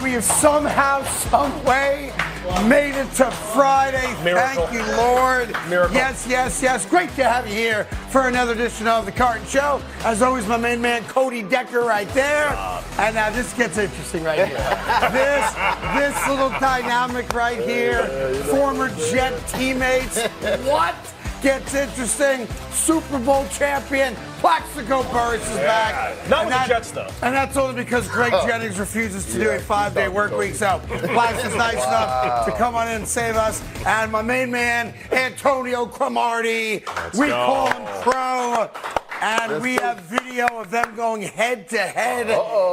We have somehow, some way made it to Friday. Miracle. Thank you, Lord. Miracle. Yes. Great to have you here for another edition of the Carton Show. As always, my main man, Cody Decker, right there. And now this gets interesting right here. This little dynamic right here. Former Jet teammates. What? Gets interesting. Super Bowl champion Plaxico Burress is back. Not with the Jets, though. And that's only because Greg Jennings refuses to do a 5-day work week. So Plax is nice enough to come on in and save us. And my main man, Antonio Cromartie. We call him Crow. And we have video of them going head-to-head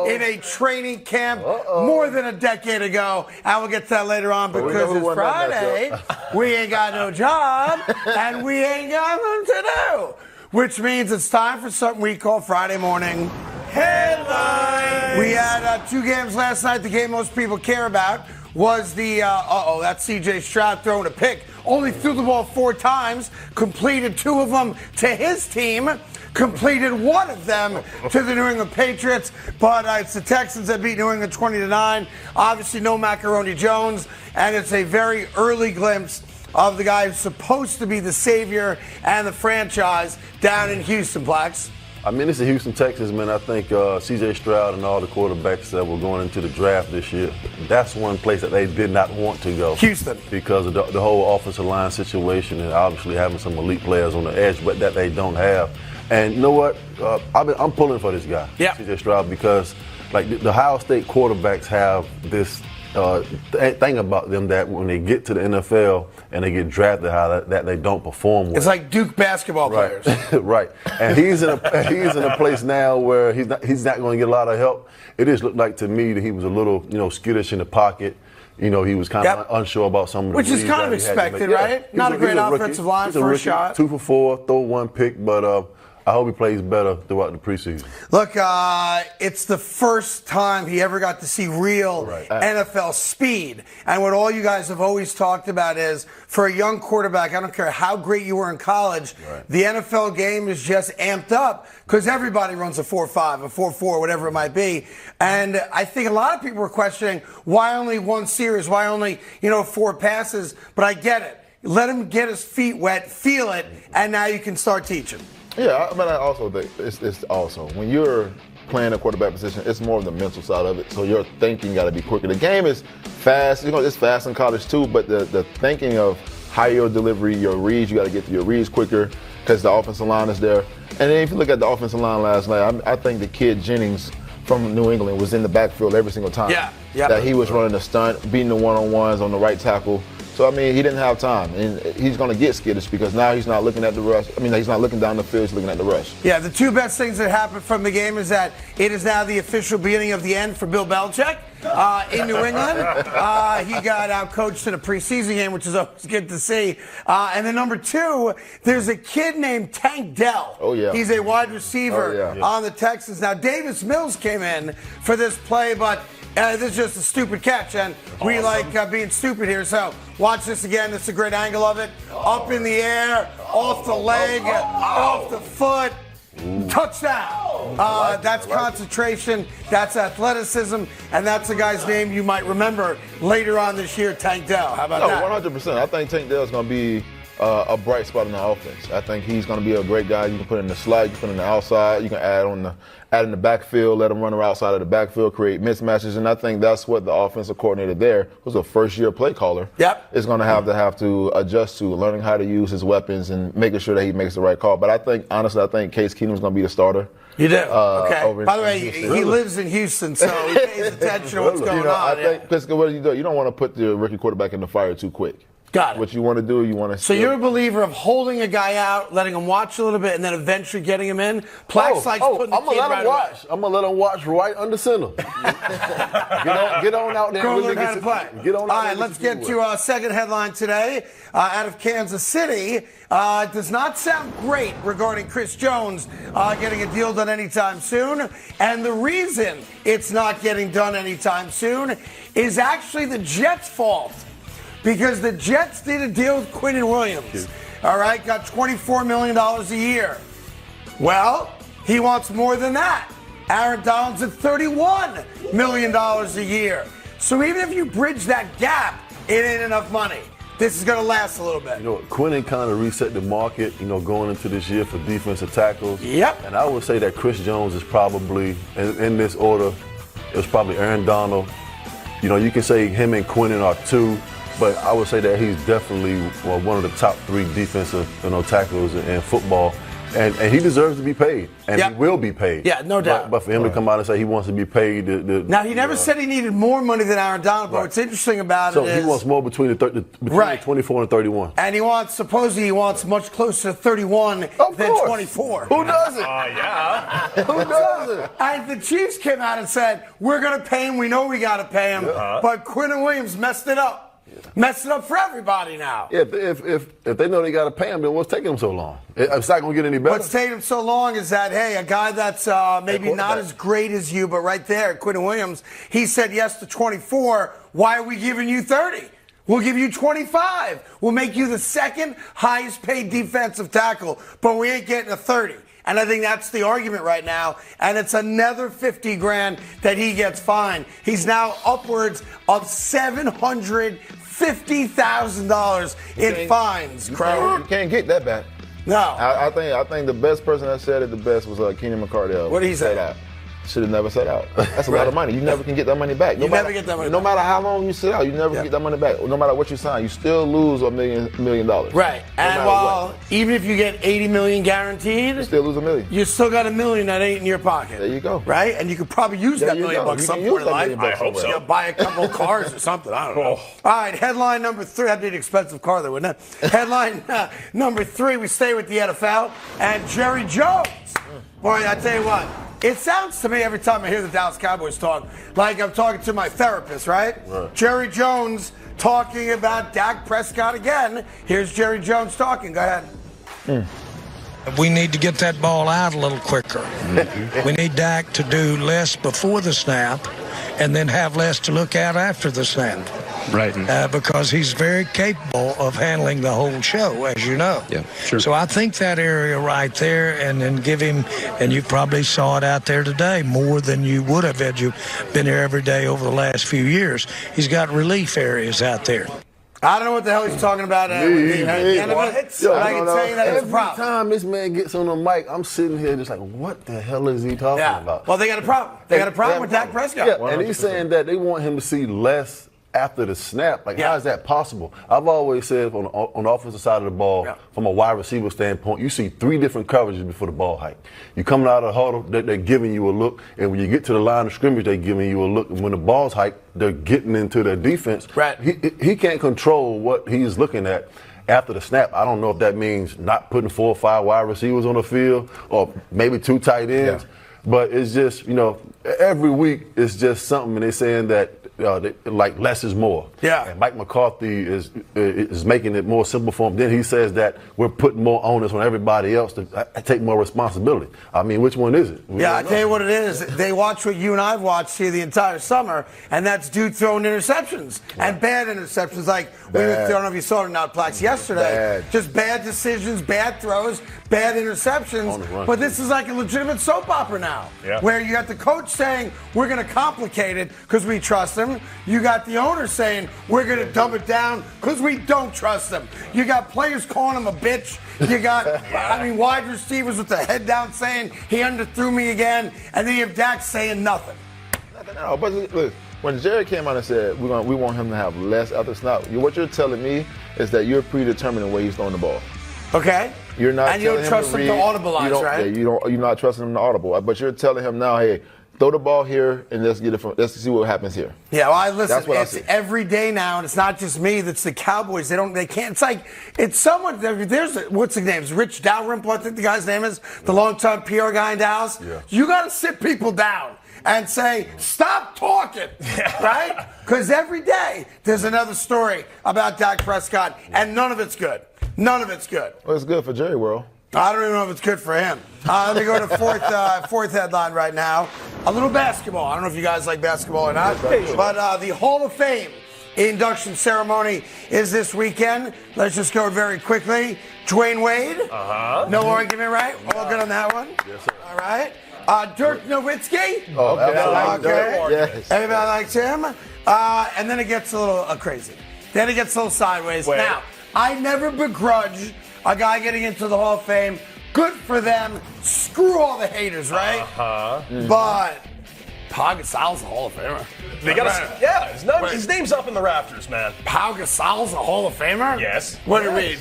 in a training camp more than a decade ago. And we'll get to that later on because it's Friday. We ain't got no job, and we ain't got nothing to do. Which means it's time for something we call Friday morning headlines. We had 2 games last night. The game most people care about was the, that's C.J. Stroud throwing a pick. Only threw the ball 4 times, completed 2 of them to his team, completed 1 of them to the New England Patriots, but it's the Texans that beat New England 20-9. Obviously, no Macaroni Jones, and it's a very early glimpse of the guy who's supposed to be the savior and the franchise down in Houston, Plax. I mean, it's the Houston Texans, man. I think C.J. Stroud and all the quarterbacks that were going into the draft this year, that's one place that they did not want to go. Houston. Because of the whole offensive line situation and obviously having some elite players on the edge, but that they don't have. And you know what? I'm pulling for this guy, C.J. Stroud, because like the Ohio State quarterbacks have this thing about them that when they get to the NFL and they get drafted, how that they don't perform well. It's like Duke basketball players. Right. And he's in a place now where he's not going to get a lot of help. It just looked like to me that he was a little, skittish in the pocket. He was kind of unsure about some of the Which is kind of expected, right? Not a great offensive line for a shot. 2 for 4, throw 1 pick, but I hope he plays better throughout the preseason. Look, it's the first time he ever got to see real NFL speed. And what all you guys have always talked about is, for a young quarterback, I don't care how great you were in college, the NFL game is just amped up because everybody runs a 4.5, a 4.4, whatever it might be. And I think a lot of people were questioning, why only 1 series, why only, 4 passes? But I get it. Let him get his feet wet, feel it, and now you can start teaching. Yeah, I also think it's also when you're playing a quarterback position, it's more of the mental side of it. So your thinking got to be quicker. The game is fast. It's fast in college too, but the thinking of higher delivery, your reads, you got to get to your reads quicker because the offensive line is there. And then if you look at the offensive line last night, I think the kid Jennings from New England was in the backfield every single time. That he was running the stunt, beating the one-on-ones on the right tackle. So, I mean, he didn't have time, and he's going to get skittish because now he's not looking at the rush. I mean, he's not looking down the field, he's looking at the rush. Yeah, the 2 best things that happened from the game is that it is now the official beginning of the end for Bill Belichick in New England. He got out-coached in a preseason game, which is always good to see. And then number 2, there's a kid named Tank Dell. Oh, yeah. He's a wide receiver on the Texans. Now, Davis Mills came in for this play, but this is just a stupid catch, and we like being stupid here. So watch this again. This is a great angle of it. Up in the air, off the leg, off the foot. Touchdown. That's concentration. That's athleticism. And that's a guy's name you might remember later on this year, Tank Dell. How about that? 100%. I think Tank Dell is going to be a bright spot in the offense. I think he's going to be a great guy. You can put in the slot, you can put in the outside, you can add in the backfield, let him run outside of the backfield, create mismatches, and I think that's what the offensive coordinator there, who's a first-year play caller, is going to have to adjust to, learning how to use his weapons and making sure that he makes the right call. But I think Case Keenum's going to be the starter. You do? Okay. By the way, he lives in Houston, so he pays attention to what's going on. I think, Pisco, what do? You don't want to put the rookie quarterback in the fire too quick. Got it. What you want to do, you want to. So you're a believer of holding a guy out, letting him watch a little bit, and then eventually getting him in? Plax likes putting the kid right away. I'm going to let him watch right under center. get on out there. Go learn how to play. Get on out. All right, let's get to our second headline today. Out of Kansas City. It does not sound great regarding Chris Jones getting a deal done anytime soon. And the reason it's not getting done anytime soon is actually the Jets' fault. Because the Jets did a deal with Quinnen Williams. All right, got $24 million a year. Well, he wants more than that. Aaron Donald's at $31 million a year. So even if you bridge that gap, it ain't enough money. This is going to last a little bit. You know, Quinnen kind of reset the market, going into this year for defensive tackles. Yep. And I would say that Chris Jones is probably, in this order, it's probably Aaron Donald. You can say him and Quinnen are two, but I would say that he's definitely one of the top 3 defensive tackles in football. And he deserves to be paid, and he will be paid. Yeah, no doubt. But for him to come out and say he wants to be paid, now he never said he needed more money than Aaron Donald. But what's interesting about it is he wants more between the 24 and 31. And supposedly he wants much closer to 31 than 24. Who doesn't? Yeah. Who doesn't? And the Chiefs came out and said, "We're going to pay him. We know we got to pay him." But Quinnen Williams messed it up. Messed it up for everybody now. Yeah, if they know they got to pay him, then what's taking them so long? It's not going to get any better. What's taking him so long is that, hey, a guy that's maybe not as great as you, but right there, Quinnen Williams, he said yes to 24. Why are we giving you 30? We'll give you 25. We'll make you the second highest paid defensive tackle, but we ain't getting a 30. And I think that's the argument right now. And it's another $50,000 that he gets fined. He's now upwards of $750,000 in fines. You can't get that back. No. I think the best person that said it the best was Keenan McCardell. What did he say? Should have never set out. That's a lot of money. You never can get that money back. Never get that money no back. matter how long you sit out, you never get that money back. No matter what you sign, you still lose $1 million. Right. And even if you get $80 million guaranteed, you still lose $1 million. You still got $1 million that ain't in your pocket. There you go. Right? And you could probably use that $1 million some point in life. I hope so. You buy a couple of cars or something. I don't know. All right. Headline number 3. That'd be an expensive car, though, wouldn't it? Headline number 3. We stay with the NFL and Jerry Jones. Boy, I tell you what. It sounds to me every time I hear the Dallas Cowboys talk like I'm talking to my therapist, right? Jerry Jones talking about Dak Prescott again. Here's Jerry Jones talking. Go ahead. We need to get that ball out a little quicker. We need Dak to do less before the snap and then have less to look at after the snap. Right. Because he's very capable of handling the whole show, as you know. Yeah, sure. So I think that area right there, and then give him, and you probably saw it out there today, more than you would have had you been there every day over the last few years. He's got relief areas out there. I don't know what the hell he's talking about. But I can tell you that it's a problem. Every time this man gets on the mic, I'm sitting here just like, what the hell is he talking about? Well, they got a problem. They got a problem with Dak Prescott. Yeah, and he's saying that they want him to see less after the snap. How is that possible? I've always said on the offensive side of the ball, from a wide receiver standpoint, you see 3 different coverages before the ball hike. You coming out of the huddle, they're giving you a look, and when you get to the line of scrimmage, they're giving you a look. And when the ball's hiked, they're getting into their defense. Right. He can't control what he's looking at after the snap. I don't know if that means not putting 4 or 5 wide receivers on the field or maybe 2 tight ends. Yeah. But it's just, every week it's just something, and they're saying that less is more. Yeah. And Mike McCarthy is making it more simple for him. Then he says that we're putting more onus on everybody else to take more responsibility. I mean, which one is it? I tell you what it is. They watch what you and I've watched here the entire summer, and that's dude throwing interceptions and bad interceptions. Like I don't know if you saw it or not, Plax, yesterday. Just bad decisions, bad throws, bad interceptions. But this is like a legitimate soap opera now, where you got the coach saying we're going to complicate it because we trust him. You got the owner saying we're going to dumb it down because we don't trust him. You got players calling him a bitch. You got, wide receivers with their head down saying he underthrew me again, and then you have Dak saying nothing. No, but look, when Jerry came out and said we want him to have less after snap, what you're telling me is that you're predetermining where he's throwing the ball. Okay. You're not. And you don't trust him to audibilize, right? You're not trusting him to audible, but you're telling him now, hey, throw the ball here and let's see what happens here. Yeah, well, listen, it's every day now, and it's not just me. That's the Cowboys. They can't. It's someone. What's his name? It's Rich Dalrymple, I think the guy's name is, the longtime PR guy in Dallas. Yeah. You got to sit people down and say, stop talking, right? Because every day there's another story about Dak Prescott, and none of it's good. None of it's good. Well, it's good for Jerry World. I don't even know if it's good for him. Let me go to fourth headline right now. A little basketball. I don't know if you guys like basketball or not, but the Hall of Fame induction ceremony is this weekend. Let's just go very quickly. Dwayne Wade. No argument, right? All good on that one? Yes, sir. All right. Dirk Nowitzki. Oh, okay. Yes. Everybody likes him. And then it gets a little crazy. Then it gets a little sideways. Wait. Now, I never begrudge a guy getting into the Hall of Fame. Good for them. Screw all the haters, right? But Pau Gasol's a Hall of Famer. They got his name's up in the rafters, man. Pau Gasol's a Hall of Famer? Yes. What did we?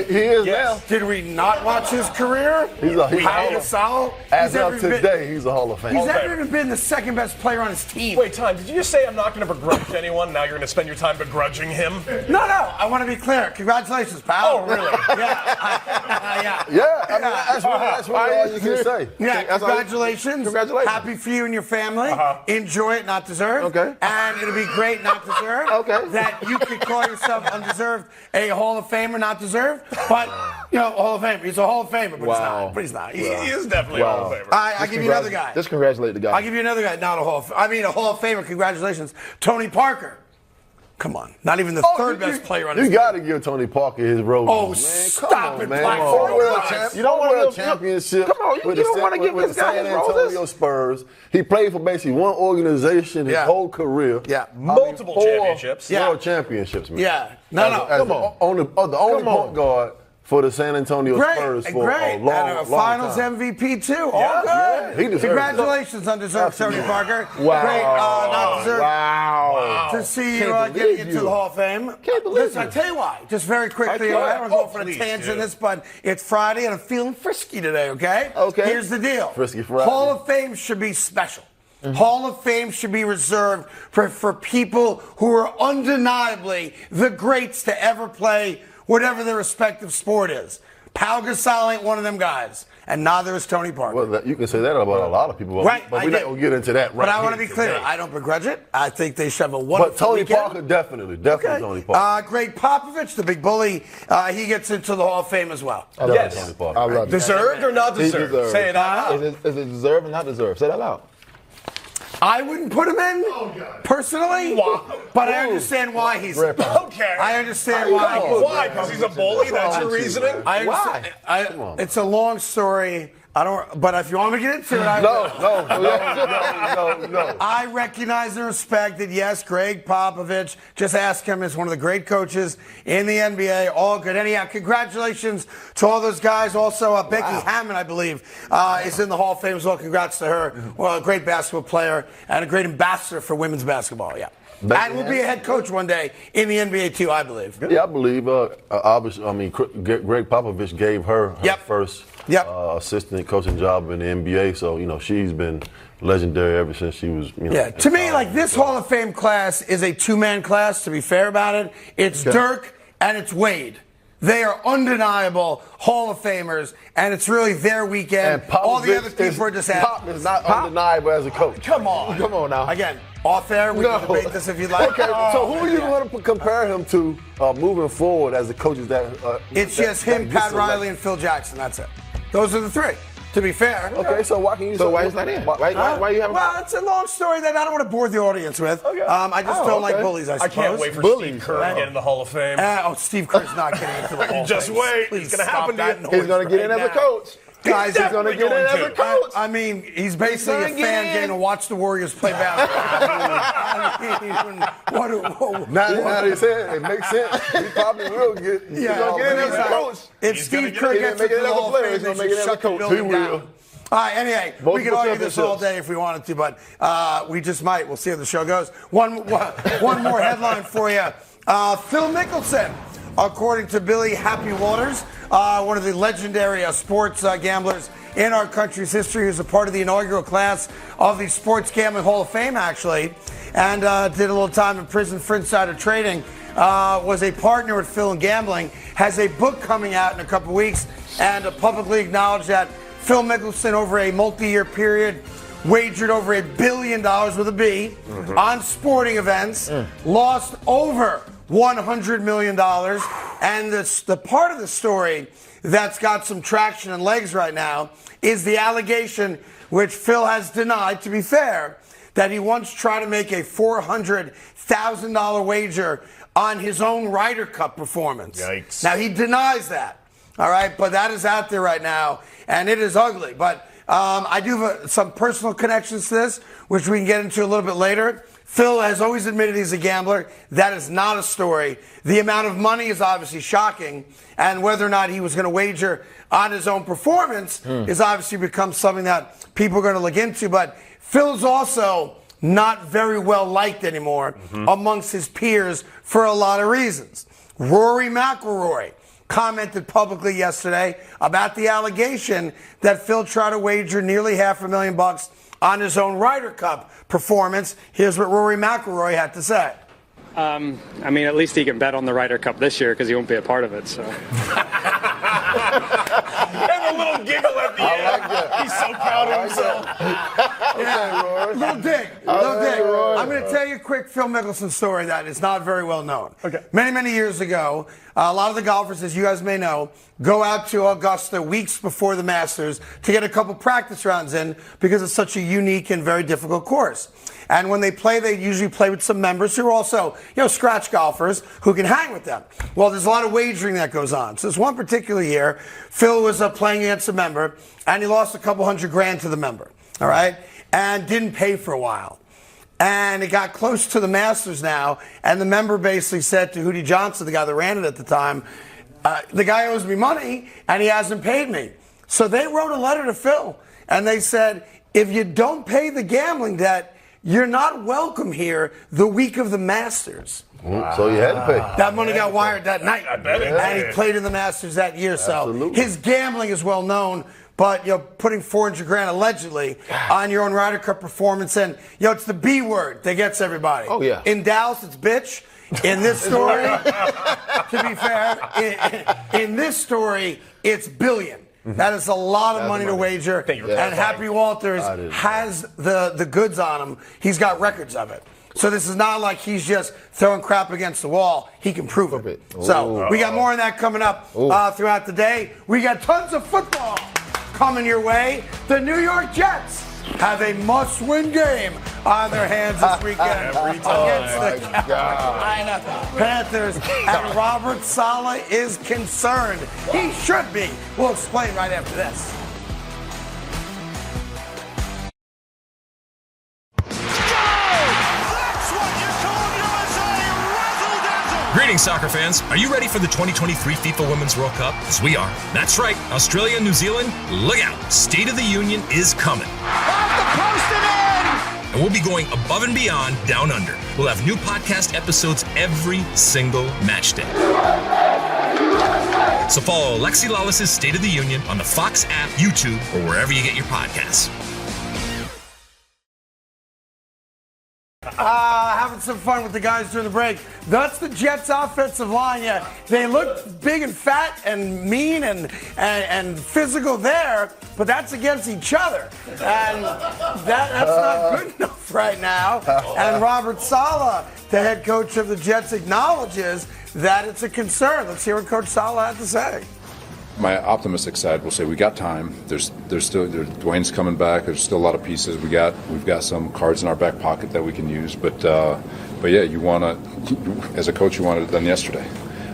He is now. Did we not watch his career? He's Pau Gasol. As of today, he's a Hall of Fame. He's never even been the second best player on his team. Wait, Tom, did you just say I'm not going to begrudge anyone? Now you're going to spend your time begrudging him? No. I want to be clear. Congratulations, pal. Oh, really? Yeah. That's really all you can say. Yeah, congratulations. Congratulations. Happy for you and your family. Enjoy it, not deserved. Okay. And it'll be great, not deserved. Okay. That you could call yourself undeserved a Hall of Famer, not deserved. But, Hall of Famer. He's a Hall of Famer, but he's not. He is definitely a Hall of Famer. I give you another guy. Just congratulate the guy. I'll give you another guy, not a Hall of a Hall of Famer. Congratulations. Tony Parker. Come on. Not even the third best player on his You team. got to give Tony Parker his rose. Oh, man. stop it, man. Black. You don't want a championship. Come on, you don't want to give with this the guy San his Antonio roses. Spurs. He played for basically one organization his whole career. Yeah. Multiple championships. Yeah. World championships, man. Yeah. No. Come on. The only point guard for the San Antonio Spurs for a long, and a Finals time. MVP too. All good. He deserves Congratulations, undeserved Tony Parker. Wow. Great, not deserved. Wow. To see you Can't getting believe into you. the Hall of Fame. Can't believe Listen, you. I tell you why. Just very quickly, Okay. I don't want to go for a please tangent do. in this, but it's Friday and I'm feeling frisky today, okay? Okay. Here's the deal. Frisky Friday. Hall of Fame should be special. Hall of Fame should be reserved for people who are undeniably the greats to ever play whatever their respective sport is. Pau Gasol ain't one of them guys, and neither is Tony Parker. Well, you can say that about a lot of people, Right, but I we're not do. going to get into that right But I want to here be clear. today. I don't begrudge it. I think they should have a wonderful But Tony weekend. Parker, definitely Tony Parker. Greg Popovich, the big bully, he gets into the Hall of Fame as well. Yes. Tony Parker. I love it. Deserved or not He deserved? deserved. Say it out loud. Is it deserved or not deserved? Say that out. I wouldn't put him in, personally, but I understand why he's in. Okay. I understand why. Why? Because he's a bully? That's your reasoning? I understand. It's a long story. I don't. But if you want me to get into it, No. I recognize and respect that, yes, Greg Popovich, just ask him, is one of the great coaches in the NBA. All good. Anyhow, congratulations to all those guys. Also, Becky Hammond, I believe, is in the Hall of Fame as well. Congrats to her. Well, a great basketball player and a great ambassador for women's basketball, yeah. And will be a head coach one day in the NBA, too, I believe. Yeah, I believe. Obviously, Greg Popovich gave her first assistant coaching job in the NBA. So, she's been legendary ever since she was, To me, this Hall of Fame class is a two-man class, to be fair about it. It's Dirk and it's Wade. They are undeniable Hall of Famers, and it's really their weekend. And all the other people are just Pop is not undeniable as a coach. Come on now. Again, off air, we can debate this if you'd like. Okay, so who are you going to compare him to moving forward as the coaches that? It's just him, Pat Riley, and Phil Jackson. That's it. Those are the three. To be fair. Okay, so why can you? So why he's not in? Why you haven't? Well, it's a long story that I don't want to bore the audience with. Okay. I just don't like bullies, I suppose. I can't wait for Steve Kerr to get in the Hall of Fame. Steve Kerr's not getting into the Hall of Fame. Just wait. Please It's going to happen stop to that you. He's going to get in as a coach. Guys, he's going to get in as a coach. I mean, he's basically a gonna get fan in. getting to watch the Warriors play basketball. Now they said it makes sense. He probably will get. Yeah, he's gonna get in as a coach. If Steve Kerr gets make into it the as a Hall of player, Fame, he's they gonna make should it as a shut the coach. building He down. will. All right, anyway, we Multiple can argue this all championships. day if we wanted to, but we just might. We'll see how the show goes. One more headline for you. Phil Mickelson, according to Billy Happy Waters, one of the legendary sports gamblers in our country's history, who's a part of the inaugural class of the Sports Gambling Hall of Fame, actually, and did a little time in prison for insider trading, was a partner with Phil in gambling, has a book coming out in a couple weeks, and publicly acknowledged that Phil Mickelson, over a multi-year period, wagered over $1 billion with a B on sporting events, lost over $100 million. And the part of the story that's got some traction and legs right now is the allegation, which Phil has denied, to be fair, that he once tried to make a $400,000 wager on his own Ryder Cup performance. Yikes. Now, he denies that. All right, but that is out there right now, and it is ugly. But I do have some personal connections to this, which we can get into a little bit later. Phil has always admitted he's a gambler. That is not a story. The amount of money is obviously shocking, and whether or not he was going to wager on his own performance is obviously become something that people are going to look into. But Phil's also not very well liked anymore amongst his peers for a lot of reasons. Rory McIlroy commented publicly yesterday about the allegation that Phil tried to wager nearly $500,000 on his own Ryder Cup performance. Here's what Rory McIlroy had to say. I mean, at least he can bet on the Ryder Cup this year because he won't be a part of it. So. And a little giggle at the end. like that. He's so proud of himself. Little dig. I'm going to tell you a quick Phil Mickelson story that is not very well known. Okay. Many, many years ago, a lot of the golfers, as you guys may know, go out to Augusta weeks before the Masters to get a couple practice rounds in because it's such a unique and very difficult course. And when they play, they usually play with some members who are also, scratch golfers who can hang with them. Well, there's a lot of wagering that goes on. So this one particular year, Phil was playing against a member, and he lost a couple $100,000 to the member, all right, and didn't pay for a while. And it got close to the Masters now, and the member basically said to Hootie Johnson, the guy that ran it at the time, the guy owes me money, and he hasn't paid me. So they wrote a letter to Phil, and they said, if you don't pay the gambling debt, you're not welcome here the week of the Masters. Wow. So you had to pay. That money got wired that night. I bet it And did. he played in the Masters that year. Absolutely. So his gambling is well known. But, putting $400,000 allegedly on your own Ryder Cup performance. And, it's the B word that gets everybody. Oh, yeah. In Dallas, it's bitch. In this story, to be fair, in this story, it's billion. That is a lot of money to wager. And Happy Walters has the goods on him. He's got records of it. So this is not like he's just throwing crap against the wall. He can prove it. So we got more on that coming up throughout the day. We got tons of football coming your way. The New York Jets have a must-win game on their hands this weekend against the Panthers. And Robert Saleh is concerned. He should be. We'll explain right after this. Greetings, soccer fans. Are you ready for the 2023 FIFA Women's World Cup? As we are. That's right. Australia and New Zealand, look out. State of the Union is coming. And we'll be going above and beyond down under. We'll have new podcast episodes every single match day. So follow Alexi Lawless's State of the Union on the Fox app, YouTube, or wherever you get your podcasts. Having some fun with the guys during the break. That's the Jets' offensive line. Yeah, they look big and fat and mean and physical there, but that's against each other. And that's not good enough right now. And Robert Saleh, the head coach of the Jets, acknowledges that it's a concern. Let's hear what Coach Saleh had to say. My optimistic side will say we got time. There's still Dwayne's coming back. There's still a lot of pieces. We've got some cards in our back pocket that we can use. But yeah, you want to, as a coach, you want it done yesterday.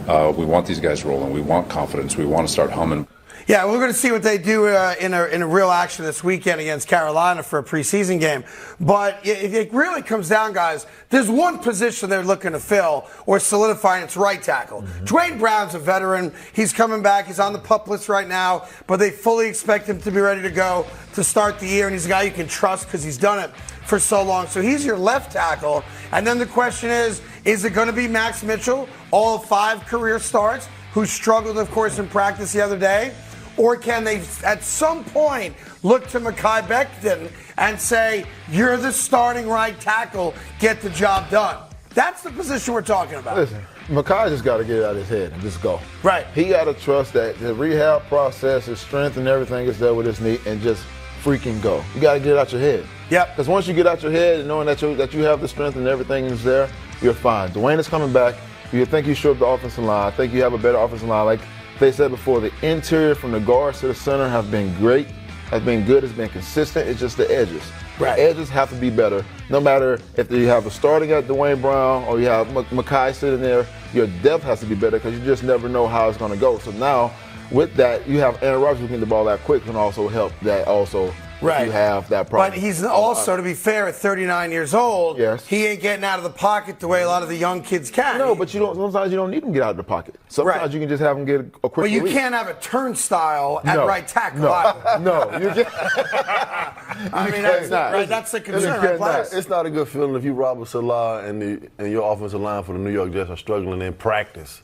We want these guys rolling. We want confidence. We want to start humming. Yeah, we're going to see what they do in a real action this weekend against Carolina for a preseason game. But it really comes down, guys. There's one position they're looking to fill or solidify, and it's right tackle. Dwayne Brown's a veteran. He's coming back. He's on the PUP list right now, but they fully expect him to be ready to go to start the year, and he's a guy you can trust because he's done it for so long. So he's your left tackle. And then the question is it going to be Max Mitchell, all 5 career starts, who struggled, of course, in practice the other day? Or can they, at some point, look to Mekhi Becton and say, you're the starting right tackle, get the job done? That's the position we're talking about. Listen, Mekhi just got to get it out of his head and just go. Right. He got to trust that the rehab process, his strength and everything is there with his knee, and just freaking go. You got to get it out your head. Yep. Because once you get out your head and knowing that you have the strength and everything is there, you're fine. Dwayne is coming back. You think you show up the offensive line. I think you have a better offensive line. Like they said before, the interior from the guards to the center have been great, has been good, has been consistent. It's just the edges. Right. The edges have to be better. No matter if you have a starting at Dwayne Brown or you have Mekhi sitting there, your depth has to be better because you just never know how it's going to go. So now, with that, you have Aaron Rodgers who can get the ball that quick can also help that also Right. If you have that problem. But he's also, to be fair, at 39 years old, yes, he ain't getting out of the pocket the way a lot of the young kids can. No, but sometimes you don't need him to get out of the pocket. Sometimes you can just have him get a quick But you release. can't have a turnstile at right tackle. No, you can't. I mean, that's the concern. It's not a good feeling if you Robert Salah and your offensive line for the New York Jets are struggling in practice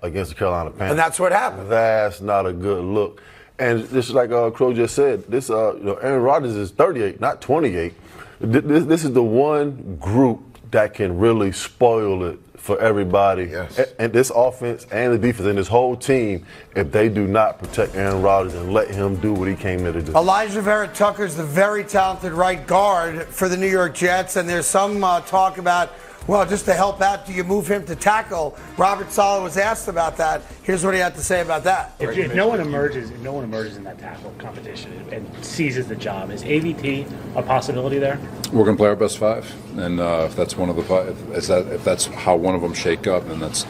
against the Carolina Panthers. And that's what happened. That's not a good look. And just like Crow just said, this Aaron Rodgers is 38, not 28. This is the one group that can really spoil it for everybody. Yes. And this offense and the defense and this whole team, if they do not protect Aaron Rodgers and let him do what he came here to do. Elijah Vera-Tucker's the very talented right guard for the New York Jets, and there's some talk about, well, just to help out, do you move him to tackle? Robert Saleh was asked about that. Here's what he had to say about that. If no one emerges in that tackle competition and seizes the job, is AVT a possibility there? We're going to play our best five, and if that's one of the five, if that's how one of them shake up, then it's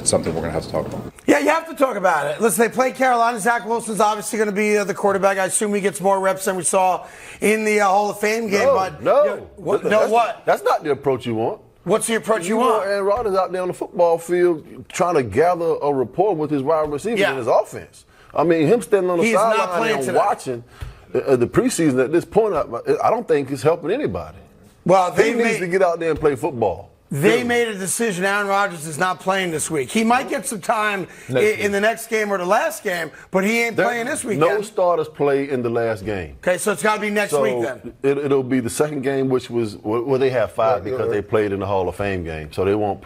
something we're going to have to talk about. Yeah, you have to talk about it. Listen, they play Carolina. Zach Wilson's obviously going to be the quarterback. I assume he gets more reps than we saw in the Hall of Fame game. That's not the approach you want. What's the approach you want? Aaron Rodgers out there on the football field trying to gather a rapport with his wide receivers in his offense. I mean, him standing on the sideline and watching the preseason at this point, I don't think it's helping anybody. Well, he needs to get out there and play football. They made a decision. Aaron Rodgers is not playing this week. He might get some time in the next game or the last game, but he ain't playing this weekend. No starters play in the last game. Okay, so it's got to be next week then. It'll be the second game, which was they have five because they played in the Hall of Fame game, so they won't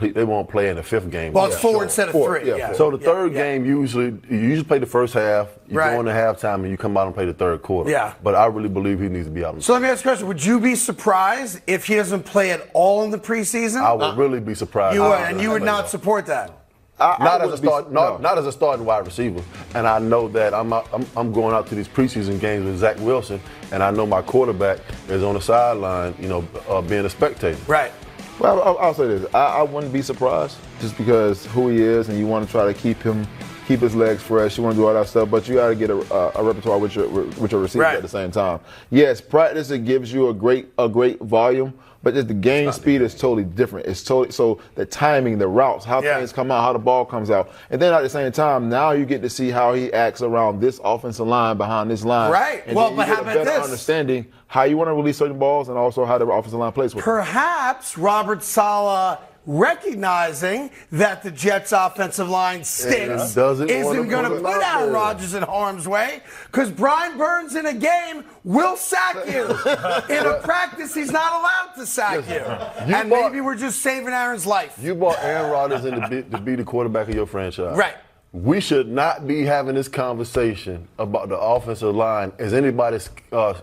play in the fifth game. Well, it's four instead of three. Yeah. So the third game you usually play the first half. You go into halftime and you come out and play the third quarter. Yeah. But I really believe he needs to be out. So let me ask you a question: would you be surprised if he doesn't play at all in the preseason? I would really be surprised. You would, and you would not support that. Not as a starting wide receiver, and I know that I'm going out to these preseason games with Zach Wilson, and I know my quarterback is on the sideline, being a spectator. Right. Well, I'll say this: I wouldn't be surprised just because who he is, and you want to try to keep his legs fresh. You want to do all that stuff, but you got to get a repertoire with your receivers at the same time. Yes, practice it gives you a great volume. But just the game speed is totally different. It's totally so the timing, the routes, how things come out, how the ball comes out, and then at the same time, now you get to see how he acts around this offensive line behind this line. Right. And well, then but you how get a about better this? understanding how you want to release certain balls, and also how the offensive line plays with. Perhaps Robert Saleh, recognizing that the Jets' offensive line stinks, isn't going to put Aaron Rodgers in harm's way, because Brian Burns in a game will sack you. In a practice, he's not allowed to sack you. And maybe we're just saving Aaron's life. You brought Aaron Rodgers in to be the quarterback of your franchise. Right. We should not be having this conversation about the offensive line as anybody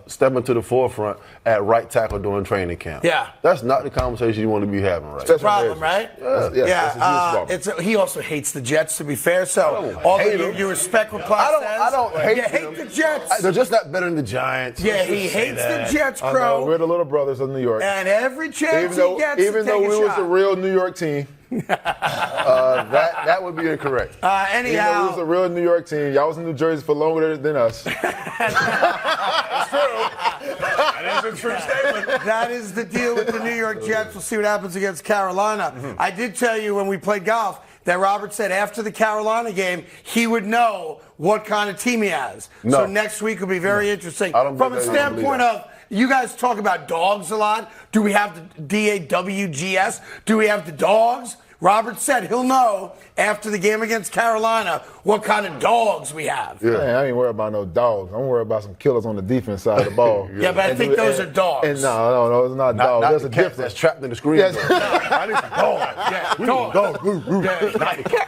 stepping to the forefront at right tackle during training camp. Yeah. That's not the conversation you want to be having right now. That's the problem, right? Yeah. He also hates the Jets, to be fair. So, although you respect what Clark says, I don't hate them. You hate the Jets. They're just not better than the Giants. Yeah, he hates the Jets, Crow. We're the little brothers of New York. And every chance he gets even though we was the real New York team. That would be incorrect. Anyhow, it was a real New York team. Y'all was in New Jersey for longer than us. That's true. That is a true statement. That is the deal with the New York Jets. We'll see what happens against Carolina. Mm-hmm. I did tell you when we played golf that Robert said after the Carolina game he would know what kind of team he has. No. So next week will be very interesting. From a standpoint of, you guys talk about dogs a lot. Do we have the DAWGS? Do we have the dogs? Robert said he'll know after the game against Carolina what kind of dogs we have. Yeah. Man, I ain't worried about no dogs. I'm worried about some killers on the defense side of the ball. Yeah, but I think those are dogs. And no, it's not dogs. There's a difference. That's trapped in the screen. Yes. I need some dogs. Yeah, dogs. Not the cat.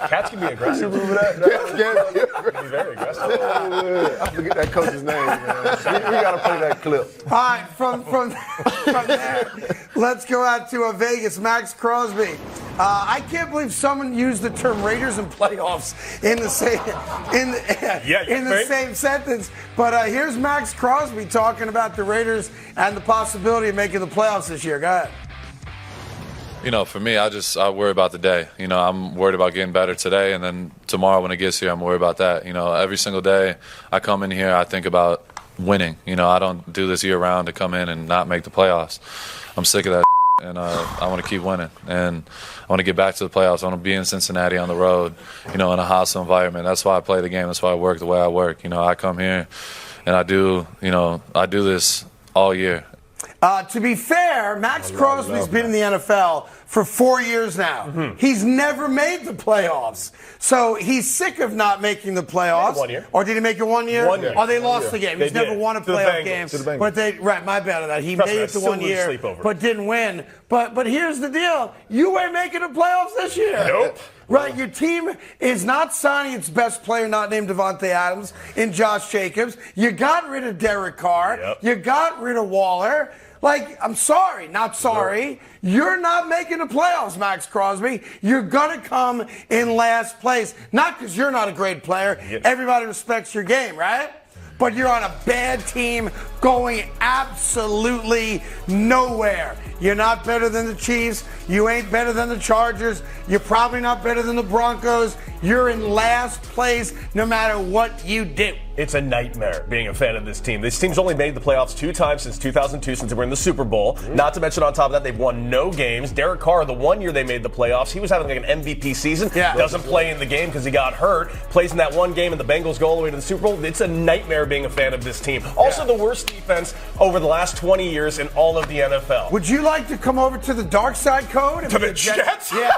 Cats can be aggressive. Remember that? Cats can be very aggressive. I forget that coach's name, man. We got to play that clip. All right, from there, let's go out to Vegas. Max Crosby. I can't believe someone used the term Raiders and playoffs in the same sentence. But here's Max Crosby talking about the Raiders and the possibility of making the playoffs this year. Go ahead. For me, I worry about the day. I'm worried about getting better today, and then tomorrow when it gets here, I'm worried about that. Every single day I come in here, I think about winning. I don't do this year-round to come in and not make the playoffs. I'm sick of that, and I want to keep winning. And I want to get back to the playoffs. I want to be in Cincinnati on the road, in a hostile environment. That's why I play the game. That's why I work the way I work. I come here, and I do this all year. To be fair, Max Crosby's been in the NFL for 4 years now. Mm-hmm. He's never made the playoffs. So he's sick of not making the playoffs. 1 year. Or did he make it 1 year? 1 year. Oh, they lost the game. He's never won a playoff game. But my bad on that. He made it to 1 year, but didn't win. But here's the deal. You ain't making the playoffs this year. Nope. Right, your team is not signing its best player, not named Devontae Adams, in Josh Jacobs. You got rid of Derek Carr. Yep. You got rid of Waller. I'm sorry, not sorry. You're not making the playoffs, Max Crosby. You're going to come in last place. Not because you're not a great player. Yep. Everybody respects your game, right? But you're on a bad team going absolutely nowhere. You're not better than the Chiefs. You ain't better than the Chargers. You're probably not better than the Broncos. You're in last place no matter what you do. It's a nightmare being a fan of this team. This team's only made the playoffs 2 times since 2002, since they were in the Super Bowl. Mm-hmm. Not to mention, on top of that, they've won no games. Derek Carr, the 1 year they made the playoffs, he was having an MVP season. Yeah. Doesn't play in the game because he got hurt. Plays in that one game, and the Bengals go all the way to the Super Bowl. It's a nightmare being a fan of this team. Also, the worst defense over the last 20 years in all of the NFL. Would you like to come over to the dark side code? To the Jets? Yeah.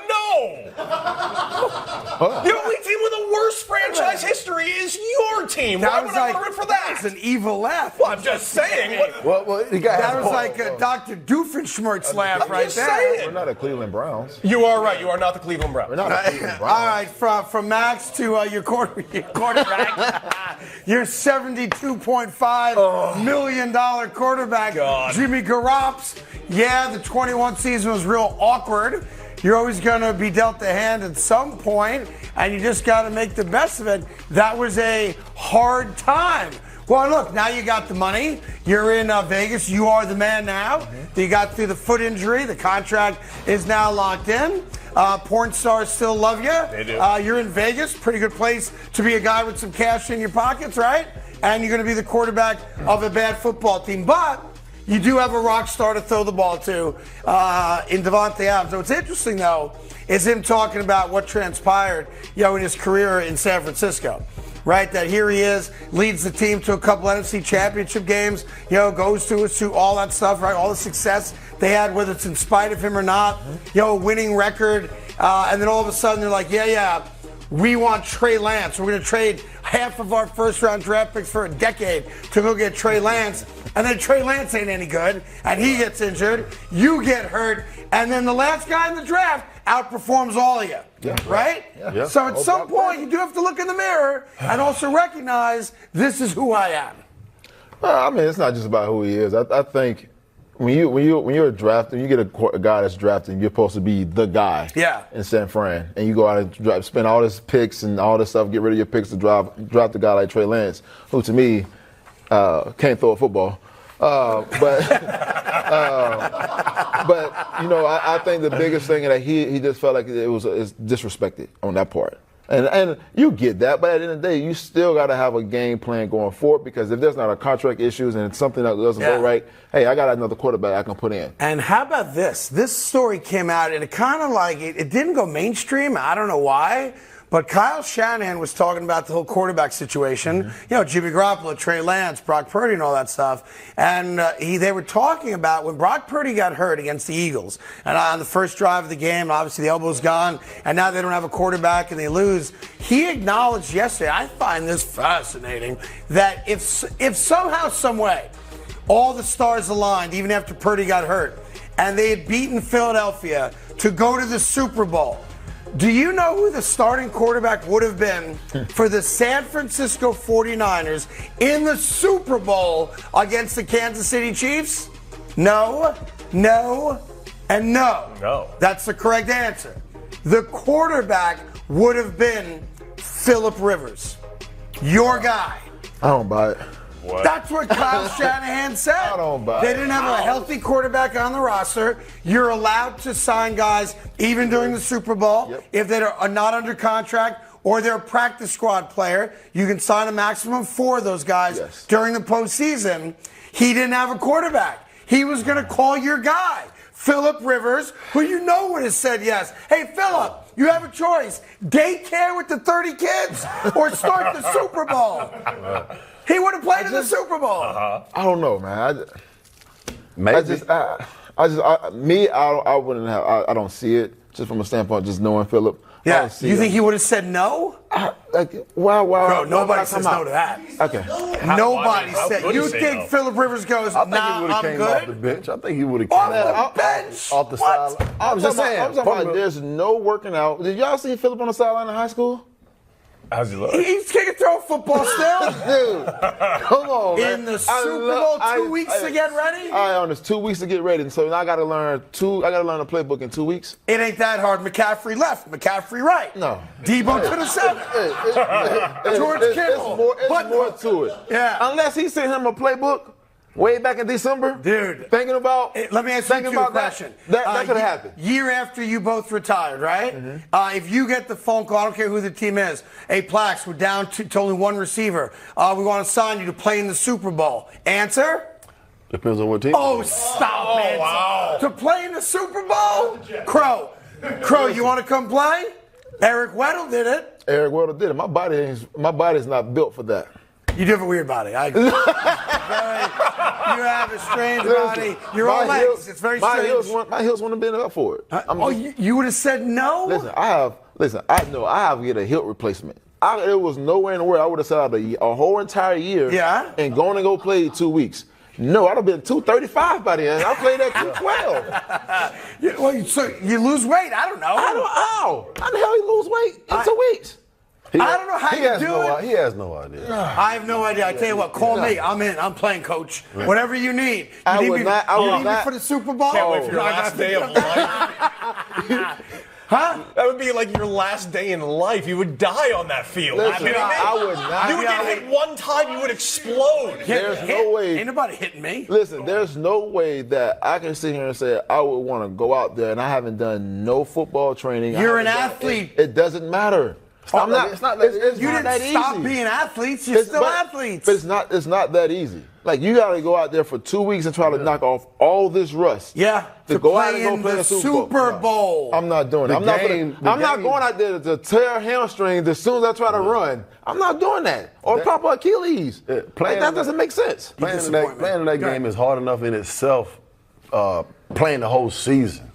No! The only team with the worst franchise history is your team. Why would I want to root for that? That's an evil laugh. Well, I'm just saying. That was like a Dr. Doofenshmirtz laugh right there. We're not a Cleveland Browns. You are right. You are not the Cleveland Browns. We're not a Cleveland Browns. All right, from Max to your quarterback. Your $72.5 million quarterback, Jimmy Garoppolo. Yeah, the 21 season was real awkward. You're always going to be dealt the hand at some point, and you just got to make the best of it. That was a hard time. Well, look, now you got the money. You're in Vegas. You are the man now. Mm-hmm. You got through the foot injury. The contract is now locked in. Porn stars still love you. They do. You're in Vegas. Pretty good place to be a guy with some cash in your pockets, right? And you're going to be the quarterback of a bad football team. But you do have a rock star to throw the ball to in Devontae Adams. So what's interesting, though, is him talking about what transpired, in his career in San Francisco, right? That here he is, leads the team to a couple NFC championship games, goes to all that stuff, right? All the success they had, whether it's in spite of him or not, winning record. And then all of a sudden they're like, we want Trey Lance. We're going to trade half of our first-round draft picks for a decade to go get Trey Lance. And then Trey Lance ain't any good, and he gets injured. You get hurt, and then the last guy in the draft outperforms all of you, right? Yeah. So at some point, you do have to look in the mirror and also recognize this is who I am. Well, it's not just about who he is. I think when you're drafting, you get a guy that's drafted, you're supposed to be the guy in San Fran, and you go out and spend all this picks and all this stuff, get rid of your picks to draft a guy like Trey Lance, who to me can't throw a football. But I think the biggest thing that he just felt like is disrespected on that part. And you get that, but at the end of the day, you still got to have a game plan going forward, because if there's not a contract issues and it's something that doesn't go right, hey, I got another quarterback I can put in. And how about this? This story came out, and it kind of it didn't go mainstream. I don't know why. But Kyle Shanahan was talking about the whole quarterback situation. Mm-hmm. Jimmy Garoppolo, Trey Lance, Brock Purdy, and all that stuff. And they were talking about when Brock Purdy got hurt against the Eagles, and on the first drive of the game, obviously the elbow's gone, and now they don't have a quarterback and they lose. He acknowledged yesterday, I find this fascinating, that if somehow, some way, all the stars aligned, even after Purdy got hurt, and they had beaten Philadelphia to go to the Super Bowl, do you know who the starting quarterback would have been for the San Francisco 49ers in the Super Bowl against the Kansas City Chiefs? No, and no. No. That's the correct answer. The quarterback would have been Phillip Rivers, your guy. I don't buy it. What? That's what Kyle Shanahan said. I don't buy They it. didn't have a healthy quarterback on the roster. You're allowed to sign guys even during the Super Bowl if they are not under contract or they're a practice squad player. You can sign a maximum 4 of those guys during the postseason. He didn't have a quarterback. He was going to call your guy, Phillip Rivers, who you know would have said yes. Hey, Phillip, you have a choice. Daycare with the 30 kids or start the Super Bowl. He would have played in the Super Bowl. I don't know, man. Maybe. I wouldn't have. I don't see it just from a standpoint, just knowing Phillip. Yeah. You think he would have said no? Wow. Nobody says no to that. Okay. Nobody said. could You he say think no? Phillip Rivers goes, I think nah, he would have I'm came good? off the bench. I think he would have came Off the bench? off the What? sideline. I'm just saying. I'm talking about there's no working out. Did y'all see Phillip on the sideline in high school? How's he look? He's kicking throw football still. Dude, come on, man. In the Super Bowl, 2 weeks to get ready? All right, it's 2 weeks to get ready. And so now I got to learn a playbook in 2 weeks. It ain't that hard. McCaffrey left, McCaffrey right. No. Debo to the center. George Kittle. It's more to it. Yeah. Unless he sent him a playbook way back in December. Dude. Thinking about. Let me ask you a question. That could have happened. Year after you both retired, right? If you get the phone call, I don't care who the team is, hey, Plax, we're down to only one receiver. We want to sign you to play in the Super Bowl. Answer? Depends on what team. Oh, stop it. wow. To play in the Super Bowl? Crow, you want to come play? Eric Weddle did it. Eric Weddle did it. My body's not built for that. You do have a weird body. I agree. You have a strange body. Your own legs. It's very strange. My heels wouldn't have been up for it. You would have said no? Listen, I know I have to get a hip replacement. There was nowhere in the world I would have sat out a whole entire year and gone and go play 2 weeks. No, I'd have been 235 by then. I played at 212. So you lose weight? I don't know. How the hell you lose weight in 2 weeks? I don't know how you do it. He has no idea. I have no idea. I tell you what, call me. I'm in. I'm playing, coach. Whatever you need. I You would need me not. for the Super Bowl? Can't wait for your last day of life. Huh? That would be like your last day in life. You would die on that field. Listen, I I would not. You would get hit one time, you would explode. There's no way. Ain't nobody hitting me. Listen, there's no way that I can sit here and say I would want to go out there and I haven't done no football training. You're an athlete. It doesn't matter. It's not You didn't that stop easy. being athletes. You're still athletes. But it's not that easy. Like you got to go out there for 2 weeks and try to knock off all this rust. Yeah. To go out and go play the a Super Bowl. I'm not doing it. I'm not going out there to tear hamstrings as soon as I try to run. I'm not doing that. Or pop an Achilles. That doesn't make sense. Playing in that game is hard enough in itself. Playing the whole season,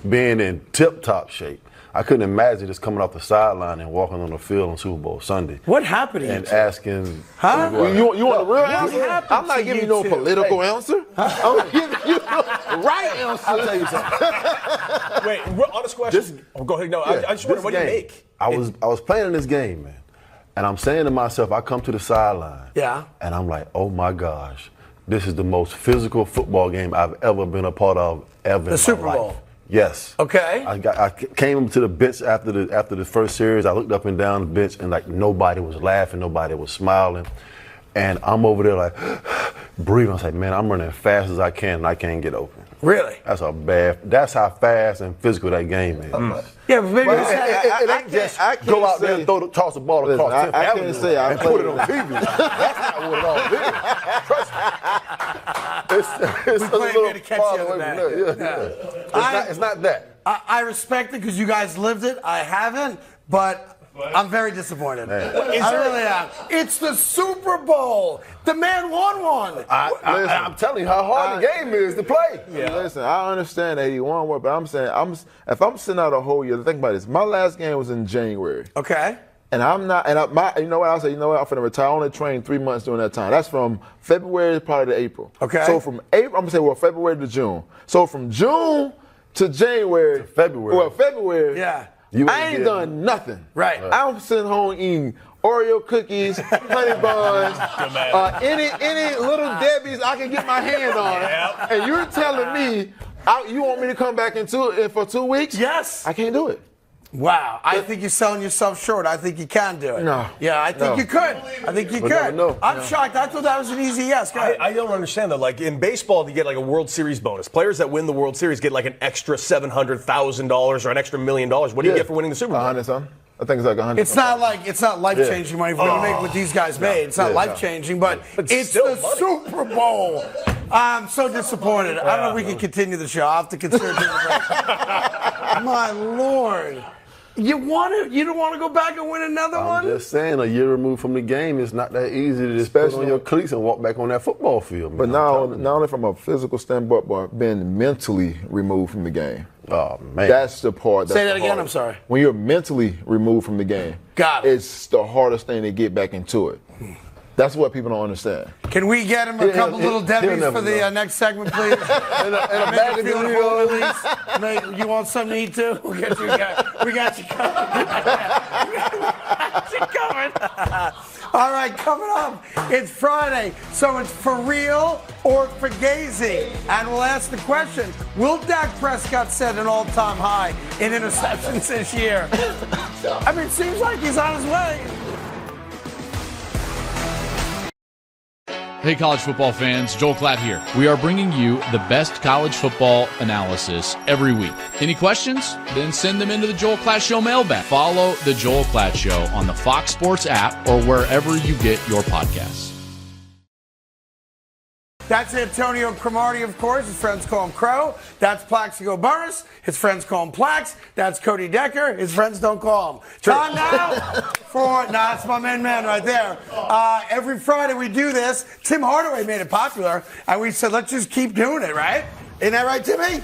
being in tip-top shape. I couldn't imagine just coming off the sideline and walking on the field on Super Bowl Sunday. What happened to you? And asking. Huh? You want a real answer? I'm not giving you no political answer. I'm giving you the right answer. I'll tell you something. Wait, honest question. Go ahead. No, I just wonder, what do you make? I was playing in this game, man. And I'm saying to myself, I come to the sideline. Yeah. And I'm like, oh my gosh, this is the most physical football game I've ever been a part of ever in my life. The Super Bowl. Yes. Okay. I came to the bench after the first series. I looked up and down the bench, and like nobody was laughing, nobody was smiling, and I'm over there like breathing. I was like, man, I'm running as fast as I can, and I can't get open. Really? That's how fast and physical that game is. Yeah, but maybe It ain't just go out there and toss the ball across. I can't say I put it on TV. That's not what it all is. Trust me. It's a little to catch far you away on from that. that. It's not that. I respect it because you guys lived it. I haven't, but I'm very disappointed. I really am. It's the Super Bowl. The man won one. I'm telling you how hard the game is to play. Yeah. Listen, I understand that he won one, but I'm saying if I'm sitting out a whole year, think about this. My last game was in January. Okay. And I'm not, you know what? I'll say, I'm going to retire. I only trained 3 months during that time. That's from February probably to April. Okay. So from April, I'm going to say, February to June. So from June to January. February. Yeah. I ain't done nothing. Right. I'm sitting home eating Oreo cookies, honey buns, any little Debbie's I can get my hand on. Yep. And you're telling me you want me to come back for 2 weeks? Yes. I can't do it. Wow, I think you're selling yourself short. I think you can do it. No. Yeah, I think you could. I think you could. No. I'm shocked. I thought that was an easy yes. Go ahead. I don't understand that. Like in baseball, you get like a World Series bonus. Players that win the World Series get like an extra $700,000 or an extra $1 million. What do you get for winning the Super Bowl? 100 something. I think it's like 100. It's not life-changing money for you to make what these guys made. It's not life-changing, but it's still the money. Super Bowl. I'm so disappointed. I don't know if we can continue the show. I'll have to consider doing it. My Lord. You don't want to go back and win another one? I'm just saying, a year removed from the game, it's not that easy to just put on your cleats and walk back on that football field. But not only from a physical standpoint, but being mentally removed from the game. Oh, man. That's the part. Say that again, I'm sorry. When you're mentally removed from the game, it's the hardest thing to get back into it. That's what people don't understand. Can we get him a couple little Debbies for the next segment, please? and a bag of Doritos. You want something to eat too? We got you covered. We got you covered. All right, coming up, it's Friday, so it's for real or Fugazi. And we'll ask the question, will Dak Prescott set an all-time high in interceptions this year? I mean, it seems like he's on his way. Hey, college football fans, Joel Klatt here. We are bringing you the best college football analysis every week. Any questions? Then send them into the Joel Klatt Show mailbag. Follow the Joel Klatt Show on the Fox Sports app or wherever you get your podcasts. That's Antonio Cromartie, of course. His friends call him Crow. That's Plaxico Burress. His friends call him Plax. That's Cody Decker. His friends don't call him. Time now for, that's my main man right there. Every Friday we do this. Tim Hardaway made it popular, and we said, let's just keep doing it, right? Isn't that right, Timmy?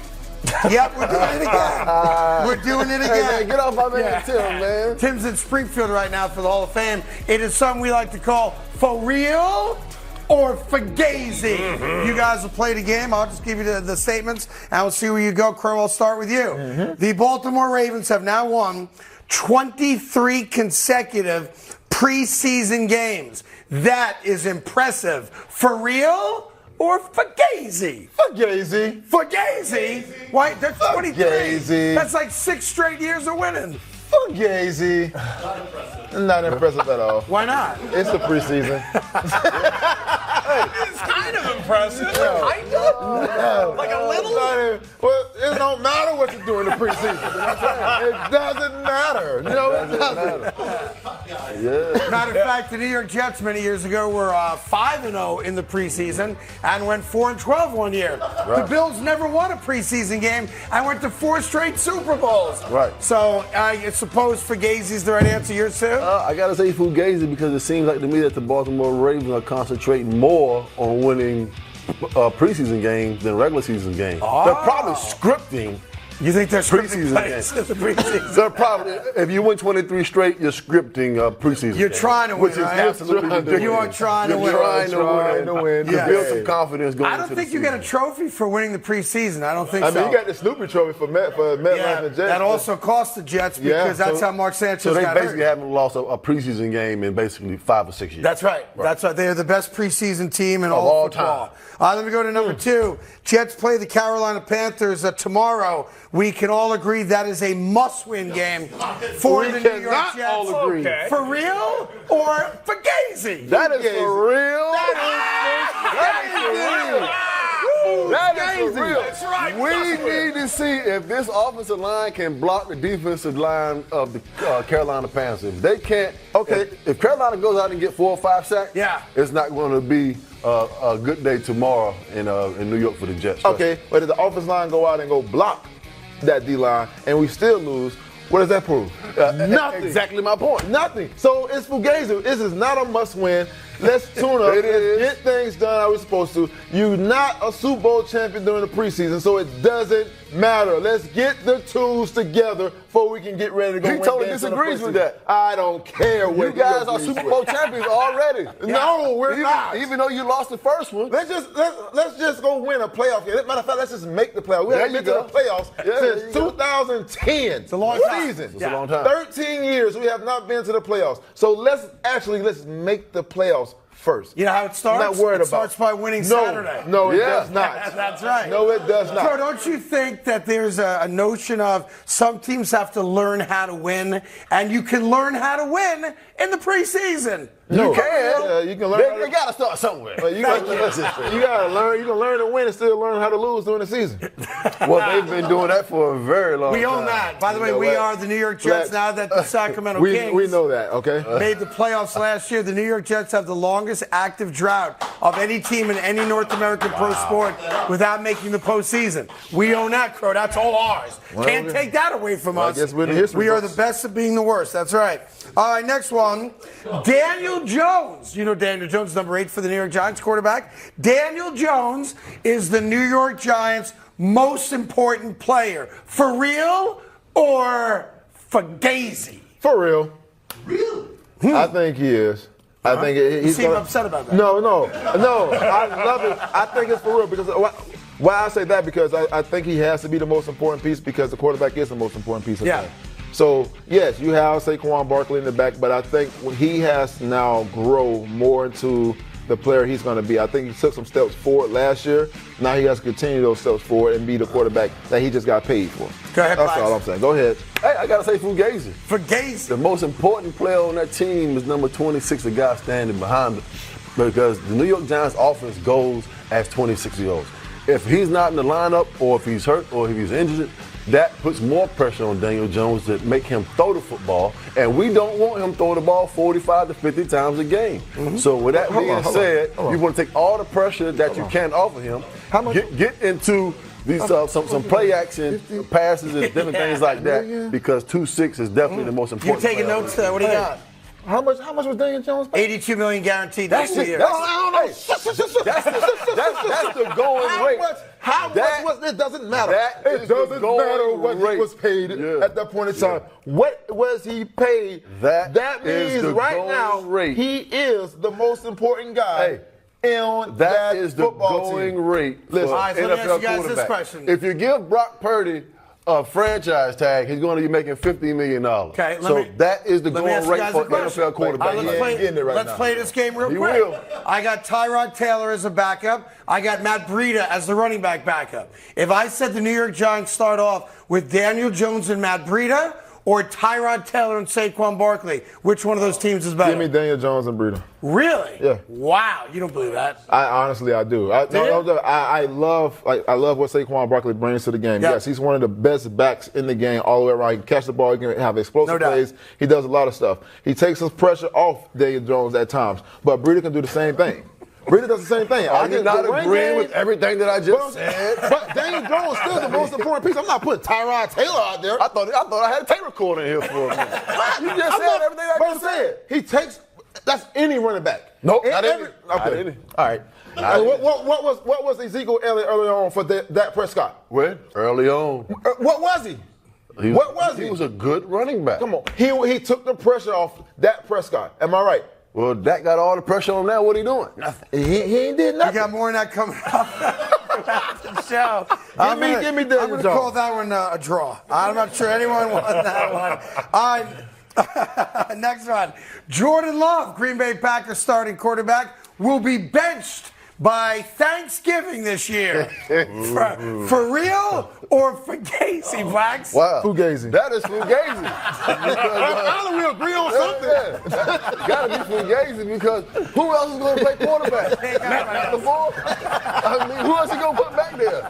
Yep, we're doing it again. We're doing it again. Hey, man, get off my man Tim, man. Tim's in Springfield right now for the Hall of Fame. It is something we like to call For Real or Fugazi. You guys will play the game. I'll just give you the statements, and we'll see where you go. Crow, I'll start with you. The Baltimore Ravens have now won 23 consecutive preseason games. That is impressive. For real or Fugazi? Fugazi. Fugazi? Why? That's 23. Fugazi. That's like 6 straight years of winning. Fugazi. Not impressive at all. Why not? It's the preseason. It's kind of impressive. Kind of? Like a little? Well, it don't matter what you do in the preseason. It doesn't matter. No, it doesn't. Yeah. Matter of fact, the New York Jets many years ago were 5-0 in the preseason and went 4-12 one year. Right. The Bills never won a preseason game and went to 4 straight Super Bowls. Right. So I suppose Fugazi's the right answer. Yours too? I got to say Fugazi because it seems like to me that the Baltimore Ravens are concentrating more on winning preseason games than regular season games. Oh. They're probably scripting. You think they're scripting preseason games? games. The preseason. They're probably, if you win 23 straight, you're scripting preseason. You're games, trying to win, which is right? absolutely ridiculous. You are trying to win. You're trying to win. Yes. To build some confidence going I don't into think the you season. get a trophy for winning the preseason. I don't think I so. mean, you got the Snoopy Trophy for MetLife and Jets. That also cost the Jets because that's how Mark Sanchez So they got basically hurt. haven't lost a preseason game in basically 5 or 6 years. That's right. That's right. They're the best preseason team in all football. Let me go to number 2. Jets play the Carolina Panthers tomorrow. We can all agree that is a must-win game for the New York Jets. All agree. Okay. For real or Fugazi? That is for real. That is for real. That's right. We need to see if this offensive line can block the defensive line of the Carolina Panthers. If they can't, if Carolina goes out and get 4 or 5 sacks, it's not going to be a good day tomorrow in New York for the Jets. Okay, but if the offensive line go out and go block that D-line and we still lose, what does that prove? Nothing. Exactly my point. Nothing. So it's Fugazi. This is not a must-win. Let's tune up. Let's get things done how we're supposed to. You're not a Super Bowl champion during the preseason, so it doesn't matter. Let's get the tools together before we can get ready to go win He totally games in the disagrees with preseason. that. I don't care what You guys are Super Bowl champions already. No, we're not. Even though you lost the first one. Let's just go win a playoff game. Matter of fact, let's just make the playoffs. We haven't been to the playoffs since 2010. It's a long time. Season. It's a long time. 13 years we have not been to the playoffs. So let's make the playoffs first. You know how it starts? I'm not worried It starts by winning Saturday. No, it does not. That's right. No, it does not. So don't you think that there's a notion of some teams have to learn how to win, and you can learn how to win in the preseason? No. You can. Yeah, you can learn. They got to start somewhere. You got to learn. You can learn to win and still learn how to lose during the season. Well, they've been doing that for a very long time. We own that. By the way, we are the New York Jets now that the Sacramento Kings we know that, okay? made the playoffs last year. The New York Jets have the longest active drought of any team in any North American pro sport without making the postseason. We own that, Crow. That's all ours. Can't take that away from us. I guess we're in the history We are books. the best at being the worst. That's right. All right, next one. Daniel Jones. You know Daniel Jones, number 8 for the New York Giants quarterback. Daniel Jones is the New York Giants' most important player. For real or Fugazi? For real. Really? I think he is. I think You he's seem gonna, upset about that. No. I love it. I think it's for real because why I say that because I think he has to be the most important piece because the quarterback is the most important piece of the game. So, yes, you have Saquon Barkley in the back, but I think he has to now grow more into the player he's going to be. I think he took some steps forward last year. Now he has to continue those steps forward and be the quarterback that he just got paid for. Go ahead, That's all I'm saying. Go ahead. Hey, I got to say Fugazi. Fugazi. The most important player on that team is number 26, the guy standing behind him. Because the New York Giants offense goes as 26-year-olds. If he's not in the lineup or if he's hurt or if he's injured, that puts more pressure on Daniel Jones to make him throw the football, and we don't want him throwing the ball 45 to 50 times a game. So with that being said, you want to take all the pressure that you can off of him, get into these some play action passes and different things like that, because 2-6 is definitely the most important. You taking notes there? What do you got? How much was Daniel Jones paid? $82 million guaranteed. That's next year. That's the going rate. How much was it? Doesn't matter. It doesn't matter what he was paid at that point in time. What was he paid? That means right now he is the most important guy. That is the football going team. rate. Listen, for let me ask NFL you guys this quarterback. question. If you give Brock Purdy a franchise tag, he's going to be making $50 million. Okay, that is the let me going ask you rate guys for a question. NFL quarterback. Let's play this game real He quick. will. I got Tyrod Taylor as a backup. I got Matt Breida as the running back backup. If I said the New York Giants start off with Daniel Jones and Matt Breida, or Tyrod Taylor and Saquon Barkley, which one of those teams is better? Give me Daniel Jones and Breida. Really? Yeah. Wow, you don't believe that? I do. I love what Saquon Barkley brings to the game. Yep. Yes, he's one of the best backs in the game all the way around. He can catch the ball. He can have explosive plays. He does a lot of stuff. He takes some pressure off Daniel Jones at times, but Breida can do the same thing. Breida does the same thing. Are you not agreeing with everything that I just said? But Daniel Jones is still the most important piece. I'm not putting Tyrod Taylor out there. I thought I had a tape recorder in here for a minute. You just said everything I just said. He takes. That's any running back. Nope, not any. Okay. All right. What was Ezekiel Elliott early on for Dak Prescott? When? Early on. What was he? What was he? He was a good running back. Come on. He took the pressure off Dak Prescott. Am I right? Well, Dak got all the pressure on now. What he doing? Nothing. He ain't did nothing. We got more than that coming up after the show. Give me I'm going to call that one a draw. I'm not sure anyone won that one. All right. Next one. Jordan Love, Green Bay Packers starting quarterback, will be benched by Thanksgiving this year. For real or Fugazi, Blacks? Wow. Fugazi. That is Fugazi. How do we agree on something? Got to be Fugazi because who else is going to play quarterback? Matt LaFleur? I mean, who else is going to put back there?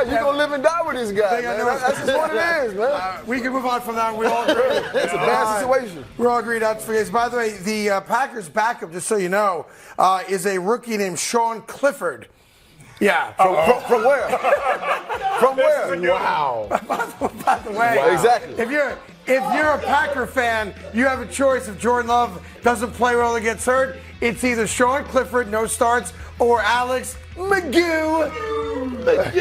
You're going to live and die with this guy, man. That's just what it is, man. We can move on from that. We all agree. It's a bad situation. We all agree that's Fugazi. By the way, the Packers backup, just so you know, is a rookie named Sean Clifford. Yeah. From where? From where? Wow. By the way, wow. Exactly. If you're a Packer fan, you have a choice. If Jordan Love doesn't play well or gets hurt, it's either Sean Clifford, no starts, or Alex McGee. That's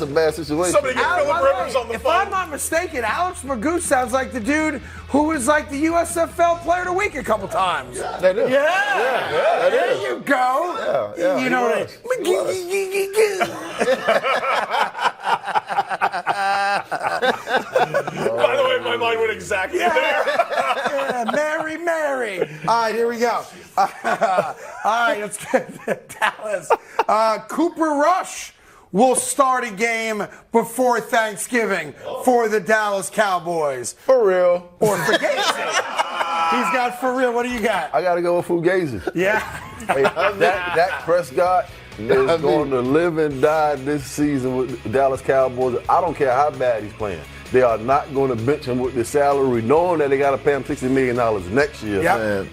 a bad situation. Somebody get Philip Rivers on the phone. If I'm not mistaken, Alex McGee sounds like the dude who was like the USFL Player of the Week a couple times. That is. Yeah. There you go. Yeah, you know what I By the way, my mind went exactly there. Yeah, Mary. All right, here we we go. All right, let's get to Dallas. Cooper Rush will start a game before Thanksgiving for the Dallas Cowboys. For real. Or for Fugazi. He's got for real. What do you got? I got to go with Fugazi. Yeah. Hey, Dak Prescott is going to live and die this season with the Dallas Cowboys. I don't care how bad he's playing. They are not going to bench him with the salary, knowing that they got to pay him $60 million next year. Yep.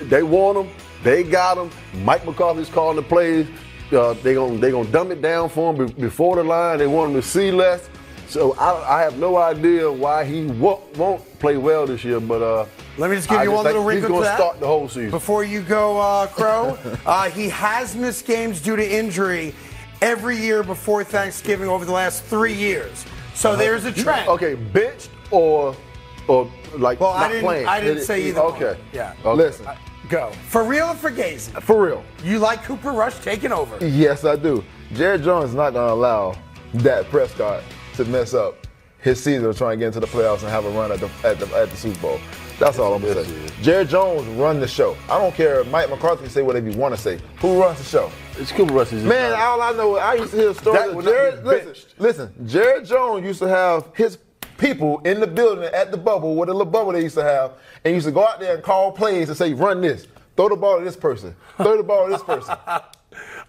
They want him. They got him. Mike McCarthy's calling the plays. They're gonna dumb it down for him before the line. They want him to see less. So I have no idea why he won't play well this year. But let me just give you one little wrinkle to that. He's going to start the whole season. Before you go, Crow, he has missed games due to injury every year before Thanksgiving over the last 3 years. So there's a trend. Okay, benched or like not playing? I didn't say either. Okay. Yeah. Okay. Listen. Go. For real or Fugazi? For real. You like Cooper Rush taking over? Yes, I do. Jerry Jones is not going to allow Dak Prescott to mess up his season of trying to get into the playoffs and have a run at the Super Bowl. That's all I'm going to say. Jerry Jones run the show. I don't care. Mike McCarthy can say whatever you want to say. Who runs the show? It's Cooper Rush. Man, all I know, I used to hear stories. Listen, Jerry Jones used to have his people in the building at the bubble, with a little bubble they used to have, and used to go out there and call plays and say, run this, throw the ball to this person, throw the ball to this person.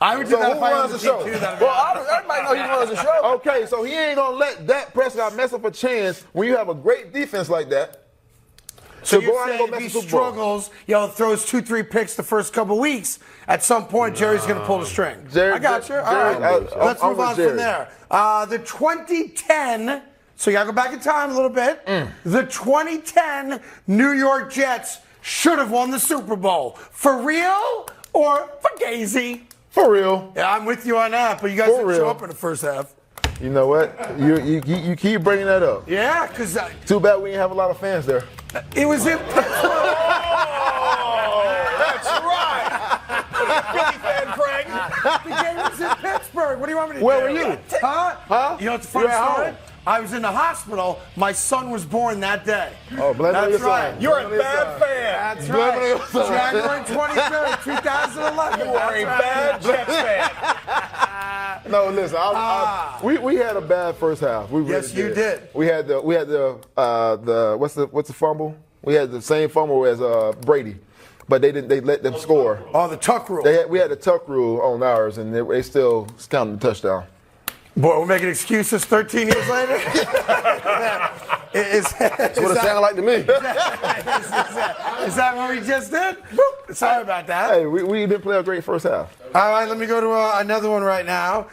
I would do that if I runs was the show? Well, everybody know he runs the show. Okay, so he ain't going to let Dak Prescott mess up a chance when you have a great defense like that. So go out and go if mess he the Super Bowl. struggles, throws 2-3 picks the first couple weeks, at some point Jerry's going to pull the string. Jerry, I got you. All Jerry, right. Let's move on Jerry. from there. The 2010, so you got to go back in time a little bit. The 2010 New York Jets should have won the Super Bowl. For real or Fugazi? For real. Yeah, I'm with you on that, but you guys didn't show up in the first half. You know what? You keep bringing that up. Yeah, because too bad we didn't have a lot of fans there. It was in Pittsburgh. That's right. Philly fan, Craig. The game was in Pittsburgh. What do you want me to do? Where were you? Huh? You know what's a funny You were at story? home. I was in the hospital. My son was born that day. Oh, blame it on your That's right. son. You're a bad fan. That's Blame it on your right. son. January 23rd, 2011. You are a bad Jets fan. No, listen. We had a bad first half. We really Yes, you did. We had the what's the fumble? We had the same fumble as Brady, but they let them score. Oh, the tuck rule. We had the tuck rule on ours, and they still counted the touchdown. Boy, we're making excuses 13 years later. That's what it sounded like to me. Is that what we just did? Boop. Sorry about that. Hey, we didn't play a great first half. All right, let me go to another one right now.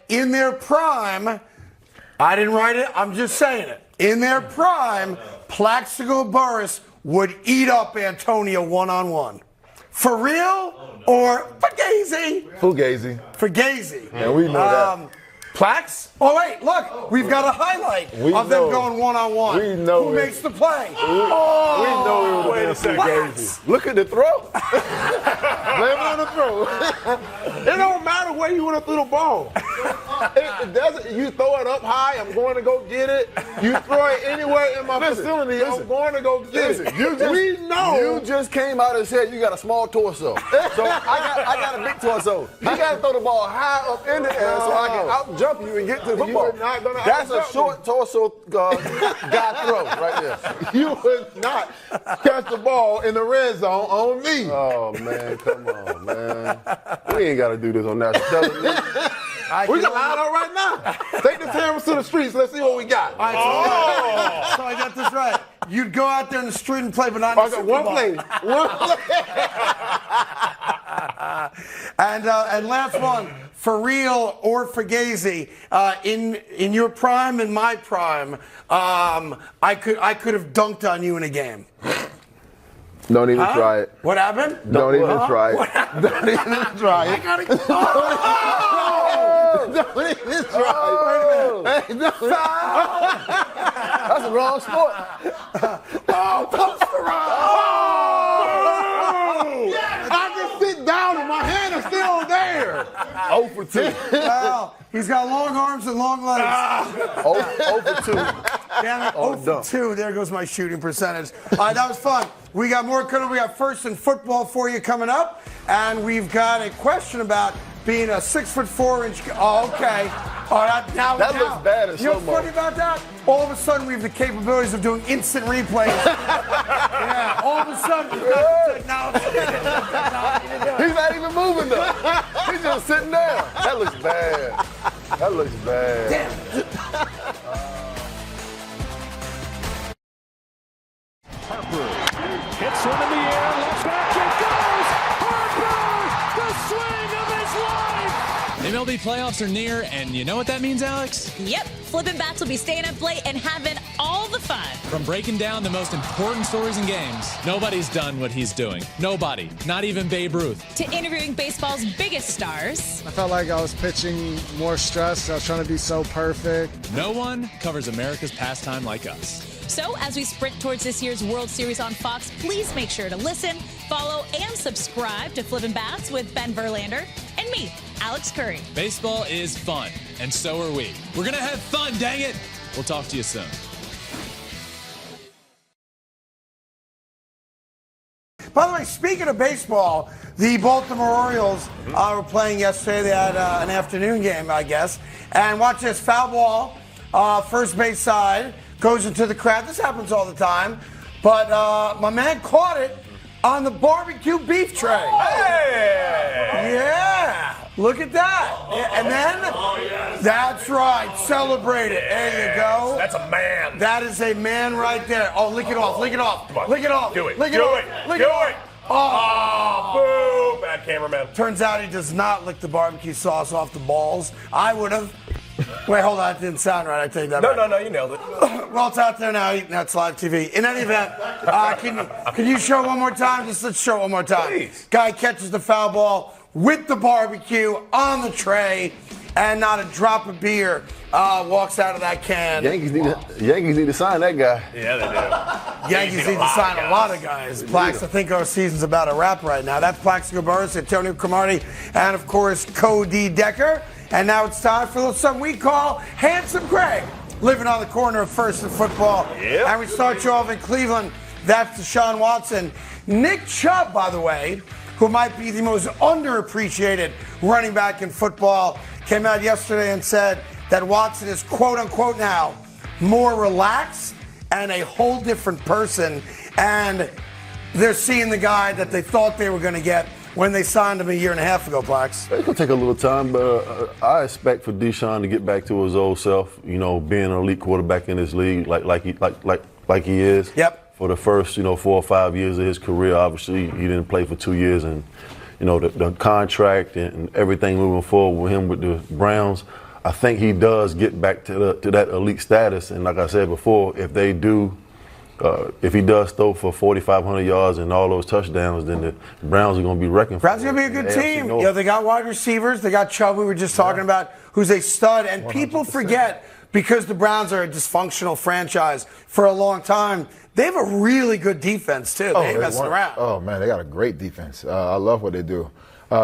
In their prime, I didn't write it, I'm just saying it. In their prime, Plaxico Burress would eat up Antonio one-on-one. For real or Fugazi? Fugazi. Fugazi. Yeah, we know that. Plax? Oh, wait, look. We've got a highlight of them going one-on-one. We know Who it. makes the play? We know it would have been Fugazi. Look at the throw. Blame it on the throw. It don't matter where you want to throw the ball. It doesn't. You throw it up high, I'm going to go get it. You throw it anywhere in my facility, I'm going to go get it. We know. You just came out and said you got a small torso. So I got a big torso. You got to throw the ball high up in the air so I can out-jump you and get to the football. You are not gonna That's a out-jump short torso guy throw right there. You would not catch the ball in the red zone on me. Oh, man, come on, man. We ain't got to do this on national television. We can line up right now. Take the cameras to the streets. Let's see what we got. All right, so I got this right. You'd go out there in the street and play, but not in the Super One Bowl. play. One play. And last one, for real or Fugazi, in your prime and my prime, I could have dunked on you in a game. Don't even try it. What happened? Don't even try it. Don't even try it. I gotta Don't even try it. That's the wrong sport. I can sit down and my hand is still there. 0 for 2. Well, he's got long arms and long legs. 0 for 2. Damn it, 0 for 2. There goes my shooting percentage. All right, that was fun. We got more coming. We got First and Football for you coming up. And we've got a question about being a 6'4" Oh, okay. That looks bad in You know what's slow-mo. funny about that? All of a sudden, we have the capabilities of doing instant replays. Yeah, all of a sudden, we've got the technology. He's not even moving though. He's just sitting there. That looks bad. That looks bad. Damn. Harper hits one in the air, left back, it goes! Harper, the swing of his life! The MLB playoffs are near, and you know what that means, Alex? Yep, Flippin' Bats will be staying up late and having all the fun. From breaking down the most important stories in games, nobody's done what he's doing. Nobody, not even Babe Ruth. To interviewing baseball's biggest stars. I felt like I was pitching more stressed. I was trying to be so perfect. No one covers America's pastime like us. So as we sprint towards this year's World Series on Fox, please make sure to listen, follow, and subscribe to Flippin' Bats with Ben Verlander and me, Alex Curry. Baseball is fun, and so are we. We're gonna have fun, dang it! We'll talk to you soon. By the way, speaking of baseball, the Baltimore Orioles were playing yesterday. They had an afternoon game, I guess. And watch this, foul ball, first base side, goes into the crowd. This happens all the time. But my man caught it on the barbecue beef tray. Hey! Yeah, look at that. And then, that's right, celebrate it. There you go. That's a man. That is a man right there. Oh, lick it off, lick it off. Come on. Lick it off. Do it. Lick it Do off. it. Lick Do it off. it. Oh, boo! Bad cameraman. Turns out he does not lick the barbecue sauce off the balls. I would have. Wait, hold on. That didn't sound right. I take that back. No, you nailed it. Well, it's out there now. That's live TV. In any event, can you show one more time? Let's show it one more time. Please. Guy catches the foul ball with the barbecue on the tray, and not a drop of beer walks out of that can. Yankees need to sign that guy. Yeah, they do. Yankees need to sign a lot of guys. Plax, I think our season's about to wrap right now. That's Plaxico Burris, Antonio Cromartie, and of course, Cody Decker. And now it's time for something we call Handsome Craig, living on the corner of First and Football. Yep. And we start you off in Cleveland. That's Deshaun Watson. Nick Chubb, by the way, who might be the most underappreciated running back in football, came out yesterday and said that Watson is, quote unquote now, more relaxed and a whole different person. And they're seeing the guy that they thought they were going to get when they signed him a year and a half ago, Plax. It's going to take a little time, but I expect for Deshaun to get back to his old self, you know, being an elite quarterback in this league like he is. Yep. For the first, 4 or 5 years of his career, obviously, he didn't play for 2 years, and, the contract and everything moving forward with him with the Browns, I think he does get back to that elite status. And like I said before, if they do, if he does throw for 4,500 yards and all those touchdowns, then the Browns are going to be reckoned for. Browns are going to be a good team. They got wide receivers. They got Chubb, we were just talking about, who's a stud. And 100%. People forget, because the Browns are a dysfunctional franchise for a long time, they have a really good defense, too. They ain't messing around. Oh, man, they got a great defense. I love what they do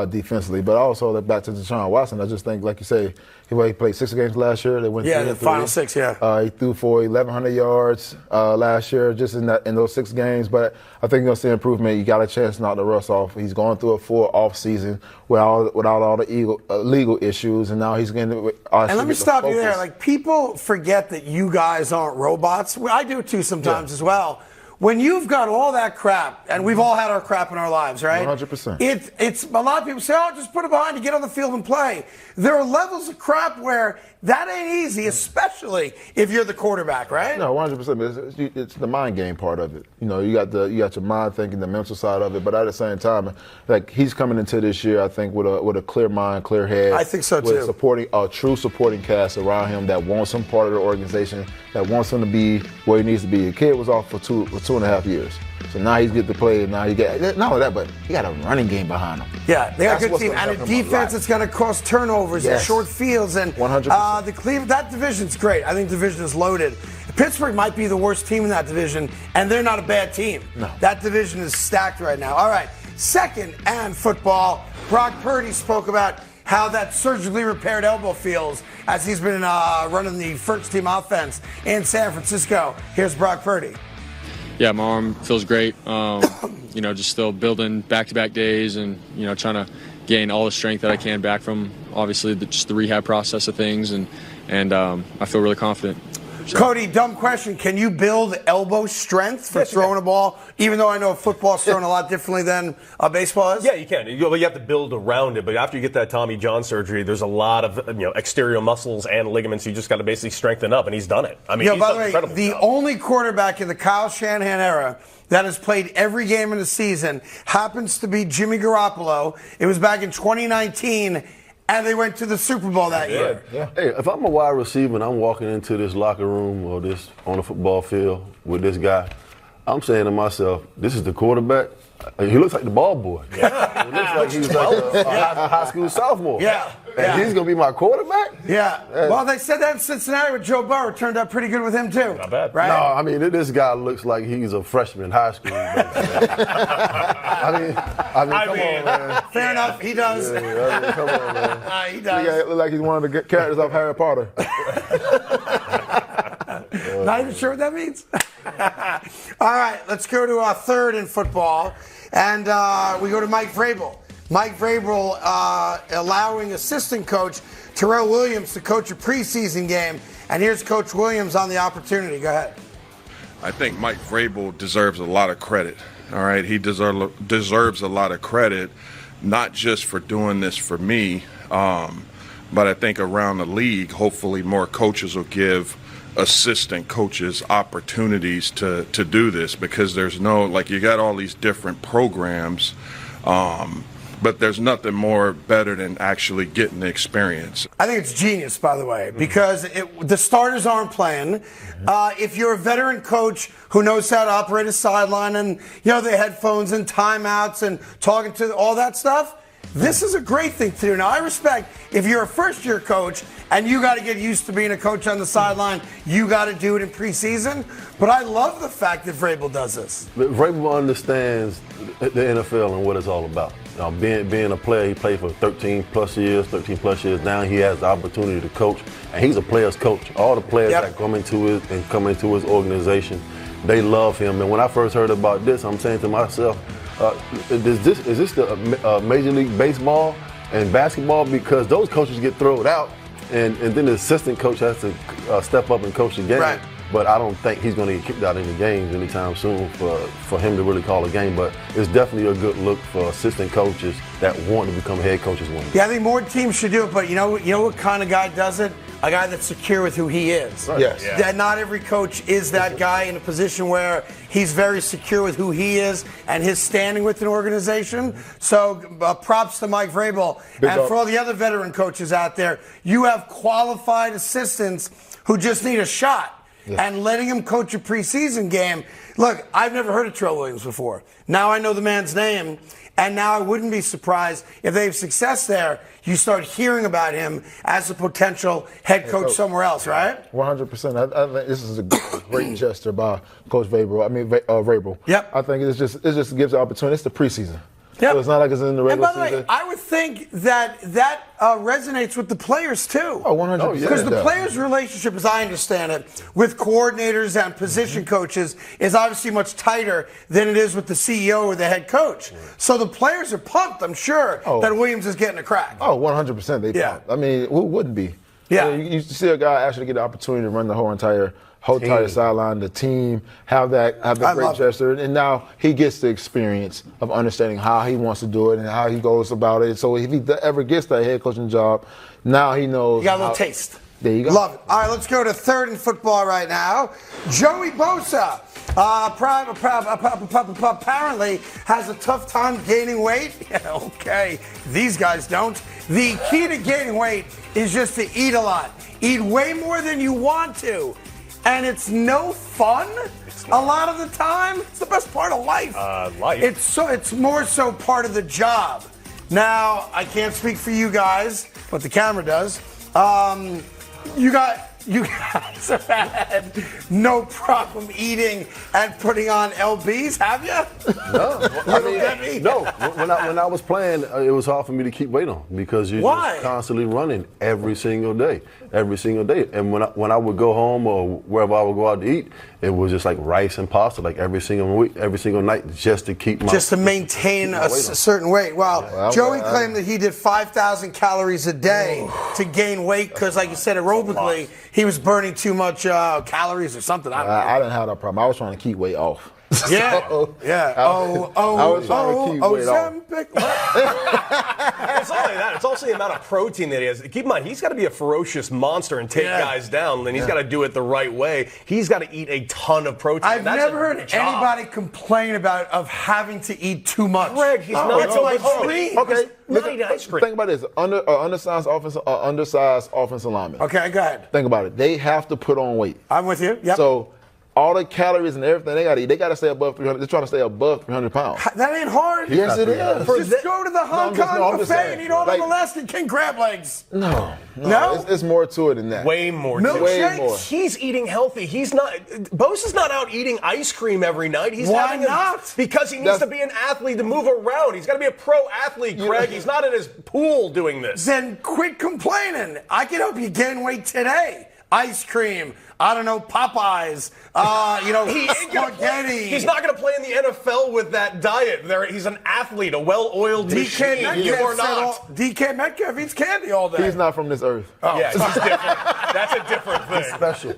defensively. But also, back to Deshaun Watson, I just think, like you say, he played 6 games last year. They went the final 6, yeah. He threw for 1,100 yards last year, just in those 6 games. But I think you're going to see improvement. You got a chance to knock the rust off. He's going through a full off season without all the legal issues, and now he's getting. And let me stop you there. Like, people forget that you guys aren't robots. I do too sometimes as well. When you've got all that crap, and we've all had our crap in our lives, right? 100%. It's a lot of people say, "Oh, just put it behind you, get on the field and play." There are levels of crap where that ain't easy, especially if you're the quarterback, right? No, 100%. It's the mind game part of it. You got your mind thinking, the mental side of it. But at the same time, like, he's coming into this year, I think, with a clear mind, clear head. I think so too. With a true supporting cast around him that wants him part of the organization, that wants him to be where he needs to be. The kid was off for 2.5 years. So now he's get to play, and now he get not only that, but he got a running game behind him. Yeah, they got a good team and a defense that's going to cause turnovers and short fields, and 100%. The Cleveland, that division's great. I think the division is loaded. Pittsburgh might be the worst team in that division, and they're not a bad team. No. That division is stacked right now. All right, second and football. Brock Purdy spoke about how that surgically repaired elbow feels as he's been running the first team offense in San Francisco. Here's Brock Purdy. Yeah, my arm feels great. Just still building back-to-back days and, trying to gain all the strength that I can back from, obviously, just the rehab process of things. And I feel really confident. So. Cody, dumb question. Can you build elbow strength for throwing a ball, even though I know football's thrown a lot differently than baseball is? Yeah, you can. You have to build around it. But after you get that Tommy John surgery, there's a lot of exterior muscles and ligaments you just got to basically strengthen up, and he's done it. I mean, he's by done the way, incredible the job. only quarterback in the Kyle Shanahan era that has played every game in the season happens to be Jimmy Garoppolo. It was back in 2019. And they went to the Super Bowl that year. Yeah. Hey, if I'm a wide receiver and I'm walking into this locker room or this on the football field with this guy, I'm saying to myself, this is the quarterback. He looks like the ball boy. Yeah. He looks like he's like a high school sophomore. Yeah. And he's going to be my quarterback? Yeah. Well, they said that in Cincinnati with Joe Burrow. Turned out pretty good with him, too. Not bad. Right? No, I mean, this guy looks like he's a freshman in high school. I mean, come on, man. Fair enough. He does. Yeah, come on, man. He does. He look like he's one of the characters of Harry Potter. Not even sure what that means. All right, let's go to our third in football. And we go to Mike Vrabel. Mike Vrabel allowing assistant coach Terrell Williams to coach a preseason game. And here's Coach Williams on the opportunity. Go ahead. I think Mike Vrabel deserves a lot of credit. All right, he deserves a lot of credit, not just for doing this for me, but I think around the league, hopefully more coaches will give assistant coaches opportunities to do this, because there's you got all these different programs, but there's nothing more better than actually getting the experience. I think it's genius, by the way, because the starters aren't playing. If you're a veteran coach who knows how to operate a sideline and, the headphones and timeouts and talking to all that stuff, this is a great thing to do. Now, I respect if you're a first-year coach and you got to get used to being a coach on the sideline, you got to do it in preseason. But I love the fact that Vrabel does this. Vrabel understands the NFL and what it's all about. Being a player, he played for 13 plus years. Now he has the opportunity to coach, and he's a player's coach. All the players that come into his organization, they love him. And when I first heard about this, I'm saying to myself, is this the Major League Baseball and basketball? Because those coaches get thrown out, and then the assistant coach has to step up and coach the game. Right. But I don't think he's going to get kicked out of any games anytime soon for him to really call a game. But it's definitely a good look for assistant coaches that want to become head coaches one day. Yeah, I think more teams should do it. But you know what kind of guy does it? A guy that's secure with who he is. Right. Yes. Yeah. That not every coach is that guy in a position where he's very secure with who he is and his standing with an organization. So props to Mike Vrabel. And for all the other veteran coaches out there, you have qualified assistants who just need a shot. Yeah. And letting him coach a preseason game. Look, I've never heard of Terrell Williams before. Now I know the man's name, and now I wouldn't be surprised if they have success there. You start hearing about him as a potential head coach somewhere else, right? 100%. I think this is a great gesture by Coach Vrabel. Vrabel. Yep. I think it just gives the opportunity. It's the preseason. Yep. So it's not like it's in the regular season. And by the way, I would think that resonates with the players too. Oh, 100%. Because the players' relationship, as I understand it, with coordinators and position coaches is obviously much tighter than it is with the CEO or the head coach. So the players are pumped, I'm sure, that Williams is getting a crack. Oh, 100% they pumped. I mean, who wouldn't be? Yeah. I mean, you see a guy actually get the opportunity to run the whole entire sideline, the team, have that great gesture, and now he gets the experience of understanding how he wants to do it and how he goes about it. So if he ever gets that head coaching job, now he knows. You got a little taste. There you go. Love it. All right, let's go to third in football right now. Joey Bosa apparently has a tough time gaining weight. Yeah, okay, these guys don't. The key to gaining weight is just to eat a lot. Eat way more than you want to. And it's no fun a lot of the time. It's the best part of life. It's more so part of the job. Now, I can't speak for you guys, but the camera does. You guys have had no problem eating and putting on LBs, have you? No. No. When I was playing, it was hard for me to keep weight on because you're just constantly running every single day. And when I would go home or wherever I would go out to eat, it was just like rice and pasta, like every single week, every single night, just to keep my. Just to maintain a certain weight. Well, Joey claimed that he did 5,000 calories a day to gain weight because, like you said, aerobically, he was burning too much calories or something. I didn't have that problem. I was trying to keep weight off. Yeah, yeah. I was trying to keep weight off. It's not only that. It's also the amount of protein that he has. Keep in mind, he's got to be a ferocious monster and take guys down, and he's got to do it the right way. He's got to eat a ton of protein. I've never heard anybody complain of having to eat too much. Greg, he's not it's like extreme. Okay, ice cream. Think about this: undersized offensive lineman. Okay, go ahead. Think about it. They have to put on weight. I'm with you. Yep. So all the calories and everything they got to eat, they got to stay above 300. They're trying to stay above 300 pounds. That ain't hard. Yes, it is. Just go to the Hong Kong buffet and eat all the Alaskan king crab legs. No. It's more to it than that. Way more. Milkshakes? Way more. He's eating healthy. He's not. Bosa's not out eating ice cream every night. Why not? Because he needs to be an athlete to move around. He's got to be a pro athlete, Craig. He's not in his pool doing this. Then quit complaining. I can help you gain weight today. Ice cream. I don't know, Popeyes, spaghetti. He's not going to play in the NFL with that diet. He's an athlete, a well-oiled machine. You're not. DK Metcalf eats candy all day. He's not from this earth. Oh. Yeah, he's different. That's a different thing. He's special.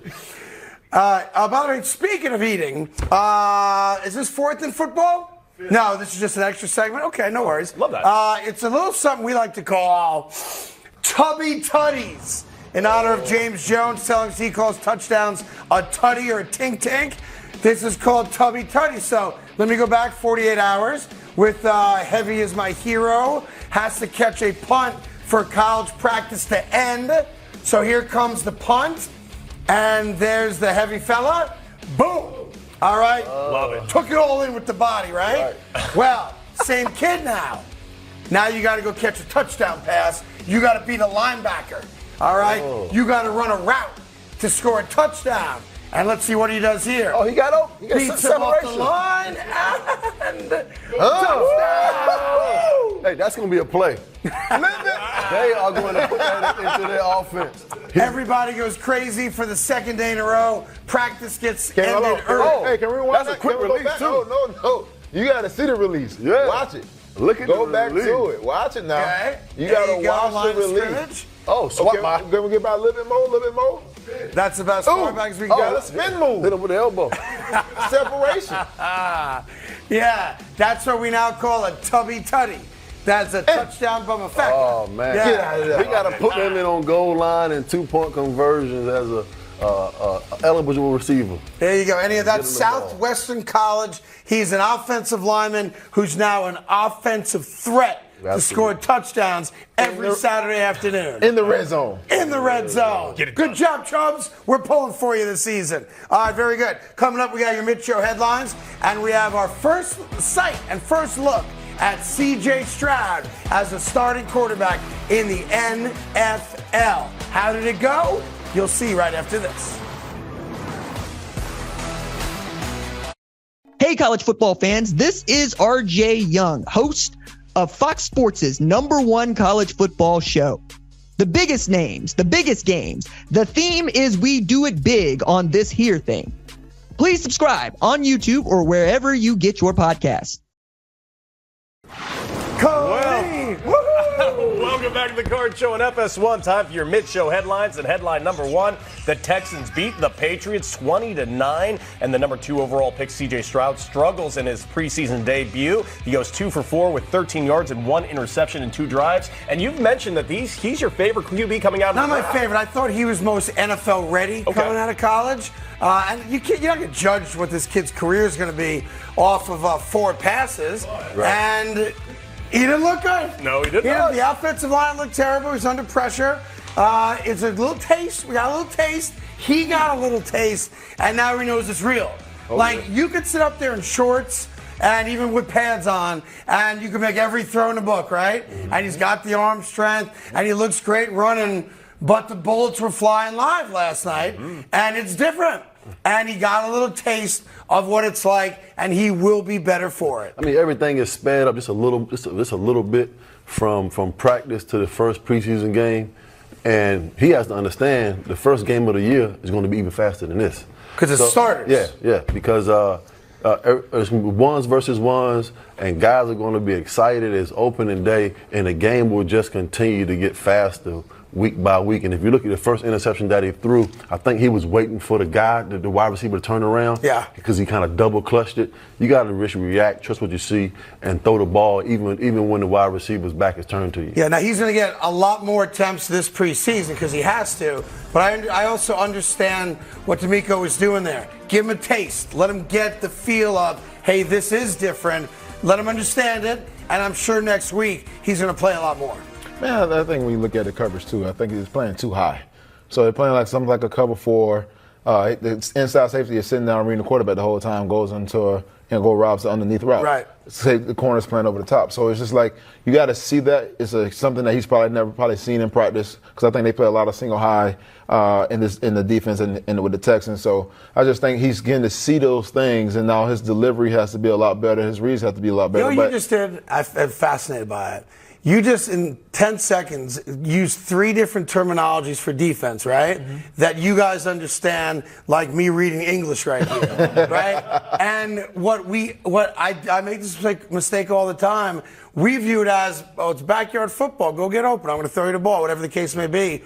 By the way, speaking of eating, is this fourth in football? No, this is just an extra segment. Okay, no worries. Love that. It's a little something we like to call Tubby Tutties. In honor of James Jones telling us he calls touchdowns a tutty or a tink-tink. This is called Tubby Tutty. So let me go back 48 hours with Heavy is my hero. Has to catch a punt for college practice to end. So here comes the punt. And there's the heavy fella. Boom. All right. Love it. Took it all in with the body, right? Well, same kid now. Now you got to go catch a touchdown pass. You got to beat a linebacker. All right, you got to run a route to score a touchdown. And let's see what he does here. Oh, he got beats him off the line and touchdown. Hey, that's going to be a play. They are going to put that into their offense. Everybody goes crazy for the second day in a row. Practice gets ended early. Hey, can we rewind? That's a quick release, too. No. You got to see the release. Yeah. Watch it. Look at Go the back release. to it. Watch it now. Okay. You got to watch the release. Scrimmage. Oh, swap by. Can we get by a little bit more? That's about as far back as we can go. Let's spin move. Hit him with the elbow. Separation. Yeah, that's what we now call a tubby tutty. That's a touchdown from effect. Oh, man. Yeah. Get out of there. We got to put them in on goal line and 2-point conversions as a eligible receiver. There you go. Any of that Get him the ball. Southwestern College. He's an offensive lineman who's now an offensive threat to score touchdowns every Saturday afternoon. In the red zone. In the red zone. Good job, Chubbs. We're pulling for you this season. All right, very good. Coming up, we got your mid-show headlines, and we have our first sight and first look at C.J. Stroud as a starting quarterback in the NFL. How did it go? You'll see right after this. Hey, college football fans, this is RJ Young, host of Fox Sports' #1 college football show. The biggest names, the biggest games. The theme is we do it big on this here thing. Please subscribe on YouTube or wherever you get your podcasts. Welcome back to the Carton Show on FS1. Time for your mid-show headlines. And headline number 1, the Texans beat the Patriots 20-9. And the number 2 overall pick, C.J. Stroud, struggles in his preseason debut. He goes 2 for 4 with 13 yards and 1 interception in 2 drives. And you've mentioned that he's your favorite QB coming out of Not the my draft. favorite. I thought he was most NFL ready coming out of college. And you're not going to judge what this kid's career is going to be off of 4 passes. Right. And he didn't look good. No, he didn't. The offensive line looked terrible. He's under pressure. It's a little taste. We got a little taste. He got a little taste. And now he knows it's real. Okay. Like, you could sit up there in shorts and even with pads on, and you can make every throw in the book, right? Mm-hmm. And he's got the arm strength, and he looks great running. But the bullets were flying live last night, and it's different. And he got a little taste of what it's like, and he will be better for it. I mean, everything is sped up just a little bit from practice to the first preseason game, and he has to understand the first game of the year is going to be even faster than this. Because it's starters. Yeah, because it's ones versus ones, and guys are going to be excited. It's opening day, and the game will just continue to get faster week by week. And if you look at the first interception that he threw, I think he was waiting for the guy, the wide receiver, to turn around. Yeah. Because he kind of double clutched it. You got to react, trust what you see, and throw the ball even when the wide receiver's back is turned to you. Yeah, now he's going to get a lot more attempts this preseason because he has to. But I also understand what D'Amico was doing there. Give him a taste. Let him get the feel of, hey, this is different. Let him understand it. And I'm sure next week he's going to play a lot more. Man, I think when you look at the coverage too, I think he's playing too high. So they're playing like something like a cover 4. The inside safety is sitting down reading the quarterback the whole time, goes into go robs the underneath route. Right. Say the corner's playing over the top. So it's just like you got to see that. It's something that he's probably never seen in practice because I think they play a lot of single high in the defense and with the Texans. So I just think he's getting to see those things, and now his delivery has to be a lot better. His reads have to be a lot better. You know what you just did? I'm fascinated by it. You just, in 10 seconds, used 3 different terminologies for defense, right? Mm-hmm. That you guys understand, like me reading English right here, right? And I make this mistake all the time. We view it as, it's backyard football. Go get open. I'm going to throw you the ball, whatever the case may be.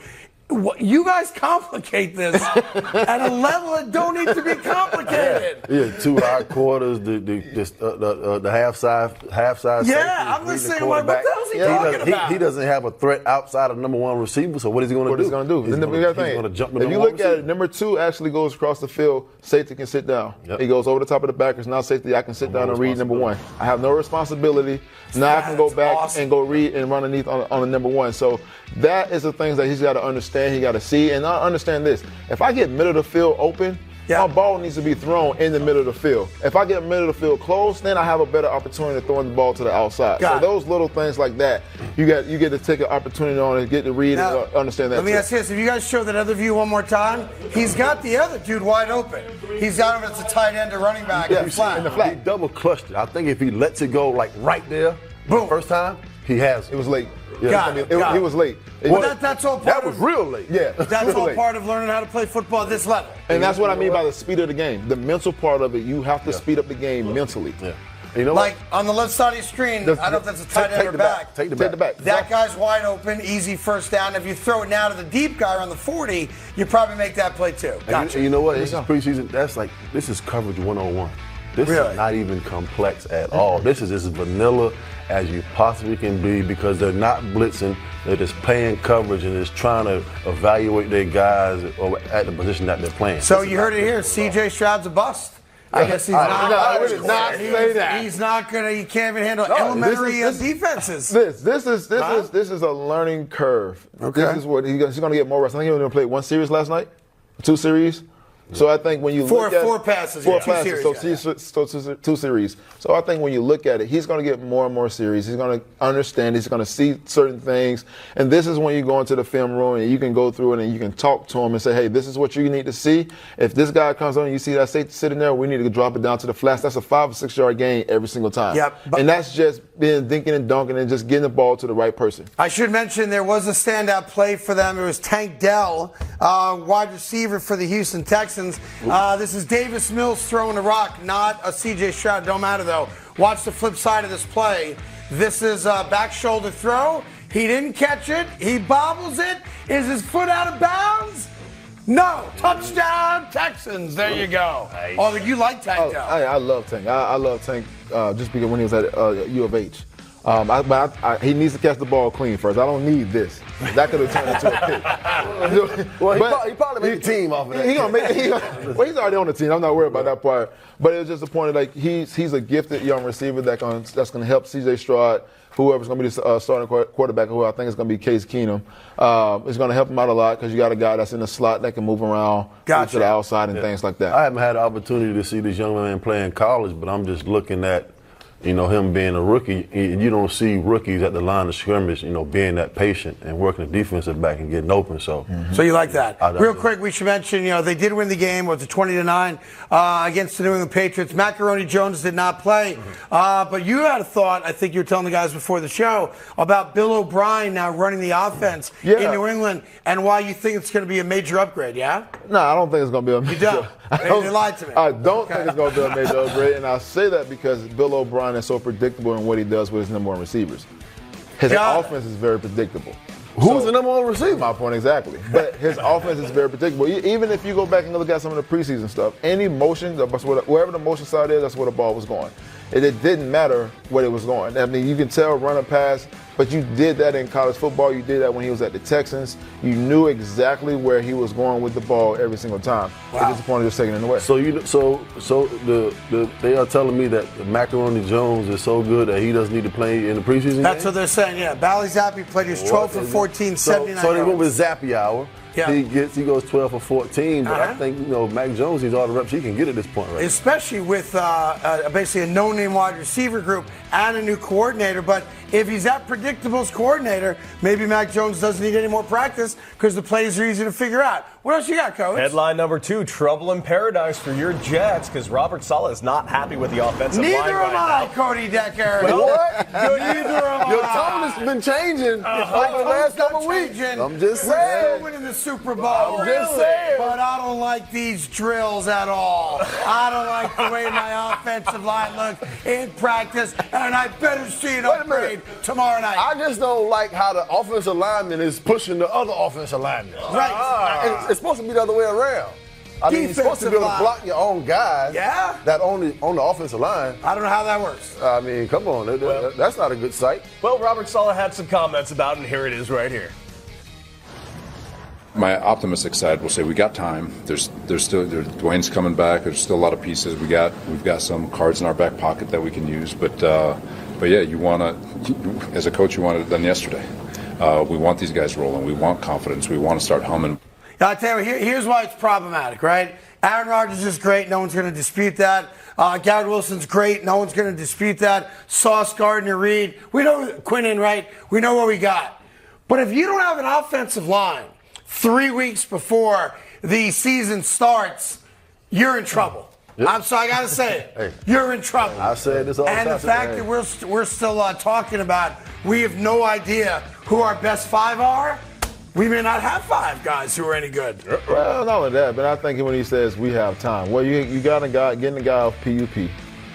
You guys complicate this at a level that don't need to be complicated. Yeah, 2 high quarters, the half size. Yeah, I'm just saying, what the hell is he talking about? He doesn't have a threat outside of number 1 receiver. So what is he going to do? He's going to jump. If you look at it, number 2 actually goes across the field. Safety can sit down. Yep. He goes over the top of the backers. Now safety, I can sit down and read number 1. I have no responsibility. Now I can go back and go read and run underneath on the number 1. So that is the things that he's got to understand. He got to see, and I understand this. If I get middle of the field open, my ball needs to be thrown in the middle of the field. If I get middle of the field closed, then I have a better opportunity to throwing the ball to the outside. So those little things like that, you get to take an opportunity on it, get to read and understand that. Let me ask you this: if you guys show that other view one more time, he's got the other dude wide open. He's got him as a tight end or running back in the flat. He double clutched it. I think if he lets it go like right there, boom, first time, he has. It was late. Yeah, he was late. That's all part that was real late. Yeah, that's all part of learning how to play football at this level. And that's what I mean by the speed of the game. The mental part of it, you have to speed up the game mentally. Yeah. You know like on the left side of your screen, I don't know if that's a tight end or back. Take the back. That guy's wide open, easy first down. If you throw it now to the deep guy around the 40, you probably make that play too. Gotcha. And you know what? This is preseason. This is coverage 101. This is not even complex at all. This is as vanilla as you possibly can be because they're not blitzing. They're just playing coverage and just trying to evaluate their guys at the position that they're playing. So you heard it here. C.J. Stroud's a bust. I guess he's not. I would not say that. He's not gonna. He can't even handle elementary defenses. This is a learning curve. Okay. This is what he's going to get more rest. I think he only played 1 series last night, 2 series. So I think when you look at four passes, 2 series. So I think when you look at it, he's going to get more and more series. He's going to understand. He's going to see certain things. And this is when you go into the film room and you can go through it and you can talk to him and say, hey, this is what you need to see. If this guy comes on and you see that safety sitting there, we need to drop it down to the flats. That's a 5 or 6 yard gain every single time. Yep. And that's just being dinking and dunking and just getting the ball to the right person. I should mention there was a standout play for them. It was Tank Dell, wide receiver for the Houston Texans. This is Davis Mills throwing a rock, not a C.J. Stroud. Don't matter, though. Watch the flip side of this play. This is a back shoulder throw. He didn't catch it. He bobbles it. Is his foot out of bounds? No. Touchdown, Texans. There you go. Nice. Oh, you like Tank Dell. I love Tank. I love Tank just because when he was at U of H. He needs to catch the ball clean first. I don't need this. That could have turned into a pick. Well, he probably made a team off of that. He's already on the team. I'm not worried about that part. But it was just a point of like he's a gifted young receiver that's going to help C.J. Stroud, whoever's going to be the starting quarterback, who I think is going to be Case Keenum. It's going to help him out a lot because you got a guy that's in the slot that can move around to the outside and things like that. I haven't had the opportunity to see this young man play in college, but I'm just looking at him being a rookie, you don't see rookies at the line of scrimmage, being that patient and working the defensive back and getting open. So you like that? Real quick, we should mention, they did win the game. Was it 20-9 against the New England Patriots? Macaroni Jones did not play, but you had a thought. I think you were telling the guys before the show about Bill O'Brien now running the offense in New England, and why you think it's going to be a major upgrade. Yeah? No, I don't think it's going to be a major. You don't? They lied to me. I don't think it's going to be a major upgrade, and I say that because Bill O'Brien is so predictable in what he does with his number one receivers. His offense is very predictable. Who's the number one receiver? My point exactly. But his offense is very predictable. Even if you go back and look at some of the preseason stuff, any motion, wherever the motion side is, that's where the ball was going. It didn't matter where it was going. I mean, you can tell run or pass, but you did that in college football. You did that when he was at the Texans. You knew exactly where he was going with the ball every single time. Wow. It's disappointing just taking it away. So they are telling me that Macaroni Jones is so good that he doesn't need to play in the preseason. That's what they're saying. Yeah, Bailey Zappi played his 12 for 14, 79 So they went with Zappi hour. Yeah. He goes 12 for 14, but I think Mac Jones needs all the reps he can get at this point, right? Especially with basically a no-name wide receiver group and a new coordinator. But if he's that predictable as coordinator, maybe Mac Jones doesn't need any more practice because the plays are easy to figure out. What else you got, Coach? Headline number 2: trouble in paradise for your Jets because Robert Saleh is not happy with the offensive line Neither right am I, now. Cody Decker. What? Neither am I. Your tone has been changing over the last couple of weeks. I'm just saying. We're winning the Super Bowl. I'm just saying. But I don't like these drills at all. I don't like the way my offensive line looks in practice, and I better see an upgrade tomorrow night. I just don't like how the offensive lineman is pushing the other offensive lineman. Right. It's supposed to be the other way around. I mean, you're supposed to be able to block your own guys. Yeah. That on the offensive line. I don't know how that works. I mean, come on. That's not a good sight. Well, Robert Saleh had some comments about it, and here it is right here. My optimistic side will say we got time. There's still Dwayne's coming back. There's still a lot of pieces. We've got some cards in our back pocket that we can use. But yeah, you want to, as a coach, you want it done yesterday. We want these guys rolling. We want confidence. We want to start humming. I'll tell you, here's why it's problematic, right? Aaron Rodgers is great. No one's going to dispute that. Garrett Wilson's great. No one's going to dispute that. Sauce Gardner Reed. We know Quinnen, right? We know what we got. But if you don't have an offensive line 3 weeks before the season starts, you're in trouble. Yep. I'm sorry, I got to say it. Hey, you're in trouble. I said this all the time. And the fact that we're still talking about we have no idea who our best 5 are, we may not have 5 guys who are any good. Well, not only that, but I think when he says we have time, well, you got a guy, getting a guy off PUP.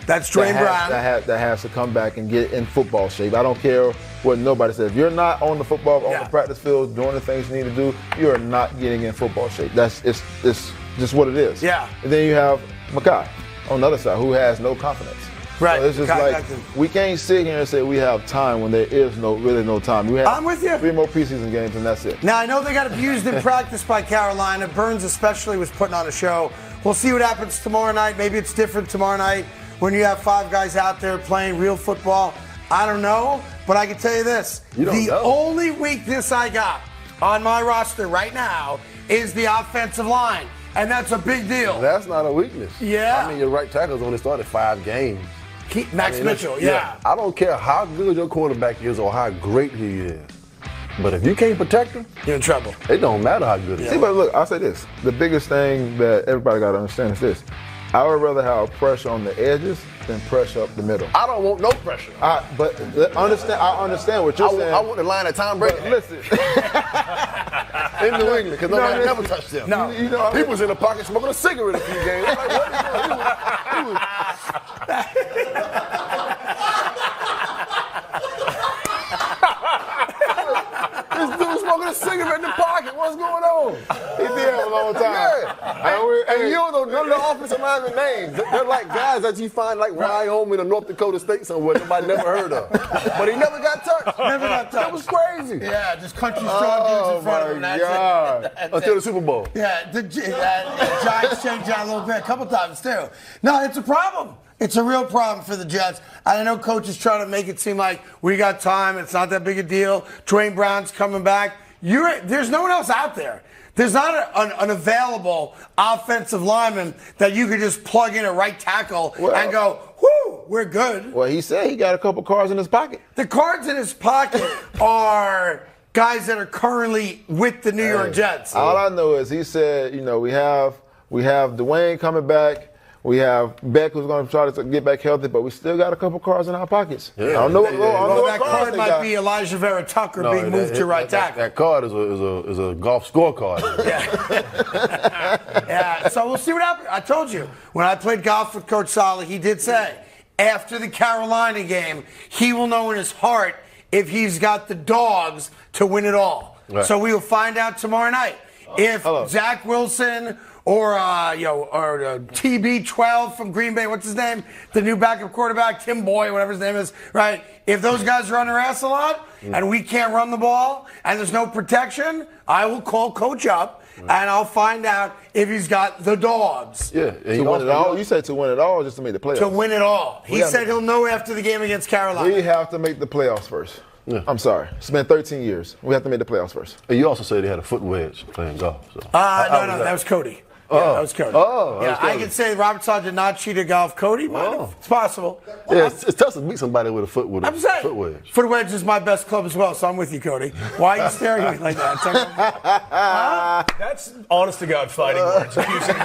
That's Dwayne Brown. That has to come back and get in football shape. I don't care what nobody says. If you're not on the the practice field, doing the things you need to do, you are not getting in football shape. It's just what it is. Yeah. And then you have Makai on the other side who has no confidence. Right. So it's just we can't sit here and say we have time when there is really no time. I'm with you. 3 more preseason games and that's it. Now, I know they got abused in practice by Carolina. Burns especially was putting on a show. We'll see what happens tomorrow night. Maybe it's different tomorrow night when you have 5 guys out there playing real football. I don't know, but I can tell you this. The only weakness I got on my roster right now is the offensive line, and that's a big deal. That's not a weakness. Yeah. I mean, your right tackle's only started 5 games. Max Mitchell, yeah. I don't care how good your quarterback is or how great he is. But if you can't protect him, you're in trouble. It don't matter how good he is. See, but look, I'll say this. The biggest thing that everybody got to understand is this. I would rather have pressure on the edges than pressure up the middle. I don't want no pressure. But I understand what you're saying. I want the line at Tom Brady. Listen. In New England, because nobody never touched them. No. People was in the pocket smoking a cigarette a few games. Like, this dude smoking a cigarette in the pocket. What's going on? He did have a long time. Yeah. And you don't know none of the offensive linemen names. They're like guys that you find like Wyoming or North Dakota State somewhere nobody never heard of. But he never got touched. Never got touched. That was crazy. Yeah, just country strong dudes in front of him. That's Until the Super Bowl. Yeah, the Giants changed that a little bit, a couple times too. No, it's a problem. It's a real problem for the Jets. I know Coach is trying to make it seem like we got time. It's not that big a deal. Dwayne Brown's coming back. There's no one else out there. There's not an available offensive lineman that you could just plug in a right tackle and go, whoo, we're good. Well, he said he got a couple cards in his pocket. The cards in his pocket are guys that are currently with the New York Jets. All I know is he said, we have Dwayne coming back. We have Beck who's going to try to get back healthy, but we still got a couple cards in our pockets. Yeah. I don't know what that card might be Elijah Vera Tucker being moved to right tackle. That card is a golf scorecard. Yeah, so we'll see what happens. I told you, when I played golf with Coach Solly, he did say, after the Carolina game, he will know in his heart if he's got the dogs to win it all. Right. So we will find out tomorrow night if Zach Wilson or TB12 from Green Bay, what's his name? The new backup quarterback, Tim Boy, whatever his name is, right? If those guys run their ass a lot and we can't run the ball and there's no protection, I will call Coach up and I'll find out if he's got the dogs. Yeah, and to win it all. You said to win it all, or just to make the playoffs? To win it all. He said he'll know after the game against Carolina. We have to make the playoffs first. Yeah. I'm sorry. It's been 13 years. We have to make the playoffs first. And you also said he had a foot wedge playing golf. So. No, that was Cody. Yeah, that was Cody. I can say Robert Sala did not cheat at golf. Cody, it's possible. Yeah, it's tough to beat somebody with a foot wedge. Foot wedge is my best club as well, so I'm with you, Cody. Why are you staring at me like that? That's honest to God fighting words. Accusing me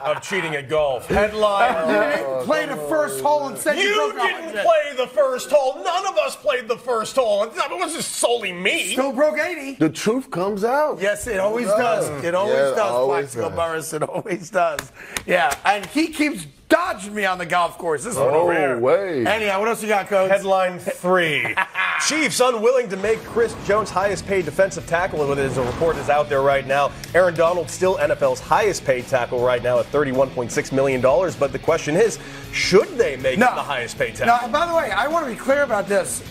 of cheating at golf. Headline. You didn't play the first hole and said you broke didn't play the first hole. None of us played the first hole. It wasn't solely me. Still broke 80. The truth comes out. Yes, it always does. It always does, Plaxico Burress. It always does. Yeah, and he keeps dodging me on the golf course. This one over here. Way. Anyhow, what else you got, Coach? Headline 3. Chiefs unwilling to make Chris Jones highest paid defensive tackle. And as a report is out there right now, Aaron Donald still NFL's highest paid tackle right now at $31.6 million. But the question is, should they make him the highest paid tackle? Now, by the way, I want to be clear about this.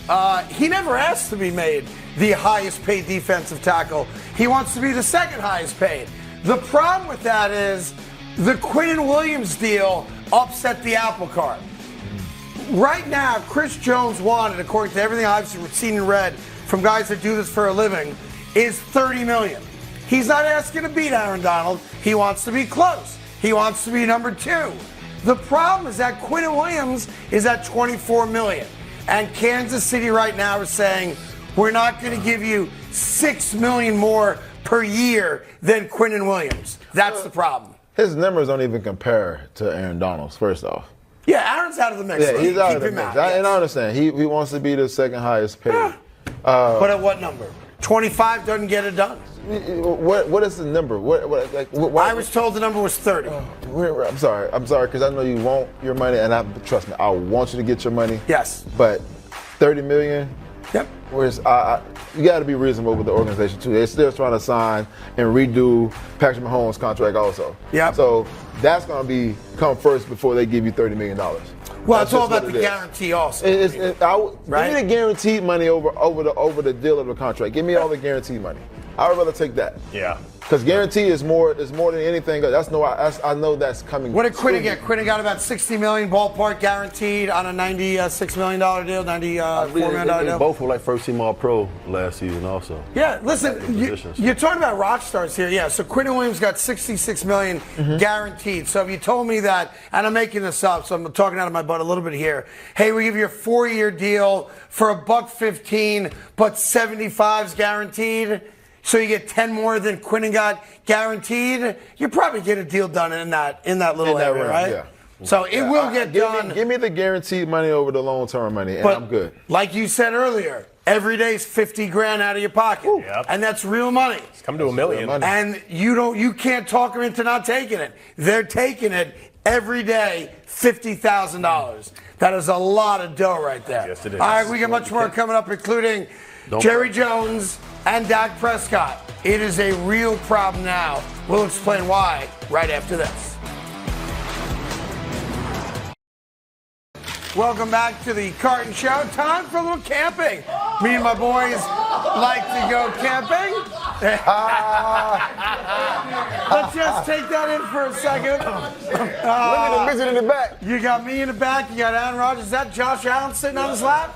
He never asked to be made the highest paid defensive tackle. He wants to be the second highest paid. The problem with that is the Quinnen Williams deal upset the apple cart. Right now, Chris Jones wanted, according to everything I've seen and read from guys that do this for a living, is $30 million. He's not asking to beat Aaron Donald. He wants to be close. He wants to be number 2. The problem is that Quinnen Williams is at $24 million. And Kansas City right now is saying, we're not going to give you $6 million more per year than Quinnen Williams. That's the problem. His numbers don't even compare to Aaron Donald's, first off. Yeah, Aaron's out of the mix. Yeah, he's out of the mix. And I understand. He wants to be the second highest paid. Yeah. But at what number? 25 doesn't get it done. What is the number? I was told the number was 30. I'm sorry, because I know you want your money, and trust me, I want you to get your money. Yes. But $30 million. Yep. Whereas you got to be reasonable with the organization too. They're still trying to sign and redo Patrick Mahomes' contract also. Yep. So that's going to come first before they give you $30 million. Well, it's all about the guarantee also. Give me the guaranteed money over the deal of the contract. Give me all the guaranteed money. I would rather take that. Yeah. Because guarantee is more than anything. I know that's coming. What did Quinnen get? Quinnen got about $60 million ballpark guaranteed on a $96 million deal, $94 million deal. Both were like first team All-Pro last season also. Yeah, listen, you're talking about rock stars here. Yeah, so Quinnen Williams got $66 million guaranteed. So if you told me that, and I'm making this up, so I'm talking out of my butt a little bit here. Hey, we give you a 4-year deal for $115, but 75's guaranteed. So you get 10 more than Quinnen got guaranteed. You probably get a deal done in that little area, right? Yeah. So it will get done. Give me the guaranteed money over the long-term money, and I'm good. Like you said earlier, every day's $50,000 out of your pocket, and that's real money. It's come to $1 million, and you can't talk them into not taking it. They're taking it every day, $50,000. That is a lot of dough right there. Yes, it is. All right, we got much more coming up, including Jerry Jones and Dak Prescott. It is a real problem now. We'll explain why right after this. Welcome back to the Carton Show. Time for a little camping. Me and my boys like to go camping. Let's just take that in for a second. Look at the visit in the back. You got me in the back. You got Aaron Rodgers. Is that Josh Allen sitting on his lap?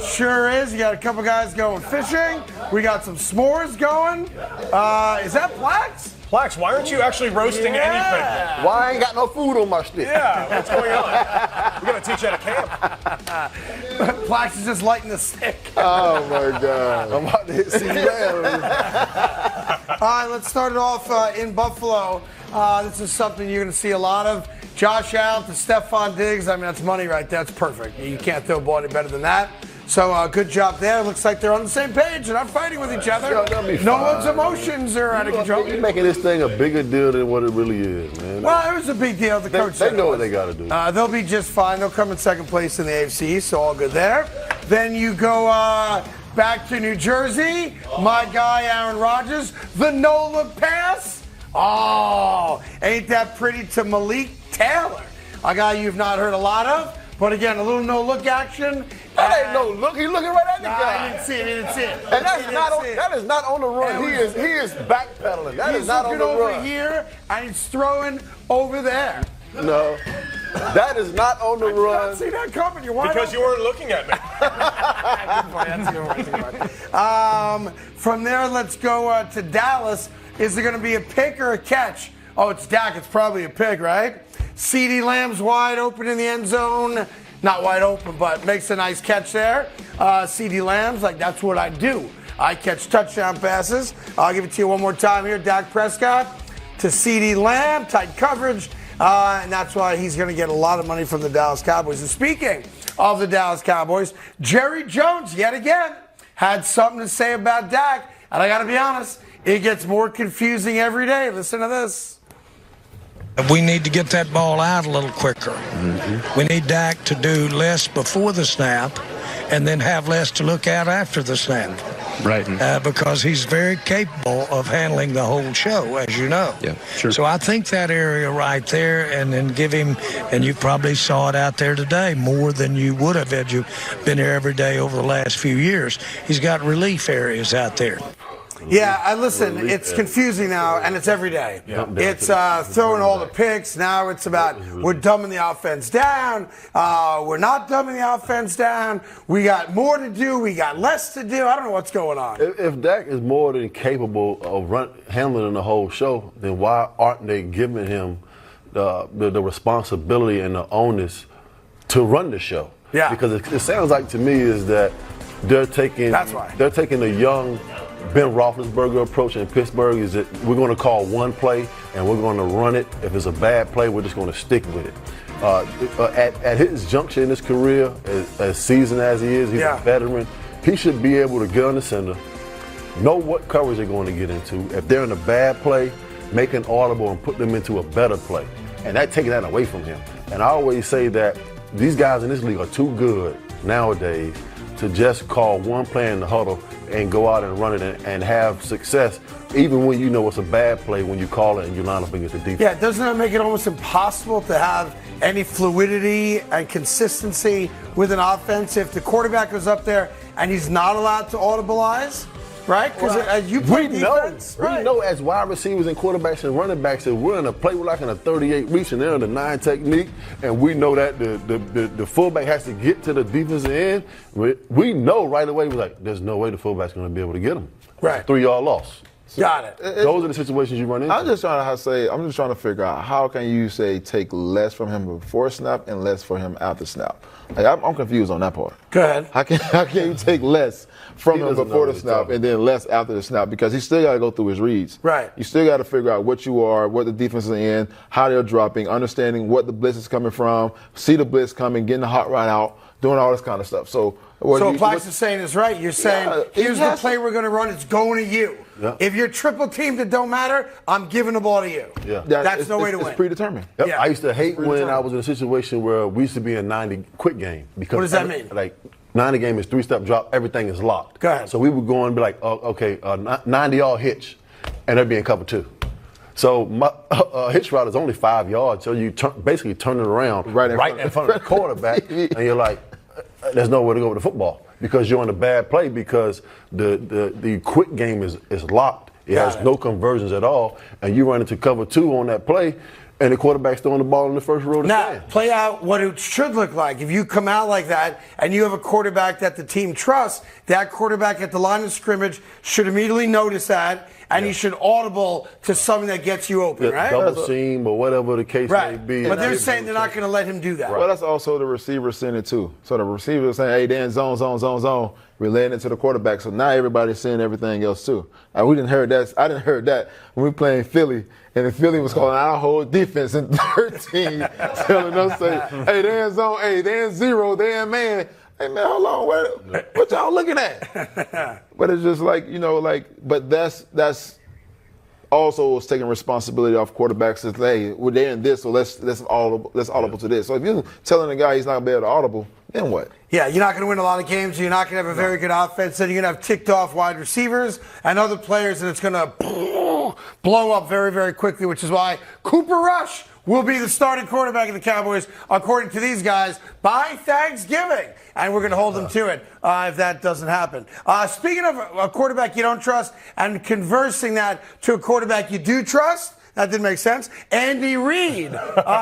Sure is. You got a couple guys going fishing. We got some s'mores going. Is that Plax? Plax, why aren't you actually roasting anything? Why I ain't got no food on my stick? Yeah, what's going on? We're going to teach you at a camp. Plax is just lighting the stick. Oh, my God. I'm about to hit CDL. All right, let's start it off in Buffalo. This is something you're going to see a lot of. Josh Allen to Stephon Diggs. I mean, that's money right there. That's perfect. You can't throw a ball any better than that. So good job there. Looks like they're on the same page. They're not fighting with each other. No one's emotions are out of control. You're making this thing a bigger deal than what it really is, man. Well, it was a big deal. The coach they know what they got to do. They'll be just fine. They'll come in second place in the AFC, so all good there. Then you go back to New Jersey. My guy, Aaron Rodgers. The no-look pass. Oh, ain't that pretty to Malik Taylor, a guy you've not heard a lot of, but again, a little no-look action. That ain't no look. He's looking right at the guy. I didn't see it. And that is not on the run. He is backpedaling. That is not on the run. He's looking over here, and he's throwing over there. No, that is not on the run. I didn't see that coming. Because you weren't looking at me. From there, let's go to Dallas. Is there going to be a pick or a catch? Oh, it's Dak. It's probably a pick, right? CeeDee Lamb's wide open in the end zone. Not wide open, but makes a nice catch there. CeeDee Lamb's like, that's what I do. I catch touchdown passes. I'll give it to you one more time here. Dak Prescott to CeeDee Lamb. Tight coverage. And that's why he's going to get a lot of money from the Dallas Cowboys. And speaking of the Dallas Cowboys, Jerry Jones, yet again, had something to say about Dak. And I got to be honest, it gets more confusing every day. Listen to this. We need to get that ball out a little quicker. We need Dak to do less before the snap and then have less to look at after the snap. Right. Because he's very capable of handling the whole show, as you know. Yeah, sure. So I think that area right there, and then give him, and you probably saw it out there today, more than you would have had you been there every day over the last few years. He's got relief areas out there. Yeah, listen, it's confusing now, and it's every day. It's throwing all the picks. Now it's about we're dumbing the offense down. We're not dumbing the offense down. We got more to do. We got less to do. I don't know what's going on. If Dak is more than capable of handling the whole show, then why aren't they giving him the responsibility and the onus to run the show? Yeah. Because it sounds like to me is that they're taking the young Ben Roethlisberger approach in Pittsburgh is that we're going to call one play and we're going to run it. If it's a bad play, we're just going to stick with it. At his juncture in his career, as seasoned as he is, he's a veteran. He should be able to get on the center, know what coverage they're going to get into. If they're in a bad play, make an audible and put them into a better play. And that taking that away from him. And I always say that these guys in this league are too good nowadays to just call one play in the huddle and go out and run it and have success, even when you know it's a bad play when you call it and you line up against the defense. Yeah, doesn't that make it almost impossible to have any fluidity and consistency with an offense if the quarterback goes up there and he's not allowed to audibilize? Right? Because you play defense. We know as wide receivers and quarterbacks and running backs that we're in a play like in a 38 reach and they're in the 9 technique, and we know that the fullback has to get to the defensive end. We know right away, we're like, there's no way the fullback's going to be able to get him. Right. 3-yard loss. Got it. Those are the situations you run into. I'm just trying to figure out how can you say take less from him before snap and less for him after snap. Like, I'm confused on that part. Go ahead. How can you take less from him before the snap and then less after the snap? Because he still got to go through his reads. Right. You still got to figure out what you are, what the defense is in, how they're dropping, understanding what the blitz is coming from, see the blitz coming, getting the hot rod out, doing all this kind of stuff. So Plax is saying is right. You're saying, here's the play we're going to run. It's going to you. Yeah. If you're triple teamed, it don't matter. I'm giving the ball to you. Yeah. That's no way to win. It's predetermined. Yep. Yeah. I used to hate when I was in a situation where we used to be a 90 quick game. Because what does that mean? Like 90 game is 3-step drop. Everything is locked. Go ahead. So we would go and be like, 90-yard hitch, and they'd be in cover 2. So my hitch route is only 5 yards. So you basically turn it around right in front of the quarterback, and you're like, there's nowhere to go with the football because you're in a bad play because the quick game is locked. It has no conversions at all, and you run into cover 2 on that play. And the quarterback's throwing the ball in the first row to Now, stand. play out what it should look like. If you come out like that and you have a quarterback that the team trusts, that quarterback at the line of scrimmage should immediately notice that, and he should audible to something that gets you open, right? Double seam or whatever the case may be. But they're saying they're not going to let him do that. Well, that's also the receiver seeing it too. So the receiver is saying, hey, they're in zone, relaying it to the quarterback. So now everybody's seeing everything else too. We didn't hear that. I didn't hear that when we were playing Philly. And the Philly was calling our whole defense in 13, telling us, hey, they're in zone, hey, they're in zero, they're in man. Hey, man, hold on, what y'all looking at? But it's just like, but that's also taking responsibility off quarterbacks. It's, hey, well, they're in this, so let's audible to this. So if you're telling a guy he's not going to be able to audible, then what? Yeah, you're not going to win a lot of games. You're not going to have a very good offense. Then you're going to have ticked off wide receivers and other players, and it's going to blow up very, very quickly, which is why Cooper Rush will be the starting quarterback of the Cowboys, according to these guys, by Thanksgiving. And we're going to hold them to it if that doesn't happen. Speaking of a quarterback you don't trust and conversing that to a quarterback you do trust, that didn't make sense. Andy Reid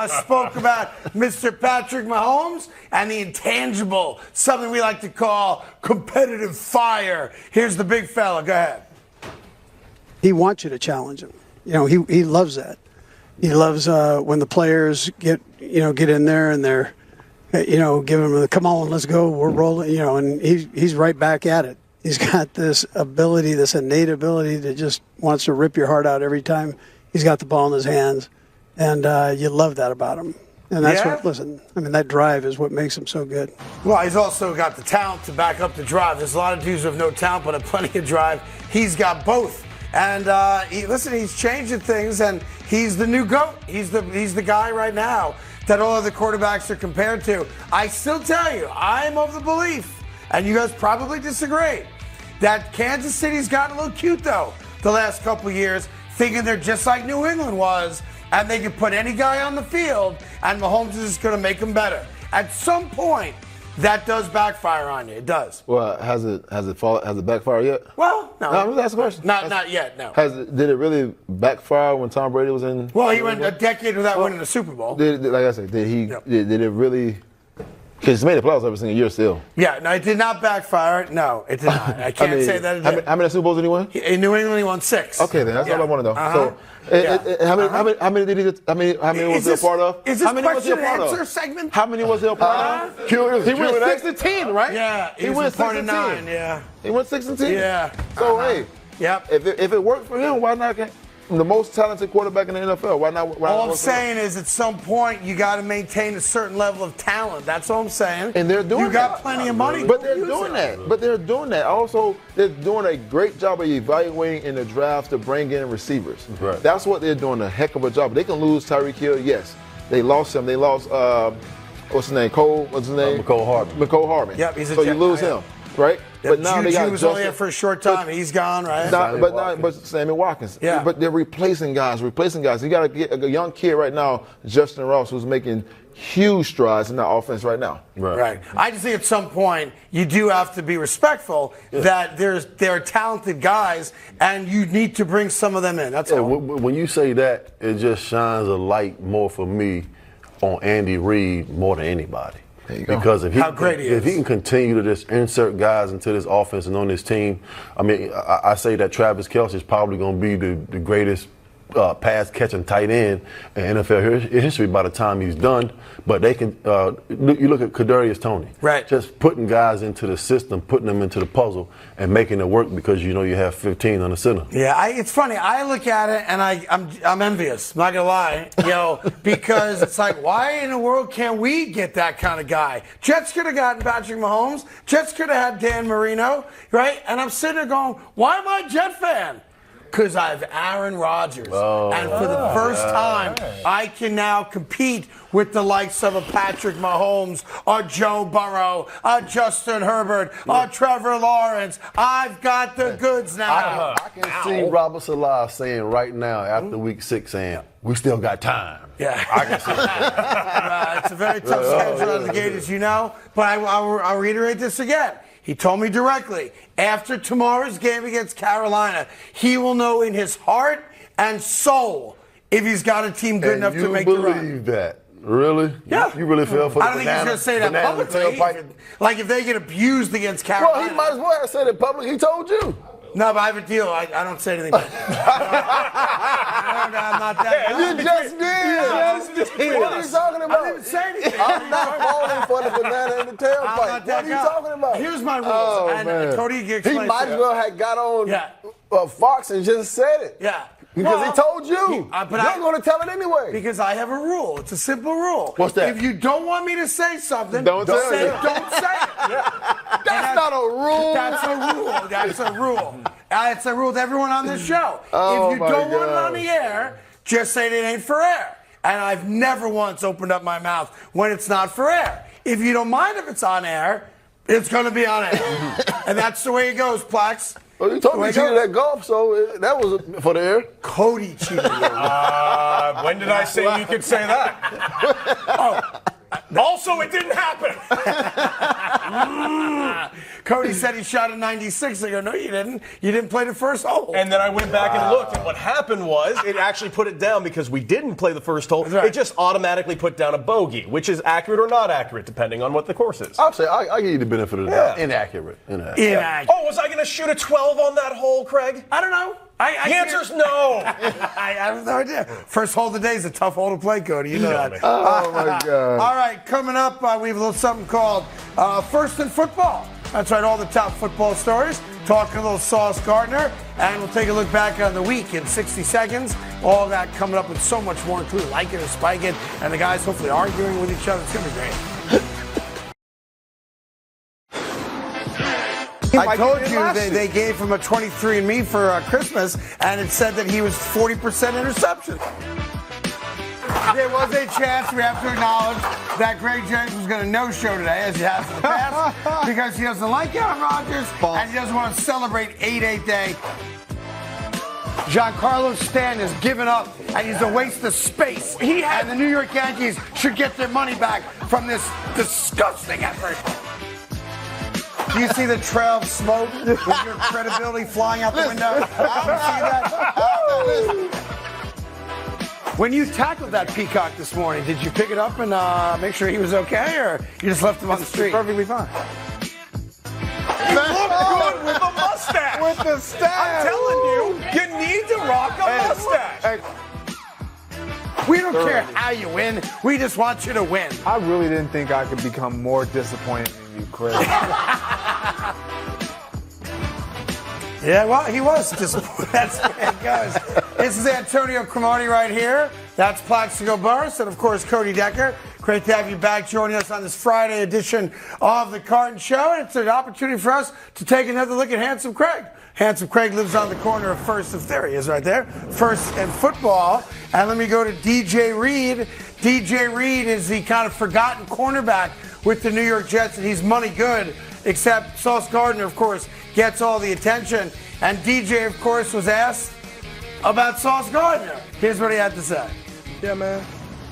spoke about Mr. Patrick Mahomes and the intangible, something we like to call competitive fire. Here's the big fella. Go ahead. He wants you to challenge him. He loves that. He loves when the players get in there and they're, give him the come on, let's go, we're rolling, and he's right back at it. He's got this ability, this innate ability that just wants to rip your heart out every time he's got the ball in his hands, and you love that about him. And that's that drive is what makes him so good. Well, he's also got the talent to back up the drive. There's a lot of dudes who have no talent but have plenty of drive. He's got both. And he's changing things, and he's the new GOAT. He's the guy right now that all other quarterbacks are compared to. I still tell you, I'm of the belief, and you guys probably disagree, that Kansas City's gotten a little cute, though, the last couple of years, thinking they're just like New England was, and they can put any guy on the field, and Mahomes is just going to make them better. At some point, that does backfire on you. It does. Well, has it backfired yet? Well, no. No, that's the question. Not yet, no. Did it really backfire when Tom Brady was in? Well, he went a decade without winning the Super Bowl. Like I said, did it really? Because he's made the playoffs every single year still. Yeah, no, it did not backfire. No, it did not. I can't say that it did. How many Super Bowls did he win? In New England, he won 6. Okay, then that's all I want to know. So, how many did he? How many was he a part of? Is this question and answer segment? How many was he a part of? He went 6-10, right? Yeah, he went 6-9. Yeah, he went 6-10. Yeah. So hey, if it worked for him, why not? The most talented quarterback in the NFL. Why not? All I'm saying is, at some point, you got to maintain a certain level of talent. That's all I'm saying. And they're doing that. You got plenty of money. But they're doing that. Also, they're doing a great job of evaluating in the draft to bring in receivers. Right. That's what they're doing, a heck of a job. They can lose Tyreek Hill, yes. They lost him. They lost, what's his name? McCole Hardman. Yep, he's a So you lose him, right? But now they got was only there for a short time. He's gone, right? But Sammy Watkins. Yeah. But they're replacing guys. You got to get a young kid right now, Justin Ross, who's making huge strides in that offense right now. Right. I just think at some point you do have to be respectful that there are talented guys, and you need to bring some of them in. That's all. When you say that, it just shines a light more for me on Andy Reid more than anybody. Because if he can continue to just insert guys into this offense and on this team, I mean, I say that Travis Kelce is probably going to be the greatest pass catching tight end in NFL history by the time he's done. But they can. You look at Kadarius Toney, right? Just putting guys into the system, putting them into the puzzle, and making it work because you have 15 on the center. Yeah, it's funny. I look at it and I'm envious. I'm not gonna lie, because it's like, why in the world can't we get that kind of guy? Jets could have gotten Patrick Mahomes. Jets could have had Dan Marino, right? And I'm sitting there going, why am I a Jet fan? Because I have Aaron Rodgers. And for the first time, I can now compete with the likes of a Patrick Mahomes, or Joe Burrow, or Justin Herbert, or Trevor Lawrence. I've got the goods now. I can see Robert Salah saying right now, after week 6, saying, we still got time. Yeah. I can see that. It's a very tough schedule out of the gate, as you know. But I'll reiterate this again. He told me directly, after tomorrow's game against Carolina, he will know in his heart and soul if he's got a team good enough to make the run. You believe that? Really? Yeah. You really feel for the I don't think he's going to say that publicly. Like if they get abused against Carolina. Well, he might as well have said it publicly. He told you. No, but I have a deal. I don't say anything. I'm not that guy. You just did. What are you talking about? I didn't say anything. I'm not falling for the banana in the tailpipe. What are you talking about? Here's my rules. Oh, and man. Cody, you He might as well have got on Fox and just said it. Yeah. Because he told you. But you're going to tell it anyway. Because I have a rule. It's a simple rule. What's that? If you don't want me to say something, don't say it. Don't say it. That's not a rule. That's a rule. That's a rule. It's a rule to everyone on this show. Oh, if you don't want it on the air, just say it ain't for air. And I've never once opened up my mouth when it's not for air. If you don't mind if it's on air, it's going to be on air. And that's the way it goes, Plax. Well, you told me you cheated at golf, so that was for the air. Cody cheated. When did I say you could say that? Also, it didn't happen. Cody said he shot a 96. I go, no, you didn't. You didn't play the first hole. And then I went back and looked, and what happened was it actually put it down because we didn't play the first hole. Right. It just automatically put down a bogey, which is accurate or not accurate, depending on what the course is. I'll say I give you the benefit of the doubt. Inaccurate. Oh, was I going to shoot a 12 on that hole, Craig? I don't know. The answer's no. I have no idea. First hole of the day is a tough hole to play, Cody. You know that. Oh, my God. All right, coming up, we have a little something called First in Football. That's right, all the top football stories. Talking a little Sauce Gardner, and we'll take a look back on the week in 60 seconds. All that coming up with so much more, including liking or spiking, and the guys hopefully arguing with each other. It's going to be great. I told you they gave him a 23andMe for Christmas, and it said that he was 40% interception. There was a chance, we have to acknowledge, that Greg Jennings was going to no-show today, as he has in the past, because he doesn't like Aaron Rodgers, and he doesn't want to celebrate 8-8 Day. Giancarlo Stanton has given up, and he's a waste of space. And the New York Yankees should get their money back from this disgusting effort. Do you see the trail of smoke with your credibility flying out the window? You see that? When you tackled that peacock this morning, did you pick it up and make sure he was okay, or you just left him on the street? Perfectly fine. You look good with a mustache. With the stash. I'm telling you, you need to rock a mustache. We don't care how you win. We just want you to win. I really didn't think I could become more disappointed than you, Craig. Yeah, well, he was disappointed. That's the way it goes. This is Antonio Cromartie right here. That's Plaxico Burris, and of course, Cody Decker. Great to have you back joining us on this Friday edition of the Carton Show. And it's an opportunity for us to take another look at Handsome Craig. Handsome Craig lives on the corner of First and there he is right there. First and Football. And let me go to DJ Reed. DJ Reed is the kind of forgotten cornerback with the New York Jets, and he's money good, except Sauce Gardner, of course, gets all the attention. And DJ, of course, was asked about Sauce Gardner. Here's what he had to say. Yeah, man.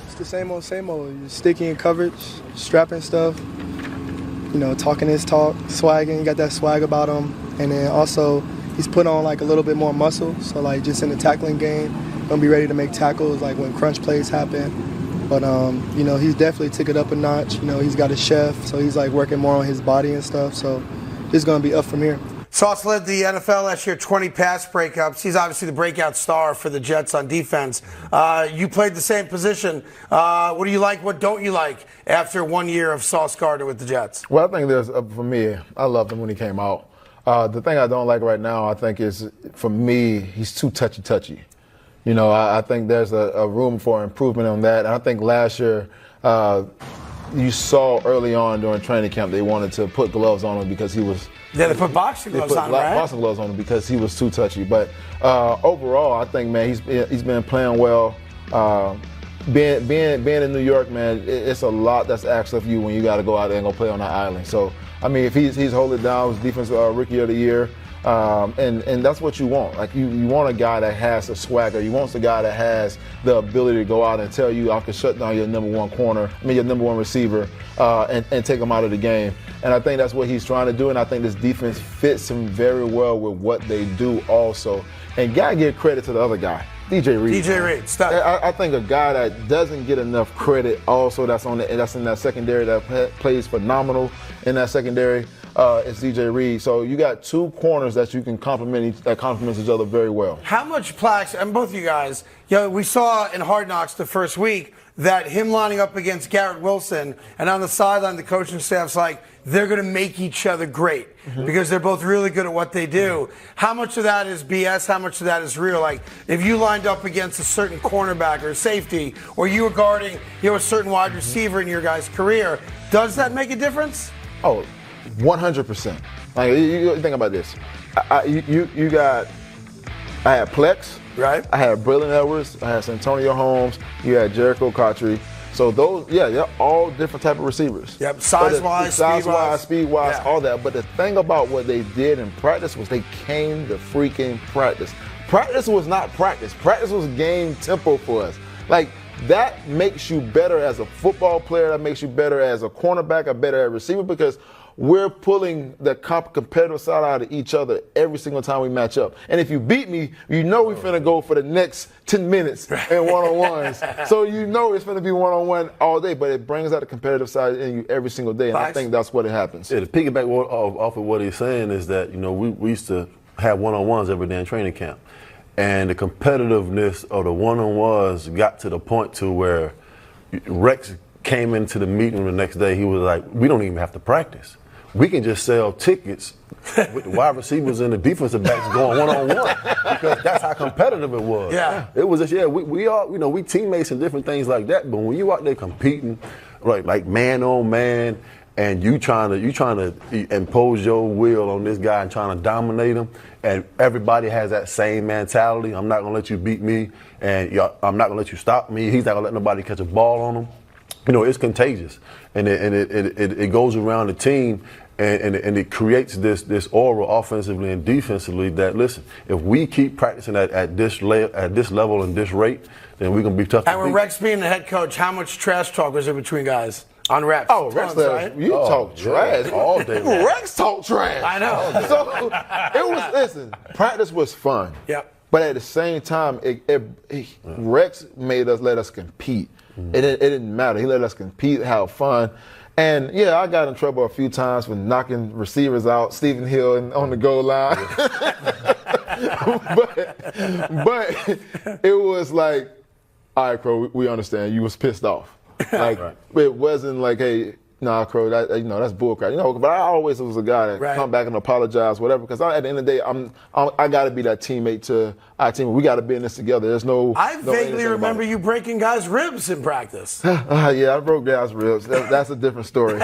It's the same old, same old. You're sticky in coverage, strapping stuff, you know, talking his talk, swagging. You got that swag about him. And then also, he's put on like a little bit more muscle. So like just in the tackling game, gonna be ready to make tackles like when crunch plays happen. But you know, he's definitely took it up a notch. You know, he's got a chef, so he's like working more on his body and stuff. So he's gonna be up from here. Sauce led the NFL last year, 20 pass breakups. He's obviously the breakout star for the Jets on defense. You played the same position. What do you like? What don't you like after 1 year of Sauce Gardner with the Jets? Well, I think there's, for me, I loved him when he came out. The thing I don't like right now, I think, is, for me, he's too touchy-touchy. You know, I think there's a room for improvement on that. And I think last year, you saw early on during training camp they wanted to put gloves on him because he was. Yeah, they put boxing gloves on him, right? Boxing gloves on him because he was too touchy. But overall, I think, man, he's been playing well. Being in New York, man, it's a lot that's asked of you when you got to go out there and go play on that island. So, I mean, if he's holding it down, he's defensive rookie of the year. And that's what you want. Like you want a guy that has a swagger. You want a guy that has the ability to go out and tell you I can shut down your number one your number one receiver, and take him out of the game. And I think that's what he's trying to do. And I think this defense fits him very well with what they do also. And gotta give credit to the other guy. DJ Reed. DJ Reed, stop. I think a guy that doesn't get enough credit also that's in that secondary that plays phenomenal in that secondary is DJ Reed. So you got two corners that you can complement each other very well. How much plaques, and both of you guys, we saw in Hard Knocks the first week that him lining up against Garrett Wilson, and on the sideline the coaching staff's like, they're going to make each other great because they're both really good at what they do. How much of that is BS? How much of that is real? Like, if you lined up against a certain cornerback or safety, or you were guarding a certain wide receiver in your guys' career, does that make a difference? Oh, 100%. Like, you think about this. I had Plex. Right. I had Braylon Edwards. I had Santonio Holmes. You had Jericho Cotchery. So those, they're all different type of receivers. Yep, size-wise, speed-wise, all that. But the thing about what they did in practice was they came to freaking practice. Practice was not practice. Practice was game tempo for us. Like, that makes you better as a football player. That makes you better as a cornerback, a better receiver, because we're pulling the competitive side out of each other every single time we match up. And if you beat me, you know we're finna go for the next 10 minutes in one-on-ones. So you know it's finna be one-on-one all day, but it brings out the competitive side in you every single day, and I think that's what it happens. Yeah, to piggyback off of what he's saying is that, we used to have one-on-ones every day in training camp. And the competitiveness of the one-on-ones got to the point to where Rex came into the meeting the next day. He was like, we don't even have to practice. We can just sell tickets with the wide receivers and the defensive backs going one-on-one because that's how competitive it was. Yeah. It was just, we all, we teammates and different things like that. But when you out there competing, like man on man, and you trying to impose your will on this guy and trying to dominate him, and everybody has that same mentality. I'm not gonna let you beat me, and I'm not gonna let you stop me. He's not gonna let nobody catch a ball on him. It's contagious, and it goes around the team, and it creates this aura offensively and defensively that, listen, if we keep practicing at this level and this rate, then we're gonna be tough. And with Rex being the head coach, how much trash talk was there between guys on reps? Oh, Rex, you talk trash all day. Rex talk trash. I know. So practice was fun. Yep. But at the same time, Rex let us compete. It didn't matter. He let us compete, have fun. And, I got in trouble a few times for knocking receivers out, Stephen Hill on the goal line. but it was like, all right, Crow, we understand. You was pissed off. Like, It wasn't like, hey, nah, Crow, that's bullcrap. But I always was a guy that come back and apologize, whatever. Because at the end of the day, I got to be that teammate to our team. We got to be in this together. There's no. I vaguely remember you breaking guys' ribs in practice. Yeah, I broke guys' ribs. That's a different story.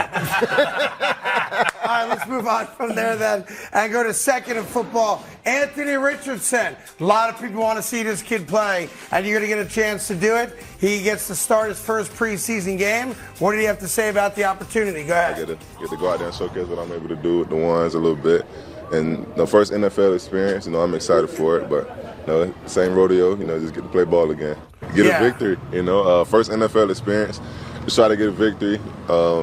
All right, let's move on from there then and go to second in football. Anthony Richardson. A lot of people want to see this kid play, and you're going to get a chance to do it. He gets to start his first preseason game. What did he have to say about the opportunity? Go ahead. I get to go out there and showcase what I'm able to do with the ones a little bit. And the first NFL experience, I'm excited for it, but same rodeo, just get to play ball again. Get a victory, first NFL experience. Just try to get a victory,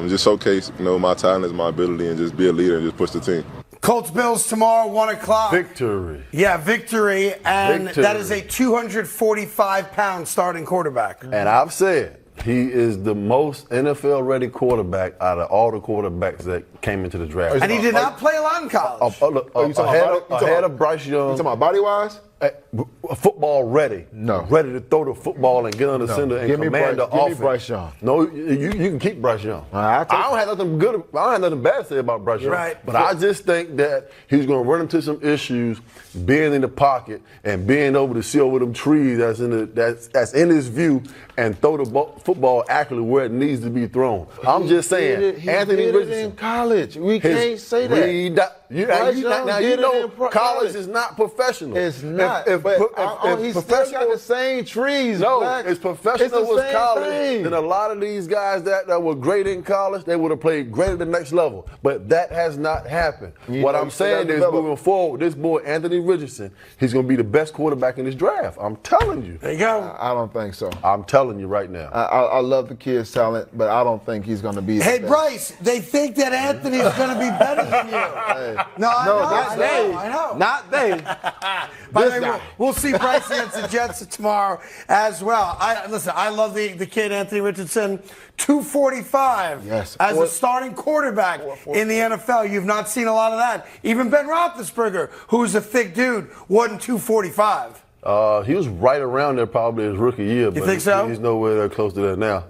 just showcase, my talents, my ability, and just be a leader and just push the team. Colts Bills tomorrow, 1 o'clock. Victory. Yeah, victory. And that is a 245-pound starting quarterback. And I've said he is the most NFL-ready quarterback out of all the quarterbacks that came into the draft. And he did not play a lot in college. Ahead of Bryce Young. You talking about body-wise? Football ready. No. Ready to throw the football and get under center and command the offense. Give me Bryce Young. No, you can keep Bryce Young. I don't have nothing bad to say about Bryce Young. Right. But I just think that he's going to run into some issues being in the pocket and being able to see over them trees that's in his view and throw the football accurately where it needs to be thrown. I'm just saying, Anthony Richardson in college. We can't say that. College is not professional. It's not. He's still got the same trees. No, Black. it's professional It's the was same college. thing. Then a lot of these guys that were great in college, they would have played great at the next level. But that has not happened. What I'm saying is, moving forward, this boy Anthony Richardson, he's going to be the best quarterback in this draft. I'm telling you. There you go. I don't think so. I'm telling you right now. I love the kid's talent, but I don't think he's going to be. Hey, Bryce, they think that Anthony is going to be better than you. not they. I know. Not they. By the way, we'll see Bryce against the Jets tomorrow as well. I love the kid, Anthony Richardson. 245 as a starting quarterback in the NFL. You've not seen a lot of that. Even Ben Roethlisberger, who's a thick dude, wasn't 245. He was right around there probably his rookie year. You think so? He's nowhere close to that now.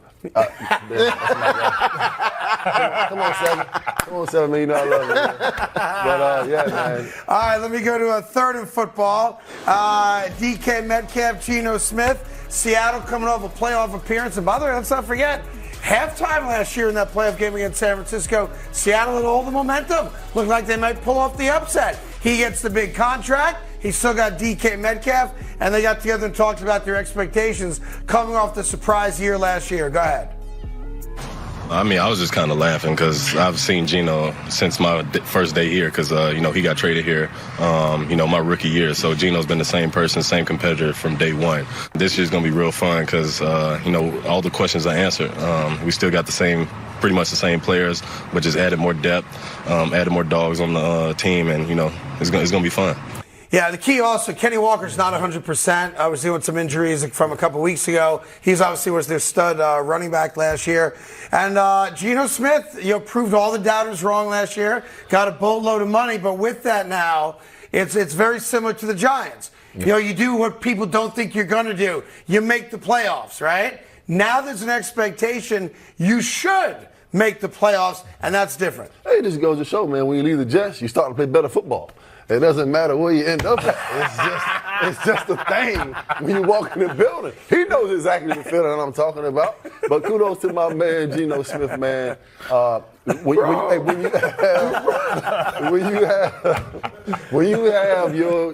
Come on, 7 million. I love it. But, yeah, man. All right, let me go to a third in football. DK Metcalf, Geno Smith. Seattle coming off a playoff appearance. And by the way, let's not forget, halftime last year in that playoff game against San Francisco, Seattle had all the momentum. Looked like they might pull off the upset. He gets the big contract. He's still got DK Metcalf, and they got together and talked about their expectations coming off the surprise year last year. Go ahead. I mean, I was just kind of laughing because I've seen Geno since my first day here because, he got traded here, my rookie year. So Geno's been the same person, same competitor from day one. This year's going to be real fun because, all the questions I answered. We still got pretty much the same players, but just added more depth, added more dogs on the team, and, it's going to be fun. Yeah, the key also, Kenny Walker's not 100%. I was doing some injuries from a couple weeks ago. He's obviously was their stud running back last year. And Geno Smith, proved all the doubters wrong last year. Got a boatload of money, but with that now, it's very similar to the Giants. Yeah. You do what people don't think you're going to do. You make the playoffs, right? Now there's an expectation you should make the playoffs, and that's different. Hey, this goes to show, man, when you leave the Jets, you start to play better football. It doesn't matter where you end up at. It's just a thing when you walk in the building. He knows exactly the feeling I'm talking about. But kudos to my man, Geno Smith, man. When you have your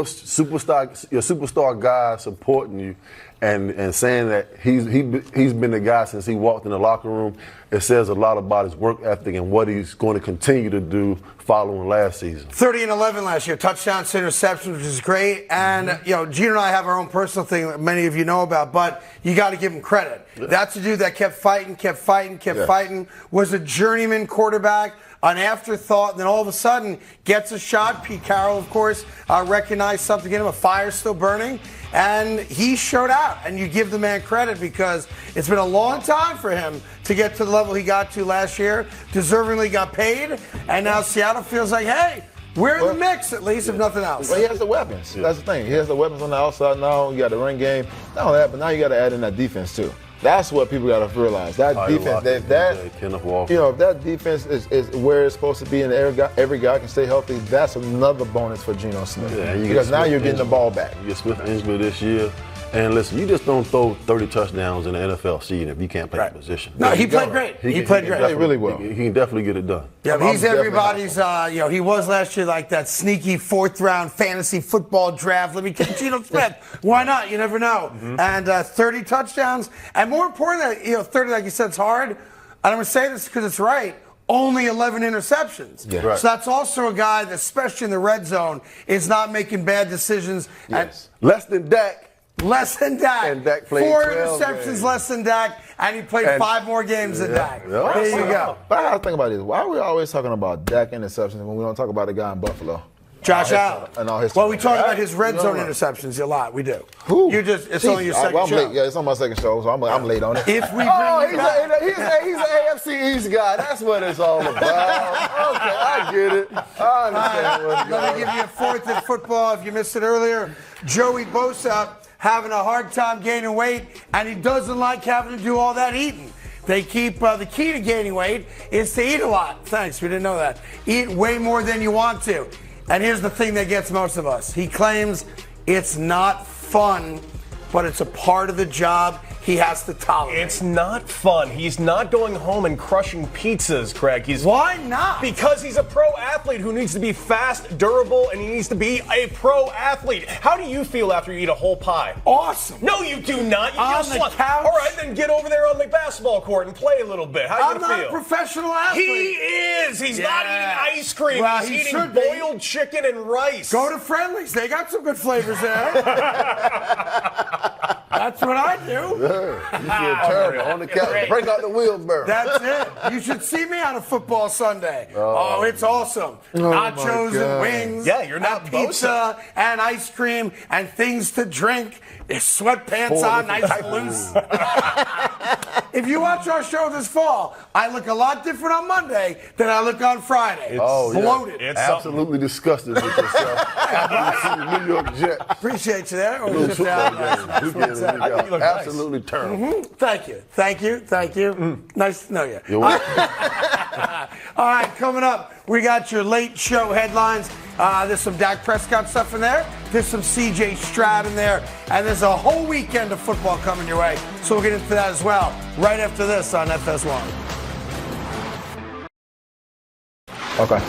superstar guy supporting you and saying that he's been the guy since he walked in the locker room, it says a lot about his work ethic and what he's going to continue to do following last season. 30 and 11 last year, touchdowns to interceptions, which is great. And, Gino and I have our own personal thing that many of you know about, but you got to give him credit. Yeah. That's a dude that kept fighting, was a journeyman quarterback, an afterthought, and then all of a sudden gets a shot. Pete Carroll, of course, recognized something in him, a fire still burning, and he showed out. And you give the man credit because it's been a long time for him to get to the level he got to last year, deservingly got paid, and now Seattle feels like, hey, we're in the mix, at least, if nothing else. Well, he has the weapons. Yeah. That's the thing. He has the weapons on the outside now. You got the run game. Not only that, but now you got to add in that defense, too. That's what people got to realize. That defense, if that defense is where it's supposed to be and every guy can stay healthy, that's another bonus for Geno Smith. Yeah, because now you're getting the ball back. You get Smith injured this year. And listen, you just don't throw 30 touchdowns in the NFL season if you can't play the position. No, he played great. He played really well. He can definitely get it done. Yeah, but he's everybody's, he was last year like that sneaky fourth-round fantasy football draft. Let me get Geno Smith. Why not? You never know. Mm-hmm. And 30 touchdowns. And more importantly, 30, like you said, it's hard. And I'm going to say this because it's right. Only 11 interceptions. Yeah. Right. So that's also a guy that, especially in the red zone, is not making bad decisions. Yes. Less than Dak. Less than Dak. And Dak played 4 interceptions less than Dak, and he played 5 more games than Dak. Yeah. There you go. But I got to think about this. Why are we always talking about Dak interceptions when we don't talk about the guy in Buffalo? Josh Allen. And all his we talk about his red zone interceptions a lot. We do. Who? It's only your second show. Late. Yeah, it's on my second show, so I'm late on it. If we he's an AFC East guy. That's what it's all about. Okay, I get it. I understand what's going on. Let me give you a fourth in football if you missed it earlier. Joey Bosa having a hard time gaining weight, and he doesn't like having to do all that eating. They keep the key to gaining weight is to eat a lot. Thanks, we didn't know that. Eat way more than you want to. And here's the thing that gets most of us. He claims it's not fun, but it's a part of the job he has to tolerate. It's not fun. He's not going home and crushing pizzas, Craig. Why not? Because he's a pro athlete who needs to be fast, durable, and he needs to be a pro athlete. How do you feel after you eat a whole pie? Awesome. No, you do not. You on the couch. All right, then get over there on the basketball court and play a little bit. How do you feel? I'm not a professional athlete. He is. He's not eating ice cream. Well, he's eating boiled chicken and rice. Go to Friendly's. They got some good flavors there. That's what I do. Yeah, you feel terrible on the couch. Break out the wheelbarrow. That's it. You should see me on a football Sunday. Oh, it's awesome. Oh, Nachos and wings. Yeah, you're not and pizza Bosa. and ice cream and things to drink. There's sweatpants on, nice and loose. If you watch our show this fall, I look a lot different on Monday than I look on Friday. Bloated. It's absolutely disgusted with yourself. New York Jets. Appreciate you there. Absolutely terrible. Thank you. Nice to know you. You're welcome. All right, coming up, we got your late show headlines. There's some Dak Prescott stuff in there. There's some CJ Stroud in there. And there's a whole weekend of football coming your way. So we'll get into that as well right after this on FS1. Okay.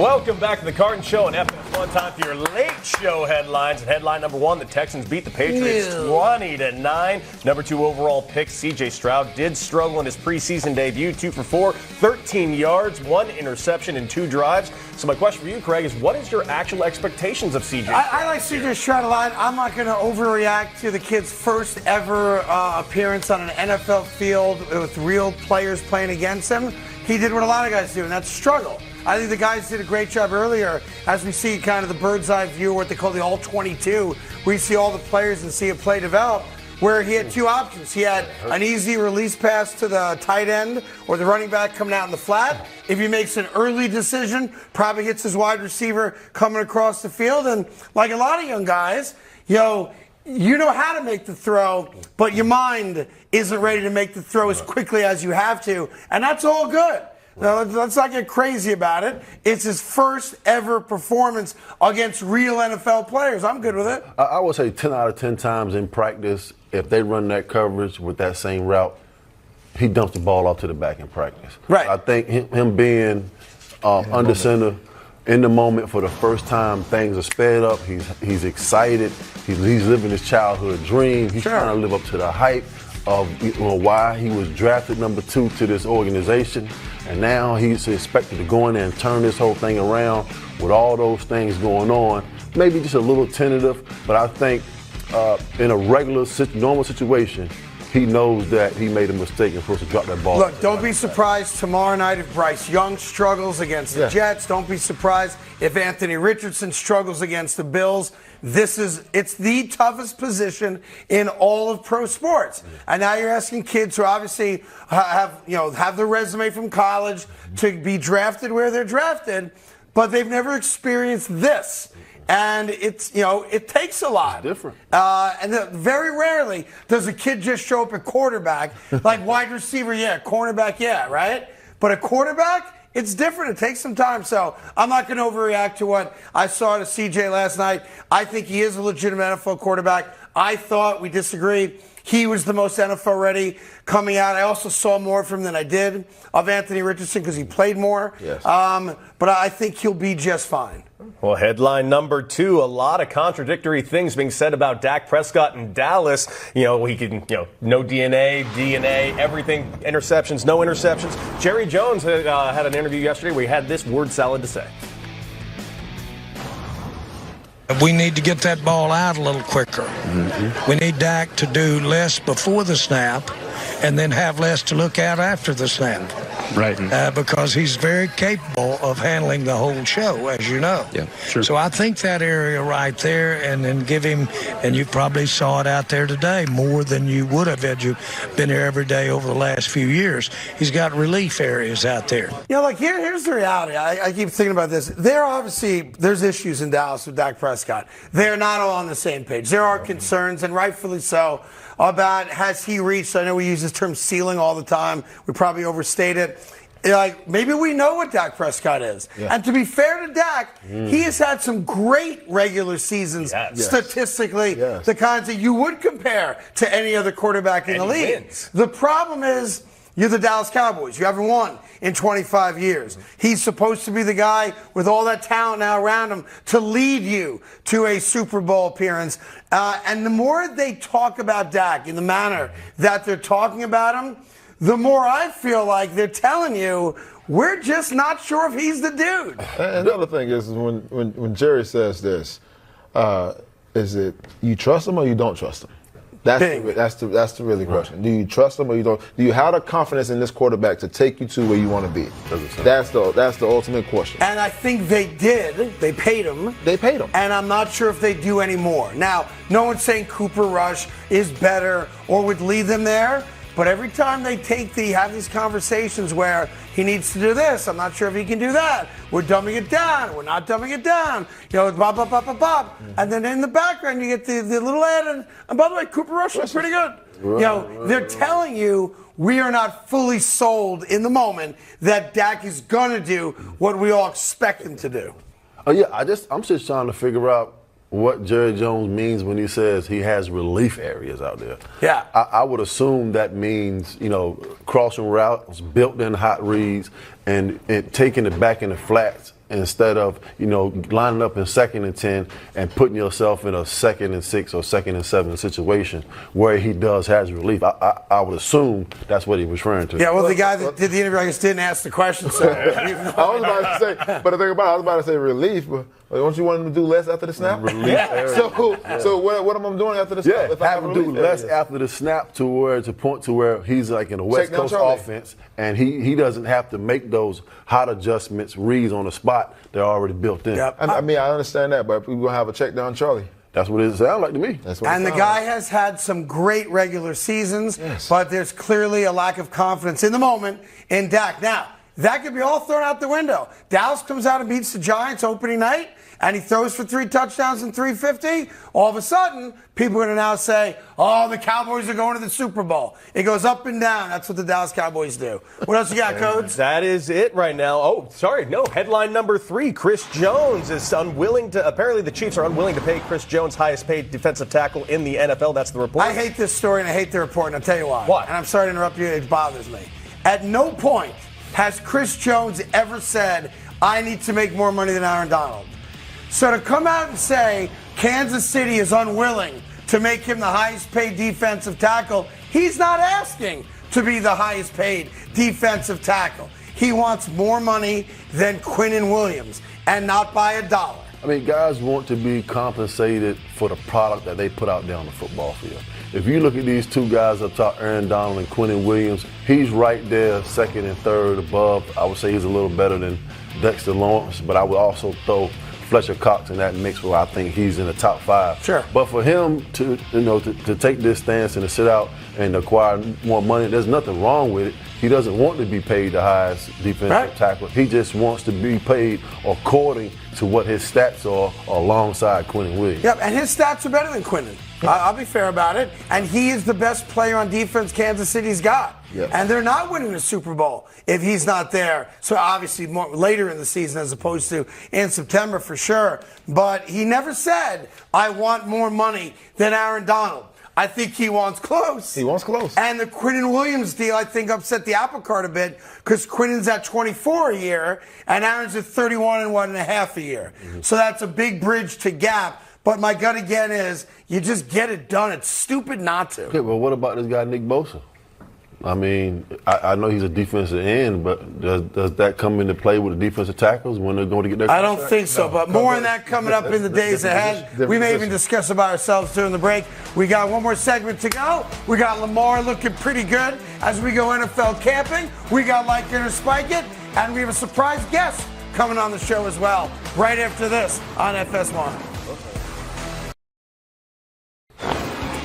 Welcome back to the Carton Show on FS1. Time for your late show headlines. And headline number one, the Texans beat the Patriots 20-9. Number 2 overall pick, CJ Stroud, did struggle in his preseason debut. 2 for 4, 13 yards, 1 interception in 2 drives. So my question for you, Craig, is what is your actual expectations of CJ Stroud? I like CJ Stroud a lot. I'm not going to overreact to the kid's first ever appearance on an NFL field with real players playing against him. He did what a lot of guys do, and that's struggle. I think the guys did a great job earlier as we see kind of the bird's eye view, what they call the all-22, where you see all the players and see a play develop, where he had 2 options. He had an easy release pass to the tight end or the running back coming out in the flat. If he makes an early decision, probably hits his wide receiver coming across the field. And like a lot of young guys, you know how to make the throw, but your mind isn't ready to make the throw as quickly as you have to. And that's all good. Now, let's not get crazy about it. It's his first ever performance against real NFL players. I'm good with it. I would say 10 out of 10 times in practice, if they run that coverage with that same route, he dumps the ball off to the back in practice. Right. I think him being under center in the moment for the first time, things are sped up. He's excited. He's living his childhood dream. He's trying to live up to the hype of why he was drafted number 2 to this organization. And now he's expected to go in there and turn this whole thing around with all those things going on. Maybe just a little tentative, but I think in a regular, normal situation, he knows that he made a mistake and supposed to drop that ball. Look, don't be surprised tomorrow night if Bryce Young struggles against the Jets. Don't be surprised if Anthony Richardson struggles against the Bills. It's the toughest position in all of pro sports. And now you're asking kids who obviously have their resume from college to be drafted where they're drafted, but they've never experienced this. And it takes a lot. It's different. And very rarely does a kid just show up at quarterback. Like wide receiver, cornerback, right? But a quarterback, it's different. It takes some time. So I'm not going to overreact to what I saw to CJ last night. I think he is a legitimate NFL quarterback. I thought, we disagreed, he was the most NFL ready coming out. I also saw more from him than I did of Anthony Richardson because he played more. Yes. But I think he'll be just fine. Well, headline number 2, a lot of contradictory things being said about Dak Prescott in Dallas. He can, no DNA, everything, interceptions, no interceptions. Jerry Jones had an interview yesterday where he had this word salad to say. We need to get that ball out a little quicker. Mm-hmm. We need Dak to do less before the snap and then have less to look at after the snap. Right. Because he's very capable of handling the whole show, as you know. Yeah, sure. So I think that area right there, and then give him, and you probably saw it out there today, more than you would have had you been there every day over the last few years. He's got relief areas out there. Here's the reality. I keep thinking about this. There's issues in Dallas with Dak Prescott. They're not all on the same page. There are concerns, and rightfully so, about has he reached, I know we use this term ceiling all the time. We probably overstate it. Maybe we know what Dak Prescott is. Yeah. And to be fair to Dak, he has had some great regular seasons statistically, the kinds that you would compare to any other quarterback in the league. Wins. The problem is, you're the Dallas Cowboys. You haven't won in 25 years. He's supposed to be the guy with all that talent now around him to lead you to a Super Bowl appearance. And the more they talk about Dak in the manner that they're talking about him, the more I feel like they're telling you, we're just not sure if he's the dude. And the other thing is when Jerry says this, is it you trust him or you don't trust him? That's the really question. Do you trust him or you don't? Do you have the confidence in this quarterback to take you to where you want to be? That's the ultimate question. And I think they did. They paid him. And I'm not sure if they do anymore. Now, no one's saying Cooper Rush is better or would lead them there. But every time they have these conversations where he needs to do this, I'm not sure if he can do that. We're dumbing it down. We're not dumbing it down. Bop, bop, bop, bop, bop. And then in the background, you get the little ad. And by the way, Cooper Rush was pretty good. They're telling you we are not fully sold in the moment that Dak is going to do what we all expect him to do. Oh, yeah. I'm just trying to figure out what Jerry Jones means when he says he has relief areas out there. Yeah. I would assume that means, crossing routes, built-in hot reads, and taking it back in the flats instead of, lining up in 2nd and 10 and putting yourself in a 2nd and 6 or 2nd and 7 situation where he has relief. I would assume that's what he was referring to. Yeah, well, the guy that did the interview, I guess, didn't ask the question. So I was about to say, but the thing about it, I was about to say relief, but don't you want him to do less after the snap? So what am I doing after the snap? If have him do less after the snap to point to where he's like in a West Coast offense, and he doesn't have to make those hot adjustments, reads on the spot. They're already built in. Yep. I mean, I understand that, but we're going to have a check down Charlie. That's what it sounds like to me. And the guy has had some great regular seasons, but there's clearly a lack of confidence in the moment in Dak. Now, that could be all thrown out the window. Dallas comes out and beats the Giants opening night, and he throws for 3 touchdowns and 350. All of a sudden, people are going to now say, oh, the Cowboys are going to the Super Bowl. It goes up and down. That's what the Dallas Cowboys do. What else you got, Codes? That is it right now. Oh, sorry. No, headline number 3. Chris Jones is apparently the Chiefs are unwilling to pay Chris Jones highest paid defensive tackle in the NFL. That's the report. I hate this story and I hate the report, and I'll tell you why. Why? And I'm sorry to interrupt you. It bothers me. At no point has Chris Jones ever said, I need to make more money than Aaron Donald. So to come out and say Kansas City is unwilling to make him the highest paid defensive tackle, he's not asking to be the highest paid defensive tackle. He wants more money than Quinnen Williams, and not by $1. I mean, guys want to be compensated for the product that they put out there on the football field. If you look at these two guys up top, Aaron Donald and Quinnen Williams, he's right there, 2nd and 3rd above. I would say he's a little better than Dexter Lawrence, but I would also throw Fletcher Cox in that mix where I think he's in the top 5. Sure. But for him to take this stance and to sit out and acquire more money, there's nothing wrong with it. He doesn't want to be paid the highest defensive tackle. He just wants to be paid according to what his stats are alongside Quinnen Williams. Yep, and his stats are better than Quinnen. I'll be fair about it. And he is the best player on defense Kansas City's got. Yes. And they're not winning the Super Bowl if he's not there. So obviously more later in the season as opposed to in September for sure. But he never said, I want more money than Aaron Donald. I think he wants close. He wants close. And the Quinnen Williams deal, I think, upset the apple cart a bit because Quinnen's at 24 a year and Aaron's at 31.5 a year. Mm-hmm. So that's a big bridge to gap. But my gut again is you just get it done. It's stupid not to. Okay, well, what about this guy, Nick Bosa? I mean, I know he's a defensive end, but does that come into play with the defensive tackles when they're going to get their contract? I don't think so, but more on that coming up in the days ahead. We may even discuss about ourselves during the break. We got one more segment to go. We got Lamar looking pretty good as we go NFL camping. We got Like It or Spike It, and we have a surprise guest coming on the show as well right after this on FS1.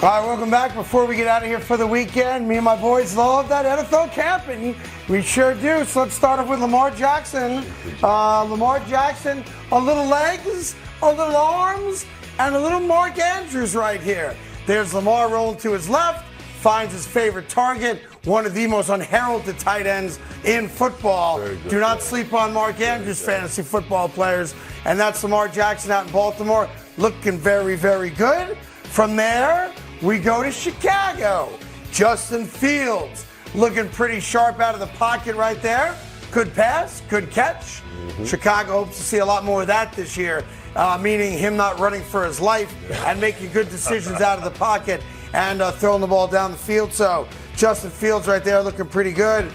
All right, welcome back. Before we get out of here for the weekend, me and my boys love that NFL camping. We sure do. So let's start off with Lamar Jackson. Lamar Jackson, a little legs, a little arms, and a little Mark Andrews right here. There's Lamar rolling to his left, finds his favorite target, one of the most unheralded tight ends in football. Do not sleep on Mark Andrews, fantasy football players. And that's Lamar Jackson out in Baltimore, looking very, very good. From there, we go to Chicago. Justin Fields looking pretty sharp out of the pocket right there. Good pass, good catch. Mm-hmm. Chicago hopes to see a lot more of that this year, meaning him not running for his life and making good decisions out of the pocket and throwing the ball down the field. So Justin Fields right there looking pretty good.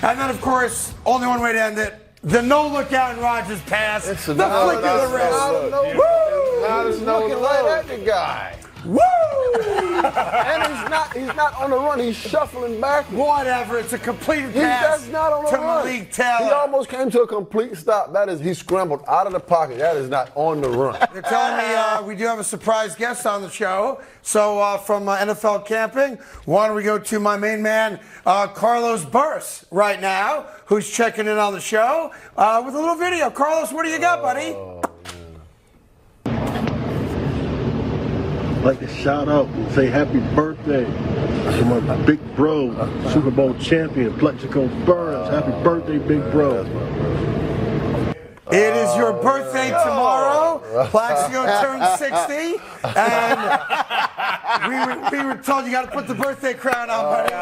And then, of course, only one way to end it, the no-look Aaron Rodgers pass. The flick of the wrist. Woo! Looking right at the guy. Woo! And he's not on the run. He's shuffling back. Whatever. It's a complete pass That's not on the to run. Malik Taylor. He almost came to a complete stop. He scrambled out of the pocket. That is not on the run. They're telling me we do have a surprise guest on the show. So from NFL Camping, why don't we go to my main man, Carlos Burris, right now, who's checking in on the show with a little video. Carlos, what do you got, buddy? I'd like to shout out and say happy birthday to my big bro, Super Bowl champion, Plexico Burris. Happy birthday, big bro. It is your birthday tomorrow. Plaxico turned 60. And we were told you got to put the birthday crown on, buddy.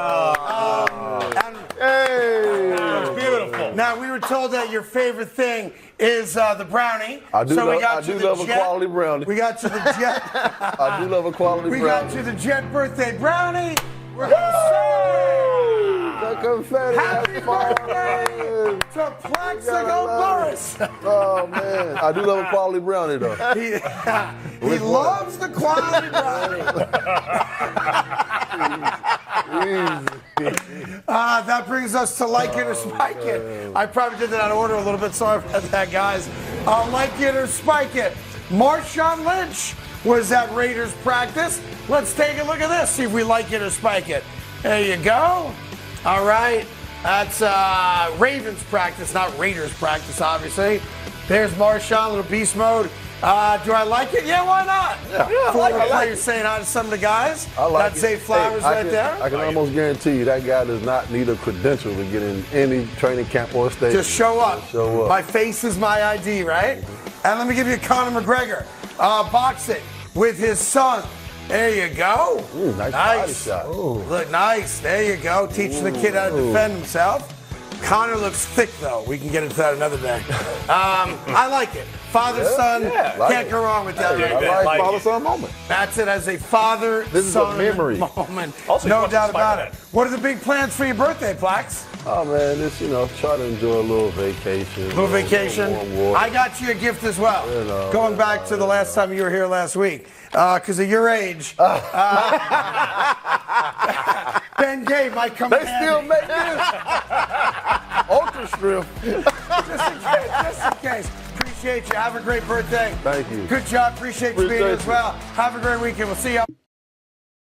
It's beautiful. Now, we were told that your favorite thing is the brownie. I do love a Jet. quality brownie. We got you the Jet. I do love a quality brownie. We got you the Jet birthday brownie. We're going to celebrate. The confetti. Happy birthday to Plaxico Burris. Oh, man. I do love a quality brownie, though. He loves the quality brownie. That brings us to like it or spike it. I probably did that out of order a little bit. Sorry about that, guys. Like it or spike it. Marshawn Lynch was at Raiders practice. Let's take a look at this, see if we like it or spike it. There you go. All right. That's Ravens practice, not Raiders practice, obviously. There's Marshawn, little beast mode. Do I like it? Yeah, why not? Yeah. Former players saying hi to some of the guys. I like That's Zay Flowers right there. I can almost guarantee you that guy does not need a credential to get in any training camp or stadium. Just show up. Just show up. My face is my ID, right? And let me give you Conor McGregor boxing with his son. There you go. Ooh, nice body shot. Look nice. There you go. Teaching the kid how to defend himself. Conor looks thick, though. We can get into that another day. I like it. Father-son, can't go wrong with that. I like father-son moment. That's it, as a father-son moment. Also, no doubt about it. What are the big plans for your birthday, Plax? Oh, man, just, try to enjoy a little vacation. Little vacation. I got you a gift as well. Going back to the last time you were here last week. Because of your age. Ben Gay might come They still make this? Ultra strip. Just in case. Appreciate you. Have a great birthday. Thank you. Good job. Appreciate you being here as well. Have a great weekend. We'll see you.